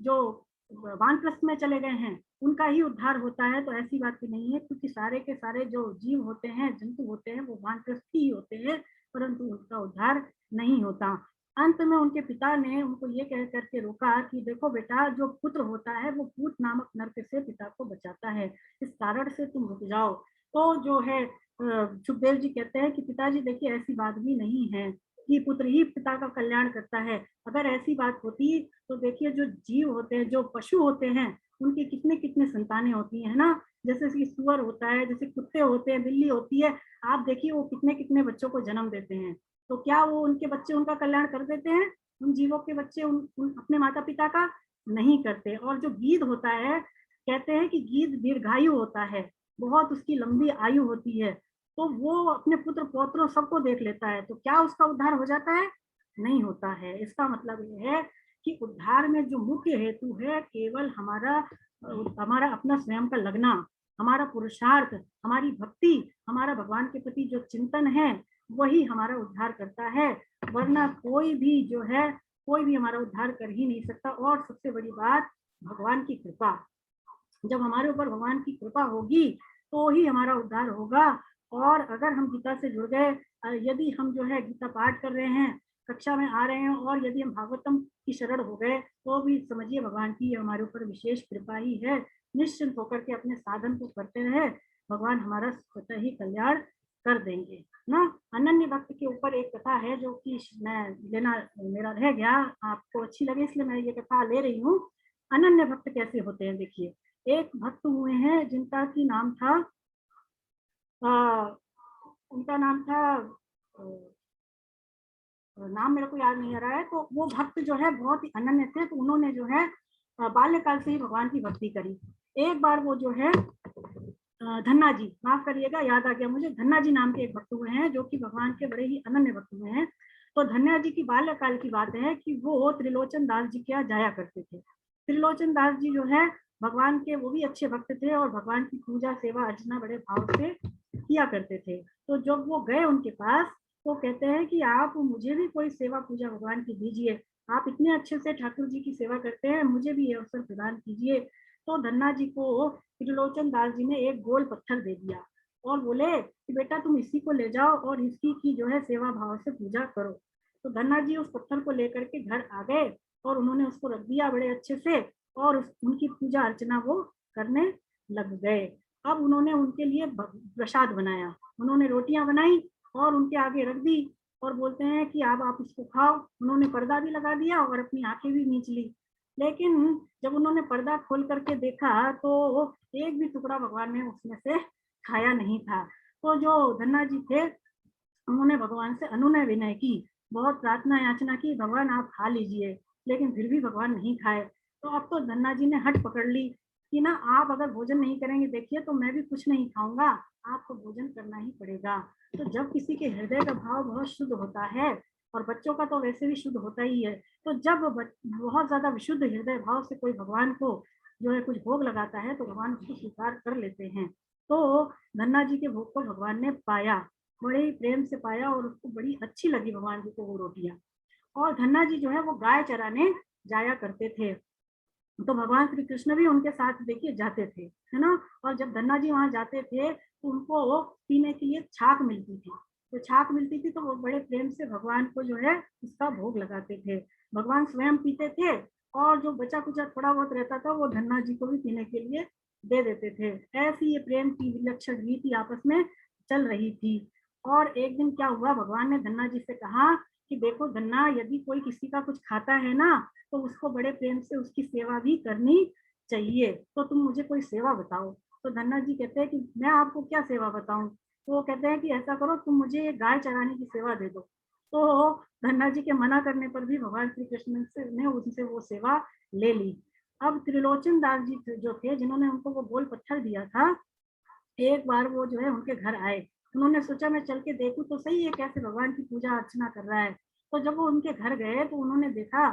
A: जो वानप्रस्थ में चले गए हैं उनका ही उद्धार होता है, तो ऐसी बात भी नहीं है, क्योंकि सारे के सारे जो जीव होते हैं, जंतु होते हैं, वो वानप्रस्थ ही होते हैं, परंतु उनका उद्धार नहीं होता। अंत में उनके पिता ने उनको ये कह करके रोका कि देखो बेटा जो पुत्र होता है वो पूत नामक नरक से पिता को बचाता है, इस कारण से तुम रुक जाओ। तो जो है सुखदेव जी कहते हैं कि पिताजी देखिए ऐसी बात भी नहीं है कि पुत्र ही पिता का कल्याण करता है। अगर ऐसी बात होती तो देखिए जो जीव होते हैं, जो पशु होते हैं, उनकी कितने कितने संतानें होती हैं ना, जैसे कि सुअर होता है, जैसे कुत्ते होते हैं, बिल्ली होती है, आप देखिए वो कितने कितने बच्चों को जन्म देते हैं, तो क्या वो उनके बच्चे उनका कल्याण कर देते हैं, उन जीवों के बच्चे उन अपने माता पिता का नहीं करते। और जो गीध होता है, कहते हैं कि गीध दीर्घायु होता है, बहुत उसकी लंबी आयु होती है, तो वो अपने पुत्र पौत्रों सबको देख लेता है, तो क्या उसका उद्धार हो जाता है, नहीं होता है। इसका मतलब ये है कि उद्धार में जो मुख्य हेतु है केवल हमारा अपना स्वयं का लगना, हमारा पुरुषार्थ, हमारी भक्ति, हमारा भगवान के प्रति जो चिंतन है वही हमारा उद्धार करता है, वरना कोई भी जो है कोई भी हमारा उद्धार कर ही नहीं सकता। और सबसे बड़ी बात भगवान की कृपा, जब हमारे ऊपर भगवान की कृपा होगी तो ही हमारा उद्धार होगा। और अगर हम गीता से जुड़ गए, यदि हम जो है गीता पाठ कर रहे हैं, कक्षा में आ रहे हैं और यदि हम भागवतम की शरण हो गए तो भी समझिए भगवान की हमारे ऊपर विशेष कृपा ही है। निश्चिंत होकर के अपने साधन को करते रहे, भगवान हमारा स्वतः ही कल्याण कर देंगे ना। अनन्य भक्त के ऊपर एक कथा है जो कि मैं लेना मेरा रह गया, आपको अच्छी लगे इसलिए मैं ये कथा ले रही हूँ। अनन्य भक्त कैसे होते हैं, देखिए एक भक्त हुए हैं जिनका की नाम था उनका नाम था नाम मेरे को याद नहीं आ रहा है। तो वो भक्त जो है बहुत ही अनन्य थे, तो उन्होंने जो है बाल्यकाल से ही भगवान की भक्ति करी। एक बार वो जो है धन्ना जी, माफ करिएगा याद आ गया मुझे, धन्ना जी नाम के एक भक्त हुए हैं जो कि भगवान के बड़े ही अनन्य भक्त हुए हैं। तो धन्ना जी की बाल्यकाल की बात है कि वो त्रिलोचन दास जी के यहाँ जाया करते थे। त्रिलोचन दास जी जो है भगवान के वो भी अच्छे भक्त थे और भगवान की पूजा सेवा अर्चना बड़े भाव से किया करते थे। तो जब वो गए उनके पास तो कहते हैं कि आप मुझे भी कोई सेवा पूजा भगवान की दीजिए, आप इतने अच्छे से ठाकुर जी की सेवा करते हैं, मुझे भी ये अवसर प्रदान कीजिए। तो धन्ना जी को त्रिलोचन दास जी ने एक गोल पत्थर दे दिया और बोले कि बेटा तुम इसी को ले जाओ और इसकी की जो है सेवा भाव से पूजा करो। तो धन्ना जी उस पत्थर को लेकर के घर आ गए और उन्होंने उसको रख दिया बड़े अच्छे से और उनकी पूजा अर्चना वो करने लग गए। अब उन्होंने उनके लिए प्रसाद बनाया, उन्होंने रोटियां बनाई और उनके आगे रख दी और बोलते हैं कि अब आप इसको खाओ। उन्होंने पर्दा भी लगा दिया और अपनी आंखें भी मींच ली, लेकिन जब उन्होंने पर्दा खोल करके देखा तो एक भी टुकड़ा भगवान ने उसमें से खाया नहीं था। तो जो धन्ना जी थे उन्होंने भगवान से अनुनय विनय की, बहुत प्रार्थना याचना की, भगवान आप खा लीजिए, लेकिन फिर भी भगवान नहीं खाए। तो अब तो धन्ना जी ने हट पकड़ ली कि ना आप अगर भोजन नहीं करेंगे देखिए तो मैं भी कुछ नहीं खाऊंगा, आपको भोजन करना ही पड़ेगा। तो जब किसी के हृदय का भाव बहुत शुद्ध होता है, और बच्चों का तो वैसे भी शुद्ध होता ही है, तो जब बहुत ज्यादा विशुद्ध हृदय भाव से कोई भगवान को जो है कुछ भोग लगाता है तो भगवान उसको स्वीकार कर लेते हैं। तो धन्ना जी के भोग को भगवान ने पाया, बड़े ही प्रेम से पाया और उसको बड़ी अच्छी लगी भगवान जी को वो रोटियां। और धन्ना जी जो है वो गाय चराने जाया करते थे, तो भगवान श्री कृष्ण भी उनके साथ देखिए जाते थे, है ना। और जब धन्ना जी वहां जाते थे तो उनको पीने के लिए छाछ मिलती थी, तो छाछ मिलती थी तो वो बड़े प्रेम से भगवान को जो है उसका भोग लगाते थे। भगवान स्वयं पीते थे और जो बचा कुचा थोड़ा बहुत रहता था वो धन्ना जी को भी पीने के लिए दे देते थे। ऐसी ये प्रेम की विलक्षण रीति आपस में चल रही थी। और एक दिन क्या हुआ, भगवान ने धन्ना जी से कहा कि देखो धन्ना, यदि कोई किसी का कुछ खाता है ना तो उसको बड़े प्रेम से उसकी सेवा भी करनी चाहिए, तो तुम मुझे कोई सेवा बताओ। तो धन्ना जी कहते हैं कि मैं आपको क्या सेवा बताऊं। तो वो कहते हैं कि ऐसा करो तुम मुझे ये गाय चराने की सेवा दे दो। तो धन्ना जी के मना करने पर भी भगवान श्री कृष्ण ने उनसे वो सेवा ले ली। अब त्रिलोचन दास जी जो थे जिन्होंने उनको वो गोल पत्थर दिया था, एक बार वो जो है उनके घर आए, उन्होंने सोचा मैं चल के देखूं तो सही है कैसे भगवान की पूजा अर्चना कर रहा है। तो जब वो उनके घर गए तो उन्होंने देखा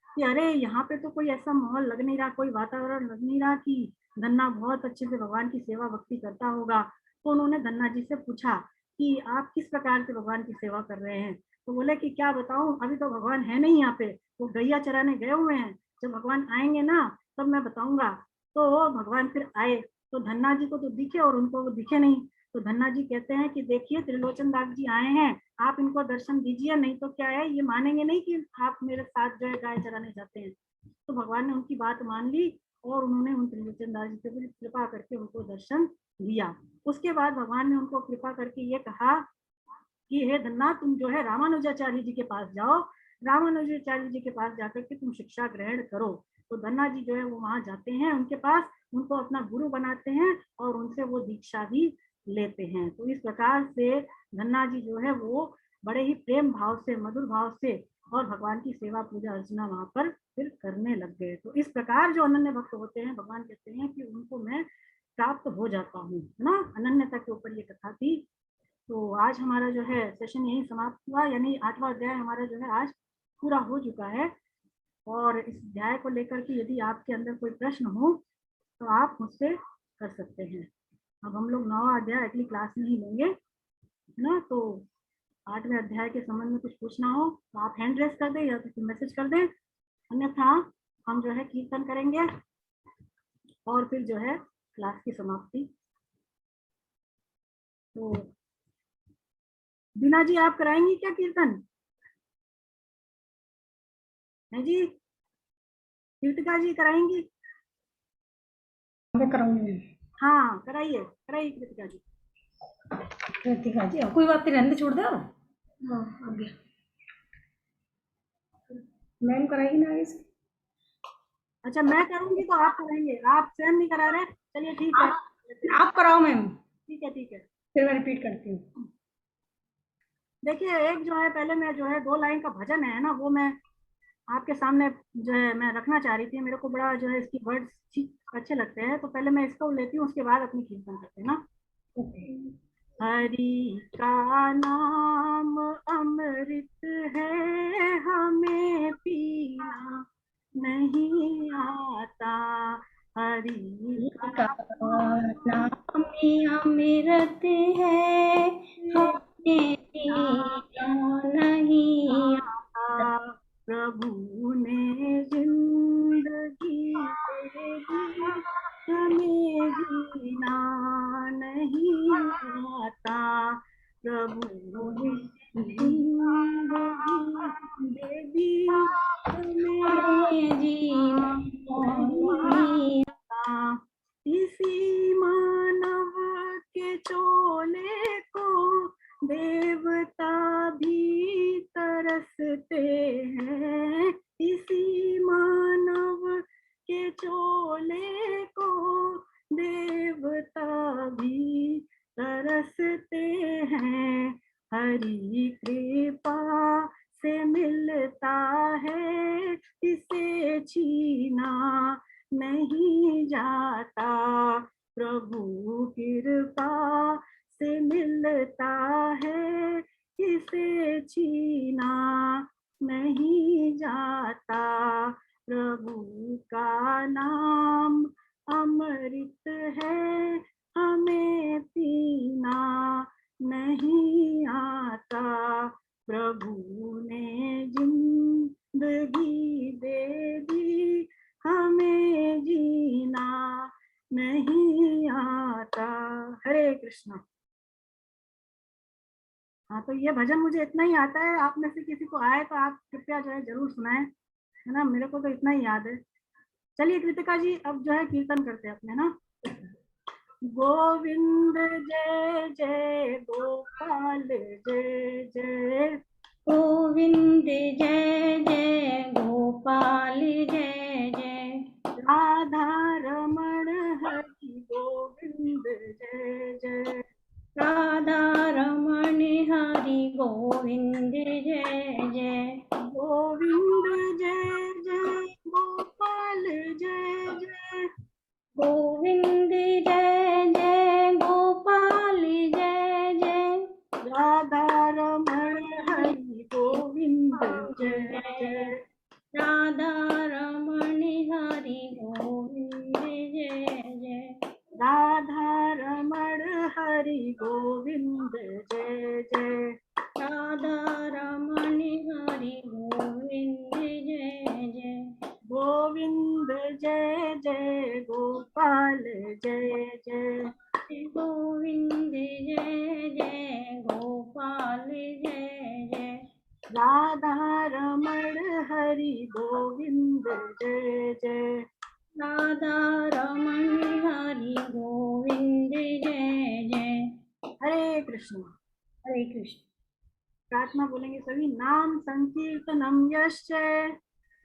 A: कि अरे यहाँ पे तो कोई ऐसा माहौल लग नहीं रहा, कोई वातावरण लग नहीं रहा कि धन्ना बहुत अच्छे से भगवान की सेवा भक्ति करता होगा। तो उन्होंने धन्ना जी से पूछा कि आप किस प्रकार से भगवान की सेवा कर रहे हैं। तो बोले कि क्या बताऊं, अभी तो भगवान है नहीं यहाँ पे, वो गैया चराने गए हुए हैं, जब भगवान आएंगे ना तब मैं बताऊंगा। तो भगवान फिर आए तो धन्ना जी को तो दिखे और उनको वो दिखे नहीं। तो धन्ना जी कहते हैं कि देखिए त्रिलोचन दास जी आए हैं, आप इनको दर्शन दीजिए, नहीं तो क्या है ये मानेंगे नहीं कि आप मेरे साथ जो है गाय चराने जाते हैं। तो भगवान ने उनकी बात मान ली और उन्होंने उन त्रिलोचन दास जी से कृपा करके उनको दर्शन दिया। उसके बाद भगवान ने उनको कृपा करके ये कहा कि हे धन्ना, तुम जो है रामानुजाचार्य जी के पास जाओ, रामानुजाचार्य जी के पास जाकर के तुम शिक्षा ग्रहण करो। तो धन्ना जी जो है वो वहां जाते हैं उनके पास, उनको अपना गुरु बनाते हैं और उनसे वो दीक्षा भी लेते हैं। तो इस प्रकार से धन्ना जी जो है वो बड़े ही प्रेम भाव से, मधुर भाव से और भगवान की सेवा पूजा अर्चना वहां पर फिर करने लग गए। तो इस प्रकार जो अनन्य भक्त होते हैं, भगवान कहते हैं कि उनको मैं प्राप्त हो जाता हूँ, है ना। अनन्यता के ऊपर ये कथा थी। तो आज हमारा जो है सेशन यही समाप्त हुआ, यानी 8वां अध्याय हमारा जो है आज पूरा हो चुका है। और इस अध्याय को लेकर के यदि आपके अंदर कोई प्रश्न हो तो आप मुझसे कर सकते हैं। अब हम लोग 9वां अध्याय अगली क्लास में ही लेंगे, है ना। तो 8वें अध्याय के संबंध में कुछ पूछना हो तो आप हैंड रेस कर दें या तो फिर मैसेज कर दें, अन्यथा हम जो है कीर्तन करेंगे और फिर जो है क्लास की समाप्ति। तो बीना जी आप कराएंगी क्या कीर्तन? है जी, कीर्तिका जी कराएंगी?
D: मैं कराऊंगी।
A: हाँ कराइए, कराइए कीर्तिका जी।
D: कृतिका जी कोई बात नहीं, रहने छोड़ दो। हाँ आगे मैम कराएगी ना आगे से।
A: अच्छा मैं करूंगी तो आप कराएंगे, आप स्वयं नहीं करा रहे, चलिए ठीक है।
D: आप कराओ मैम,
A: ठीक है ठीक है।
D: फिर मैं रिपीट करती हूँ।
A: देखिए एक जो है पहले मैं जो है 2 लाइन का भजन है ना, वो मैं आपके सामने जो है मैं रखना चाह रही थी। मेरे को बड़ा जो है इसकी वर्ड्स अच्छे लगते हैं, तो पहले मैं इसको लेती हूँ, उसके बाद अपनी कीर्तन करते हैं ना। हरि का नाम अमृत है, हमें पीना नहीं आता। हरि का
D: नाम अमृत है, हमें पीना नहीं
A: आता। प्रभु ने जिंदगी दे दी, हमें जीना नहीं आता। प्रभु ने जिंदगी दे दी, हमें जीना नहीं आता। इसी मानव के चोले को देवता भी तरसते हैं। इसी मानव के चोले को देवता भी तरसते हैं। हरि कृपा से मिलता है, इसे छीना नहीं जाता। प्रभु कृपा से मिलता है, इसे छीना नहीं जाता। प्रभु का नाम अमृत है, हमें पीना नहीं आता। प्रभु ने जिंदगी दे दी, हमें जीना नहीं आता। हरे कृष्णा। हाँ तो ये भजन मुझे इतना ही आता है, आप में से किसी को आए तो आप कृपया जो है जरूर सुनाएं, है ना। मेरे को तो इतना ही याद है। चलिए कृतिका जी अब जो है कीर्तन करते हैं अपने ना। गोविंद जय जय गोपाल जय जय,
D: गोविंद जय जय गोपाल जय जय,
A: राधा रमण हरि गोविंद जय जय,
D: राधा रमण हरि गोविंद जय जय,
A: गोविंद जय जय गोपाल जय जय,
D: गोविंद जय जय गोपाल जय जय,
A: राधा रमण हरि गोविंद जय जय,
D: राधा रमण हरि गोविंद जय जय,
A: राधा रमण हरि गोविंद जय जय,
D: राधा रमण हरि गोविंद जय जय,
A: गोविंद जय जय गोपाल जय जय,
D: गोविंद जय जय गोपाल जय जय,
A: राधा रमण हरि गोविंद जय जय,
D: राधा रमण हरि गोविंद जय जय।
A: हरे कृष्ण।
D: हरे कृष्ण।
A: प्रार्थना बोलेंगे सभी। नाम संकीर्तनम यश्च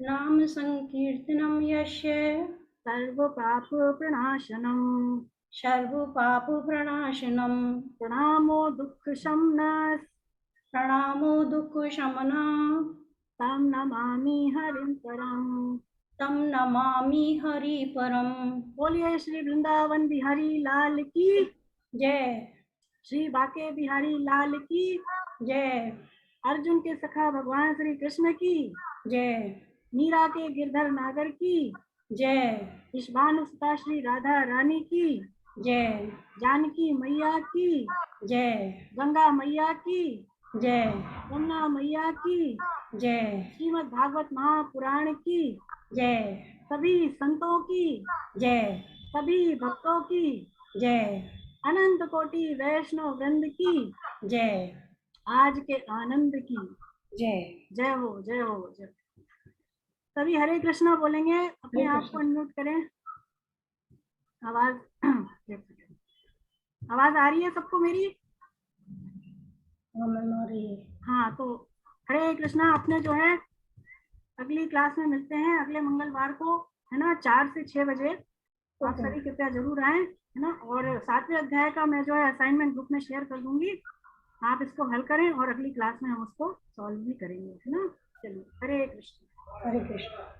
D: नाम संकीर्तनम यस्य
A: सर्व पाप प्रणाशनम,
D: सर्व पाप प्रणाशनम,
A: प्रणामो दुख शमनः,
D: प्रणामो दुख शमना,
A: तम नमामि हरिं परम।
D: तम नमामि हरि परम।
A: बोलिए श्री वृंदावन बिहारी लाल की
D: जय,
A: श्री बाके बिहारी लाल की
D: जय,
A: अर्जुन के सखा भगवान श्री कृष्ण की
D: जय,
A: मीरा के गिरधर नागर की
D: जय,
A: विश्वानुसुता श्री राधा रानी की
D: जय
A: जानकी मैया की,
D: जय
A: गंगा मैया की,
D: जय
A: यमुना मैया की,
D: जय
A: श्रीमद् भागवत महापुराण की,
D: जय
A: सभी संतों की,
D: जय
A: सभी भक्तों की,
D: जय
A: अनंत कोटि वैष्णव वृंद की,
D: जय
A: आज के आनंद की
D: जय
A: जय हो, जय हो, जय हो। सभी हरे कृष्णा बोलेंगे, अपने
D: हरे
A: आप
D: कृष्णा।
A: को अनम्यूट करें। आवाज एक सेकंड। आवाज आ रही है सबको मेरी?
D: हाँ मैम आ रही है।
A: हाँ, तो हरे कृष्णा। अपने जो है अगली क्लास में मिलते हैं अगले मंगलवार को, है ना, 4 से 6 बजे। आप
D: ओके
A: सभी कृपया जरूर आए, है ना। और 7वें अध्याय का मैं जो है असाइनमेंट ग्रुप में शेयर कर दूंगी, आप इसको हल करें और अगली क्लास में हम उसको सॉल्व भी करेंगे, है ना। चलिए, हरे कृष्ण।
D: हरे कृष्णा।